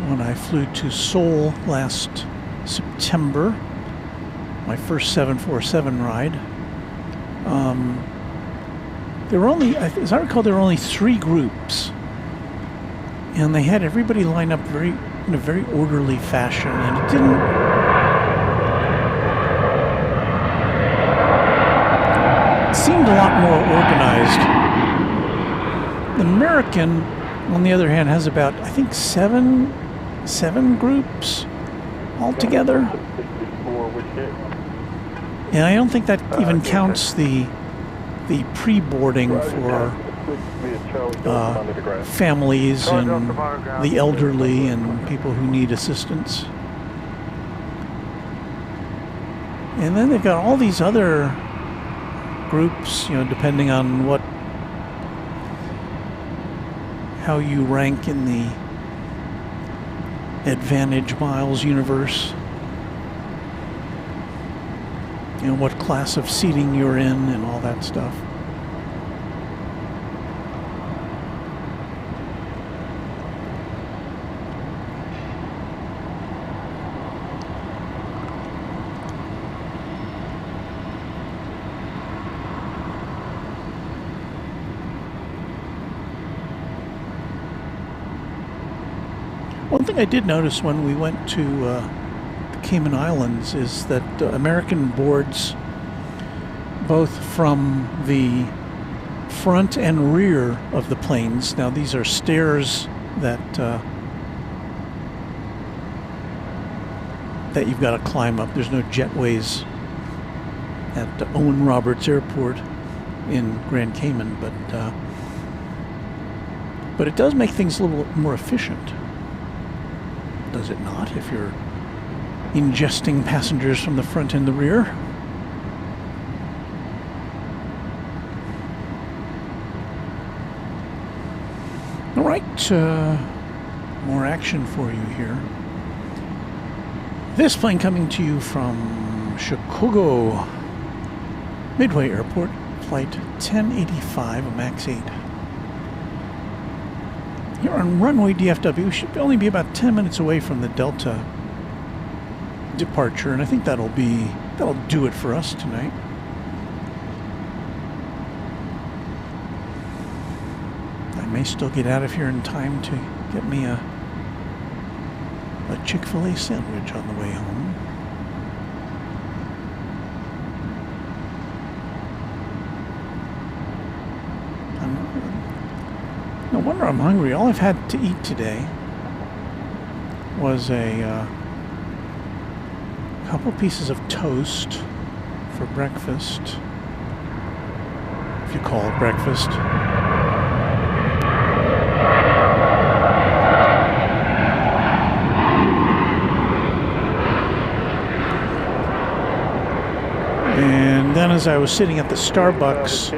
when I flew to Seoul last September, my first 747 ride. There were only, as I recall, there were only 3 groups, and they had everybody line up in a very orderly fashion, and it seemed a lot more organized. The American, on the other hand, has about, I think, seven groups altogether. And I don't think that even counts the pre-boarding for families and the elderly and people who need assistance. And then they've got all these other groups, you know, depending on how you rank in the Advantage Miles universe, you know, what class of seating you're in and all that stuff. One thing I did notice when we went to the Cayman Islands is that American boards, both from the front and rear of the planes. Now these are stairs that you've got to climb up. There's no jetways at Owen Roberts Airport in Grand Cayman, but it does make things a little more efficient. Does it not, if you're ingesting passengers from the front and the rear? All right, more action for you here. This plane coming to you from Chicago Midway Airport, flight 1085, a MAX 8. Here on Runway DFW, we should only be about 10 minutes away from the Delta departure, and I think that'll do it for us tonight. I may still get out of here in time to get me a Chick-fil-A sandwich on the way home. I'm hungry. All I've had to eat today was a couple pieces of toast for breakfast, if you call it breakfast. And then as I was sitting at the Starbucks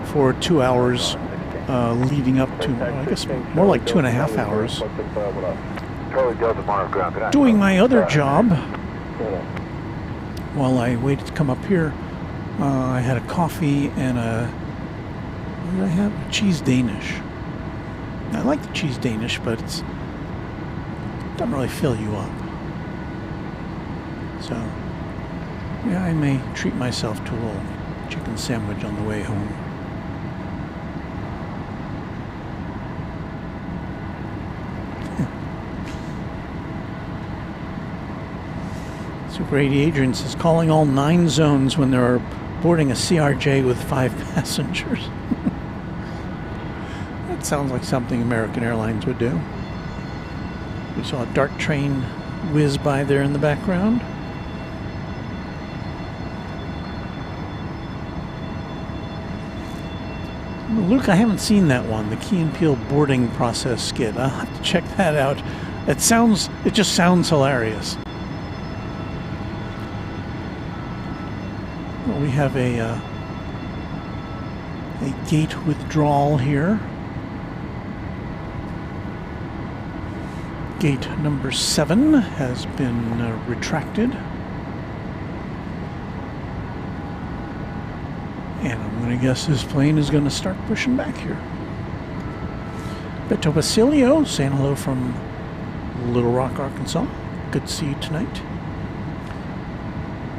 for 2 hours leading up to, I guess more like 2.5 hours, doing my other job while I waited to come up here, I had a coffee and what did I have? A cheese Danish. I like the cheese Danish, but it doesn't really fill you up. So, yeah, I may treat myself to a little chicken sandwich on the way home. Super 80 Adrian says, calling all 9 zones when they are boarding a CRJ with 5 passengers. That sounds like something American Airlines would do. We saw a DART train whiz by there in the background. Luke, I haven't seen that one, the Key and Peele boarding process skit. I'll have to check that out. It just sounds hilarious. Well, we have a gate withdrawal here. Gate number 7 has been retracted. And I'm going to guess this plane is going to start pushing back here. Beto Basilio saying hello from Little Rock, Arkansas. Good to see you tonight.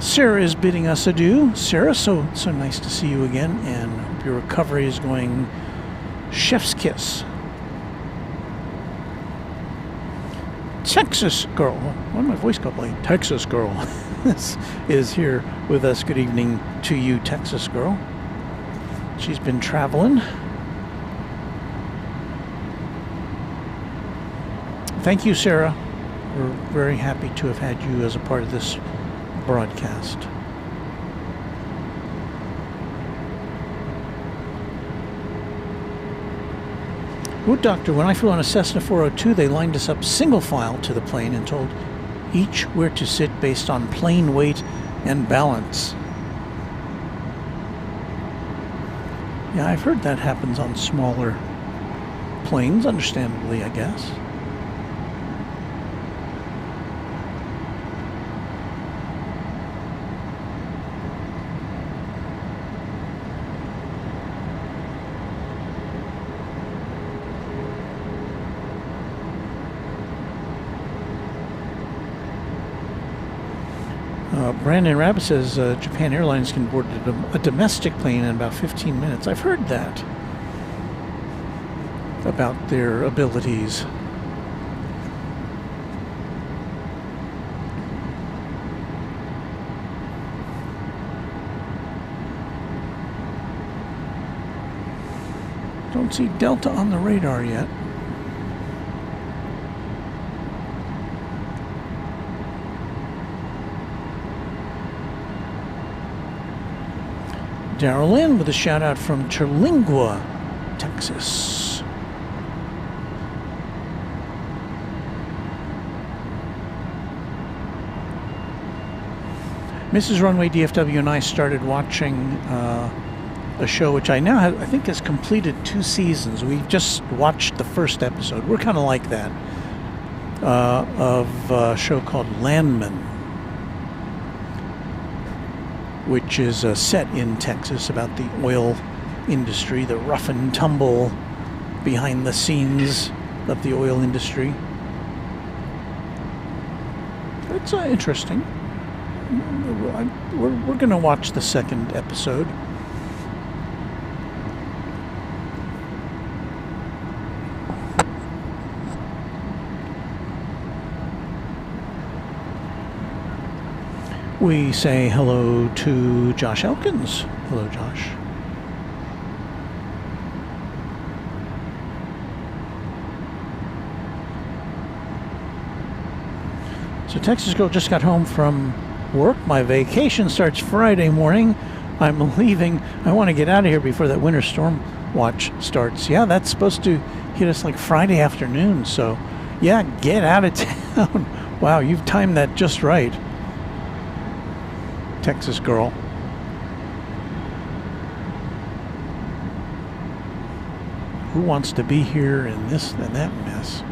Sarah is bidding us adieu. Sarah, so nice to see you again, and hope your recovery is going chef's kiss. Texas Girl. Why did my voice go like Texas Girl? This is here with us. Good evening to you, Texas Girl. She's been traveling. Thank you, Sarah. We're very happy to have had you as a part of this broadcast. Wood Doctor, when I flew on a Cessna 402, they lined us up single file to the plane and told each where to sit based on plane weight and balance. Yeah, I've heard that happens on smaller planes, understandably, I guess. Brandon Rabbit says Japan Airlines can board a domestic plane in about 15 minutes. I've heard that about their abilities. Don't see Delta on the radar yet. Darrell Lynn with a shout out from Terlingua, Texas. Mrs. Runway DFW and I started watching a show which I think has completed 2 seasons. We've just watched the first episode. We're kind of like that, of a show called Landman, which is set in Texas, about the oil industry, the rough and tumble behind the scenes of the oil industry. It's interesting. We're going to watch the second episode. We say hello to Josh Elkins. Hello, Josh. So Texas Girl just got home from work. My vacation starts Friday morning. I'm leaving. I want to get out of here before that winter storm watch starts. Yeah, that's supposed to hit us like Friday afternoon. So, yeah, get out of town. Wow, you've timed that just right, Texas Girl. Who wants to be here in this and that mess?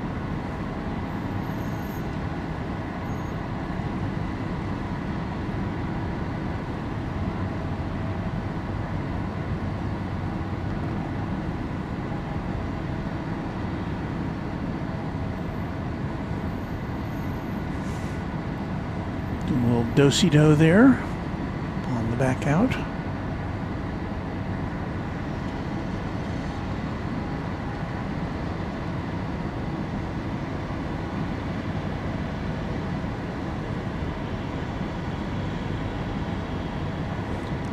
A little do-si-do there on the back out.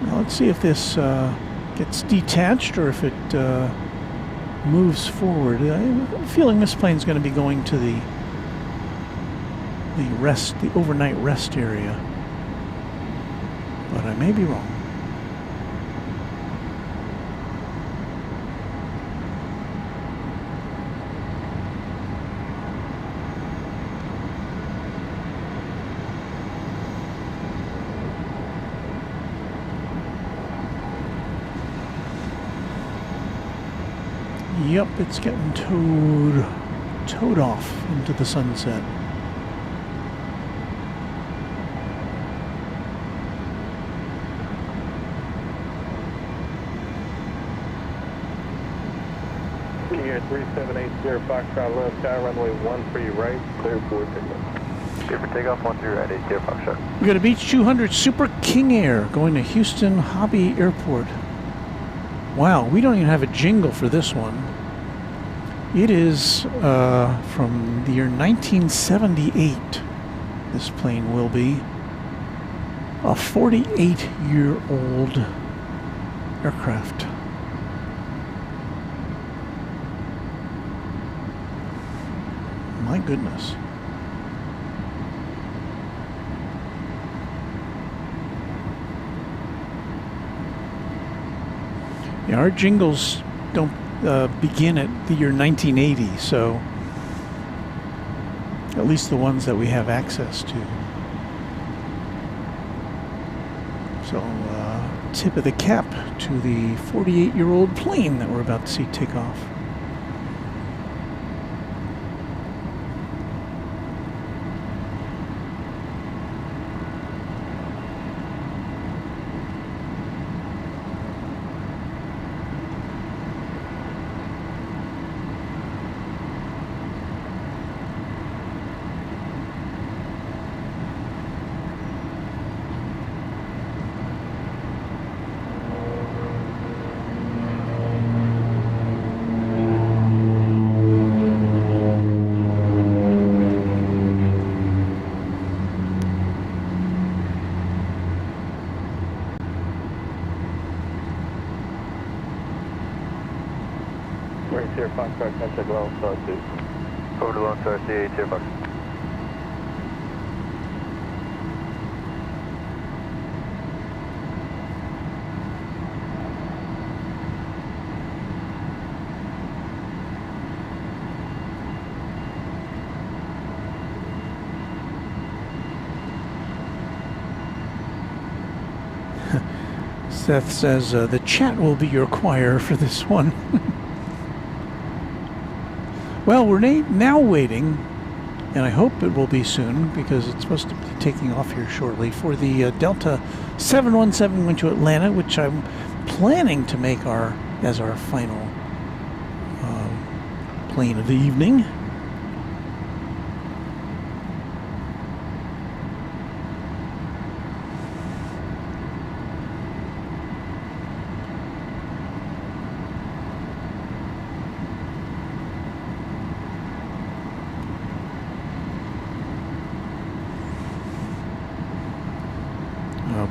Now let's see if this gets detached or if it moves forward. I have a feeling this plane's going to be going to the overnight rest area, but I may be wrong. Yep, it's getting towed off into the sunset. Here 3780 Foxtrot left, sky runway 13 right, clear for takeoff. Clear for takeoff, 13 right, 80 Foxtrot. We got a Beech 200 Super King Air going to Houston Hobby Airport. Wow, we don't even have a jingle for this one. It is from the year 1978. This plane will be a 48-year-old aircraft. My goodness. Yeah, our jingles don't begin at the year 1980, so at least the ones that we have access to. So, tip of the cap to the 48-year-old plane that we're about to see take off. Right here, Foxtrot, contact Lone Star 2. Over to Lone Star 8 here, Fox. Seth says the chat will be your choir for this one. Well, we're now waiting, and I hope it will be soon because it's supposed to be taking off here shortly for the Delta 717 going to Atlanta, which I'm planning to make as our final plane of the evening.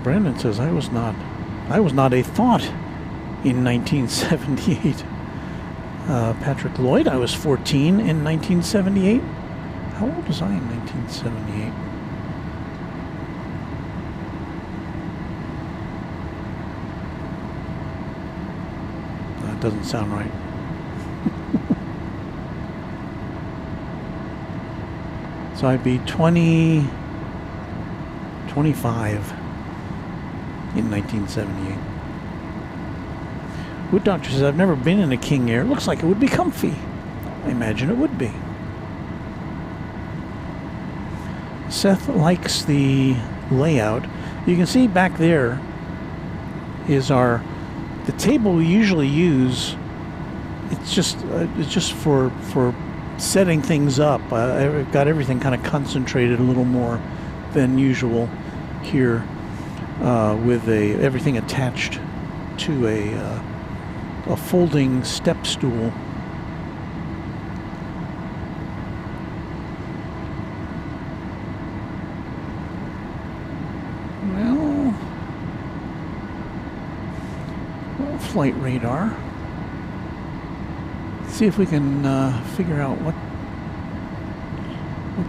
Brandon says I was not a thought in 1978. Patrick Lloyd, I was 14 in 1978. How old was I in 1978? doesn't sound right. So I'd be 25 in 1978. Wood Doctor says, I've never been in a King Air. Looks like it would be comfy. I imagine it would be. Seth likes the layout. You can see back there is the table we usually use. It's just for setting things up. I've got everything kind of concentrated a little more than usual here, with everything attached to a folding step stool. Well, flight radar. See if we can figure out what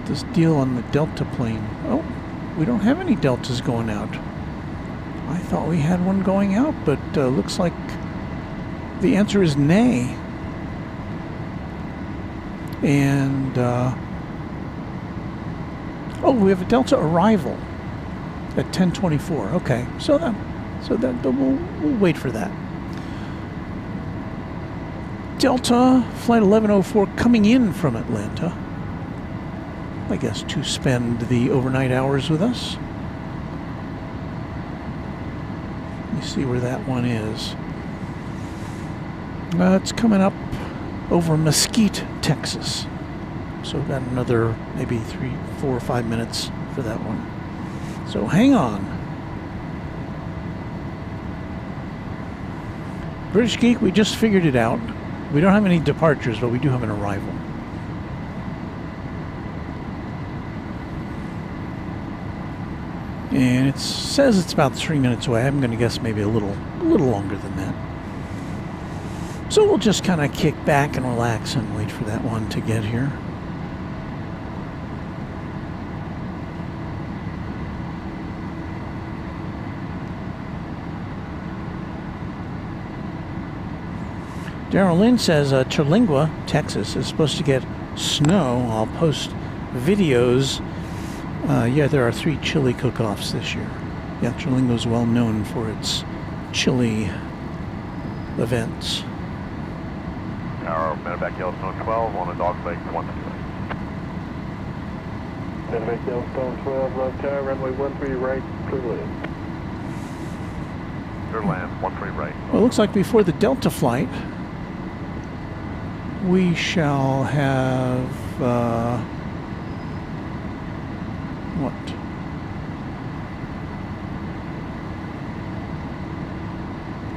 this deal on the Delta plane. Oh, we don't have any Deltas going out. I thought we had one going out, but looks like the answer is nay. And oh, we have a Delta arrival at 10:24. Okay, so we'll wait for that. Delta Flight 1104 coming in from Atlanta, I guess to spend the overnight hours with us. Let me see where that one is. It's coming up over Mesquite, Texas. So we've got another maybe 3, 4, or 5 minutes for that one. So hang on. British Geek, we just figured it out. We don't have any departures, but we do have an arrival. And it says it's about 3 minutes away. I'm going to guess maybe a little longer than that. So we'll just kind of kick back and relax and wait for that one to get here. Darrell Lynn says Terlingua, Texas, is supposed to get snow. I'll post videos. Yeah, there are 3 chili cook-offs this year. Yeah, Terlingua is well known for its chili events. Tower, Medevac Yellowstone 12 on a dog leg 1. Medevac Yellowstone 12, left tower, runway 13 right, clear to land. Clear to land, 13 right. Well, it looks like before the Delta flight, we shall have, what?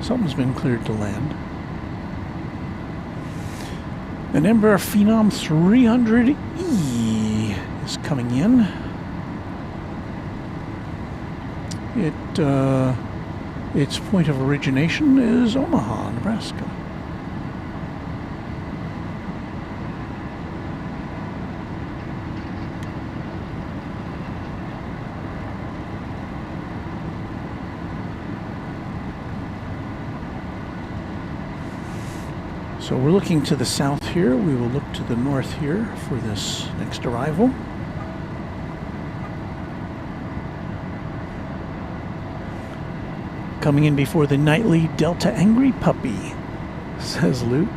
Something's been cleared to land. An Embraer Phenom 300E is coming in. Its point of origination is Omaha, Nebraska. So we're looking to the south here. We will look to the north here for this next arrival. Coming in before the nightly Delta Angry Puppy, says Luke.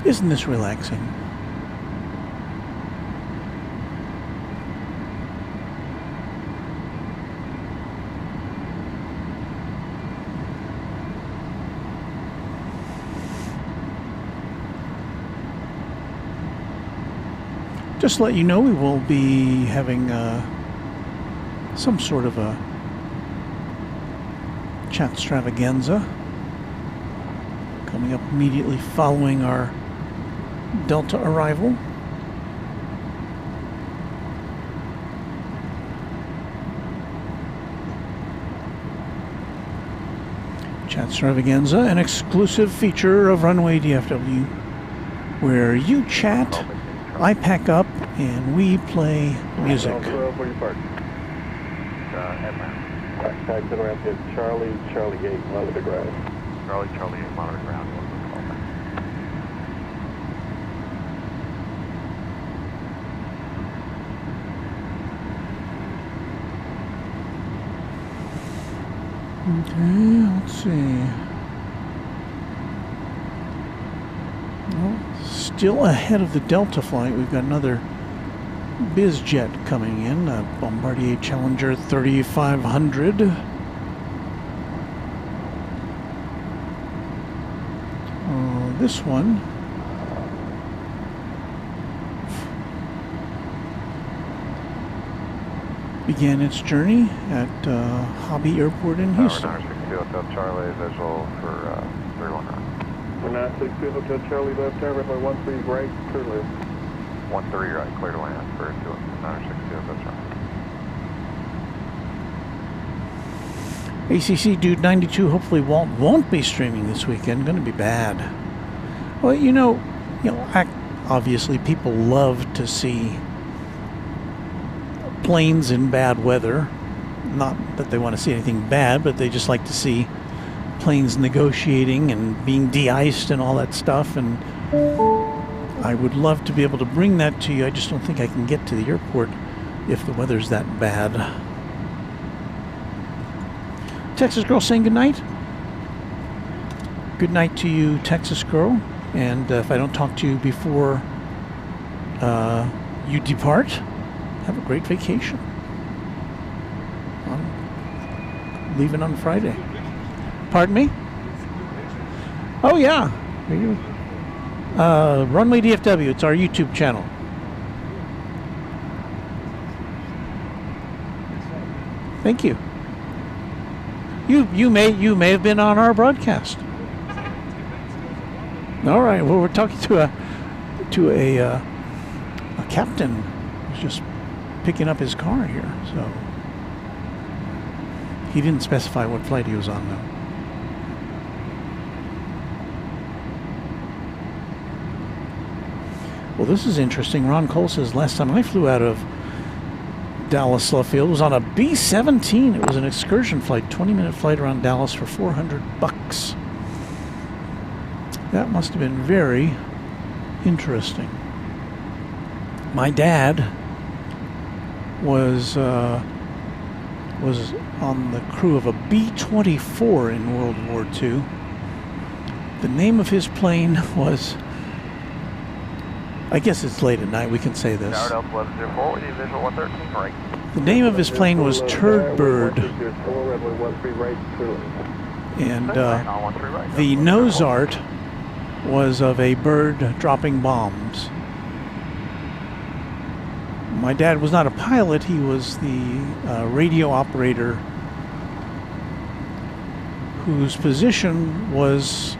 Isn't this relaxing? Just to let you know, we will be having some sort of a chat extravaganza coming up immediately following our Delta arrival. Chat extravaganza, an exclusive feature of Runway DFW, where you chat, I pack up, and we play music. Taxi ramp is Charlie 8, monitor ground. Charlie 8, monitor ground. Okay, let's see. Well, still ahead of the Delta flight, we've got another biz jet coming in, a Bombardier Challenger 3500. This one began its journey at Hobby Airport in Houston. 962 Hotel Charlie, visual for 319. 962 Hotel Charlie, left turn, runway 13 right, clear left. 13 right, clear to land for 962 Hotel Charlie. ACC Dude 92, hopefully Walt won't be streaming this weekend. Going to be bad. Well, you know, obviously people love to see planes in bad weather. Not that they want to see anything bad, but they just like to see planes negotiating and being de-iced and all that stuff. And I would love to be able to bring that to you. I just don't think I can get to the airport if the weather's that bad. Texas Girl saying good night. Good night to you, Texas Girl. And if I don't talk to you before you depart, have a great vacation. I'm leaving on Friday. Pardon me? Oh, yeah. Runway DFW. It's our YouTube channel. Thank you. You may have been on our broadcast. All right. Well, we're talking to a captain who's just picking up his car here. So he didn't specify what flight he was on, though. Well, this is interesting. Ron Cole says last time I flew out of Dallas Love Field was on a B-17. It was an excursion flight, 20-minute flight around Dallas for $400. That must have been very interesting. My dad was on the crew of a B-24 in World War II. The name of his plane was, I guess it's late at night, we can say this. The name of his plane was Turd Bird. And the nose art was of a bird dropping bombs. My dad was not a pilot, he was the radio operator whose position was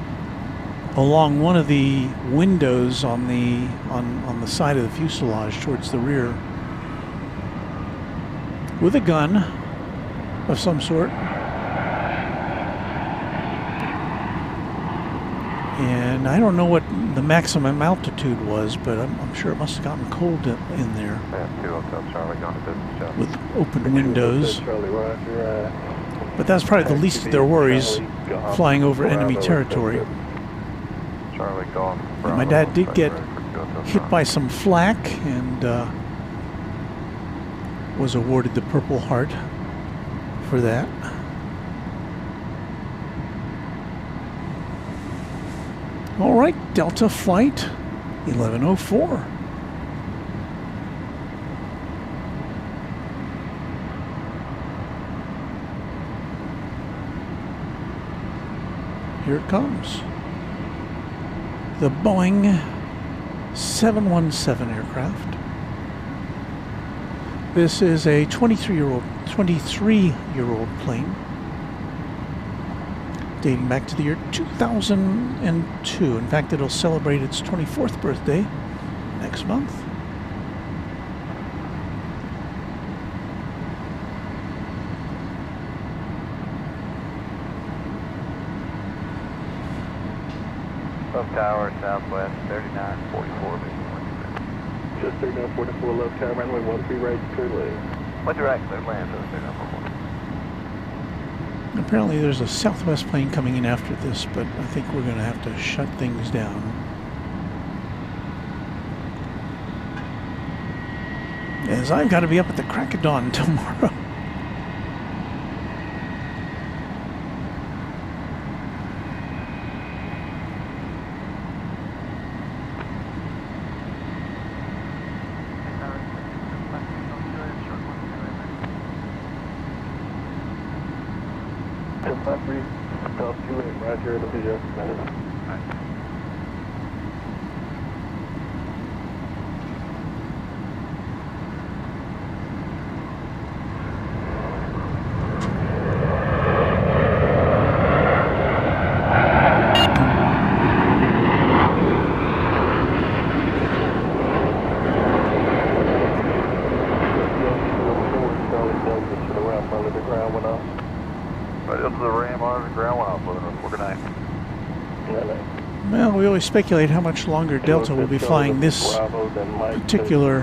along one of the windows on the side of the fuselage towards the rear, with a gun of some sort. And I don't know what the maximum altitude was, but I'm sure it must have gotten cold in there. With open windows. But that's probably the least of their worries, flying over enemy territory. And my dad did get hit by some flak and was awarded the Purple Heart for that. All right, Delta Flight 1104. Here it comes. The Boeing 717 aircraft. This is a 23-year-old plane dating back to the year 2002. In fact, it'll celebrate its 24th birthday next month. Love Tower, Southwest, 3944. Just 3944, left tower, runway 13 right, clear lane. What direct, clear land, so 3944. Apparently there's a Southwest plane coming in after this, but I think we're going to have to shut things down. As I've got to be up at the crack of dawn tomorrow. Roger, this is your minute. Well, we always speculate how much longer Delta will be flying this particular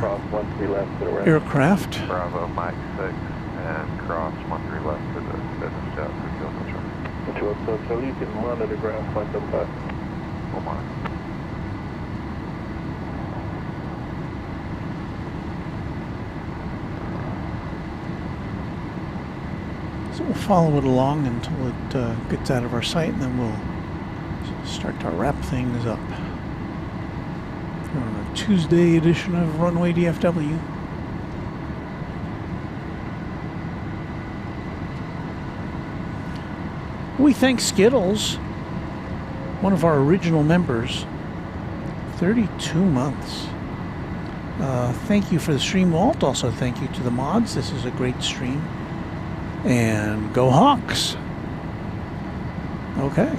aircraft. Bravo, Mike 6, and cross 13 left to the business jet for fuel control. So you can monitor ground flight number 5. Oh my. So we'll follow it along until it gets out of our sight, and then we'll start to wrap things up. We're on a Tuesday edition of Runway DFW. We thank Skittles, one of our original members, 32 months. Thank you for the stream, Walt. Also thank you to the mods. This is a great stream. And go Hawks. Okay.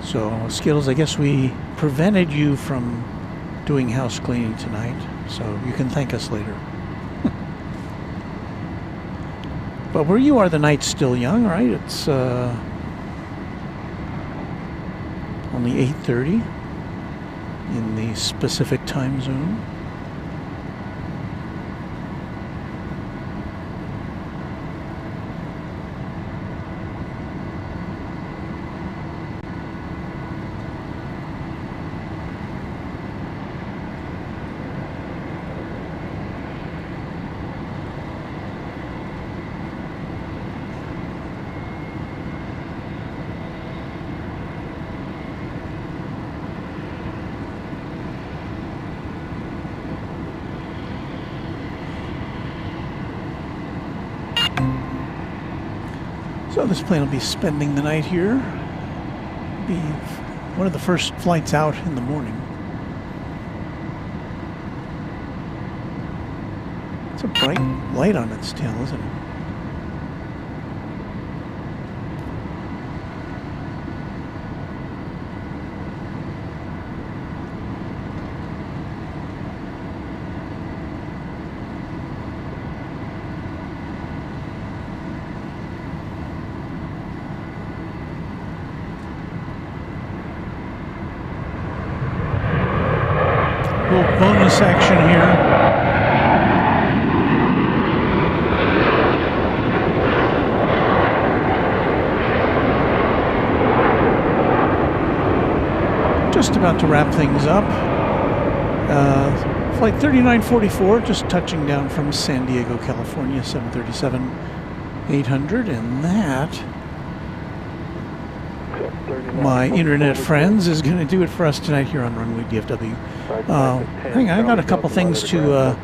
So, Skittles, I guess we prevented you from doing house cleaning tonight, so you can thank us later. But where you are, the night's still young, right? It's only 8:30 in the specific time zone. So this plane will be spending the night here. Be one of the first flights out in the morning. It's a bright light on its tail, isn't it? Little bonus action here. Just about to wrap things up. Flight 3944, just touching down from San Diego, California, 737-800, and that, my internet friends, is going to do it for us tonight here on Runway DFW. Hang on, I got a couple things to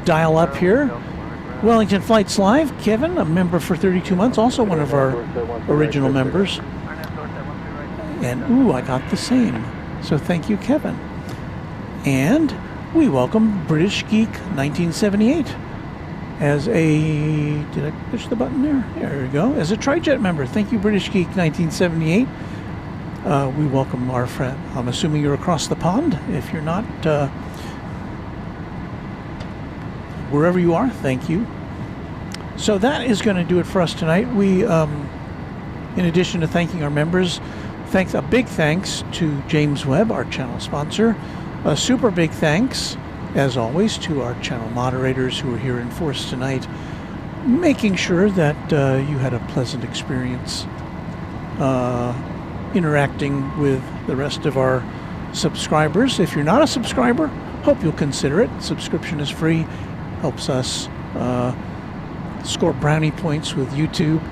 dial up here. Wellington Flights Live, Kevin, a member for 32 months, also one of our original members. And ooh, I got the same. So thank you, Kevin. And we welcome British Geek 1978 as a, did I push the button there? There we go. As a TriJet member. Thank you, British Geek 1978. We welcome our friend. I'm assuming you're across the pond. If you're not, wherever you are, thank you. So that is going to do it for us tonight. We, in addition to thanking our members, a big thanks to James Webb, our channel sponsor. A super big thanks, as always, to our channel moderators who are here in force tonight, making sure that you had a pleasant experience interacting with the rest of our subscribers. If you're not a subscriber, hope you'll consider it. Subscription is free, helps us score brownie points with YouTube,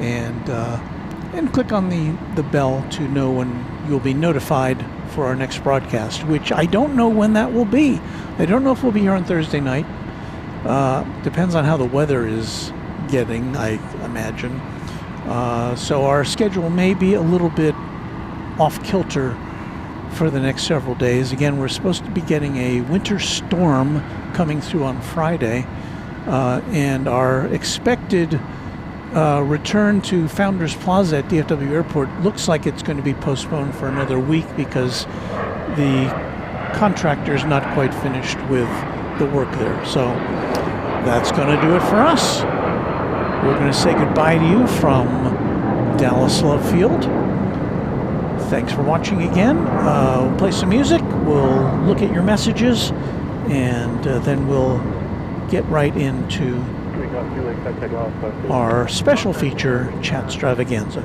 and click on the bell to know when you'll be notified for our next broadcast, which I don't know when that will be. I don't know if we'll be here on Thursday night. Depends on how the weather is getting, I imagine. So our schedule may be a little bit off kilter for the next several days. Again, we're supposed to be getting a winter storm coming through on Friday, and our expected return to Founders Plaza at DFW Airport looks like it's going to be postponed for another week because the contractor's not quite finished with the work there. So that's going to do it for us. We're going to say goodbye to you from Dallas Love Field. Thanks for watching again. We'll play some music, we'll look at your messages, and then we'll get right into our special feature, Chat Extravaganza.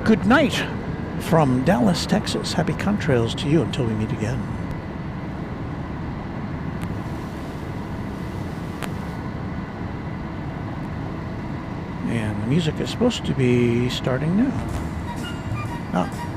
Good night from Dallas, Texas. Happy contrails to you until we meet again. And the music is supposed to be starting now. Ah.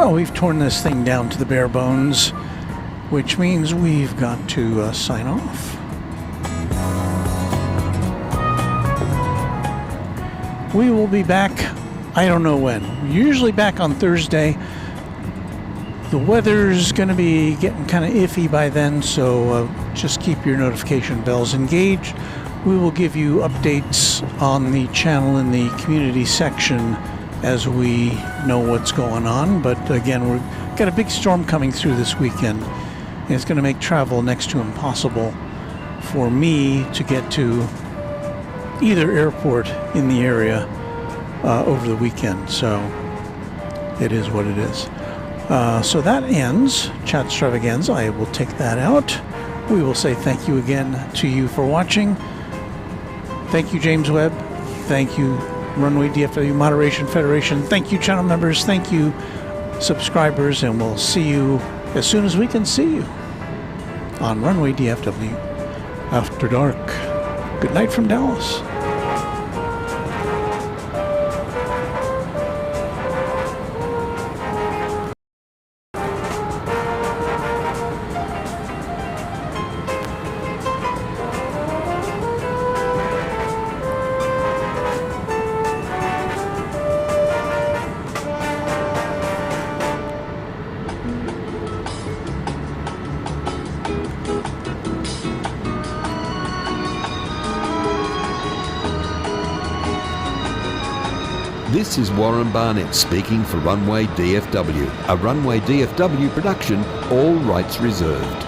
Well, we've torn this thing down to the bare bones, which means we've got to sign off. We will be back, I don't know when. We're usually back on Thursday. The weather's going to be getting kind of iffy by then, so just keep your notification bells engaged. We will give you updates on the channel in the community section as we know what's going on. But again, we've got a big storm coming through this weekend, and it's going to make travel next to impossible for me to get to either airport in the area over the weekend. So it is what it is. So that ends Chat Extravaganza. I will take that out. We will say thank you again to you for watching. Thank you, James Webb. Thank you, Runway DFW Moderation Federation. Thank you, channel members. Thank you, subscribers. And we'll see you as soon as we can see you on Runway DFW After Dark. Good night from Dallas. This is Warren Barnett speaking for Runway DFW, a Runway DFW production, all rights reserved.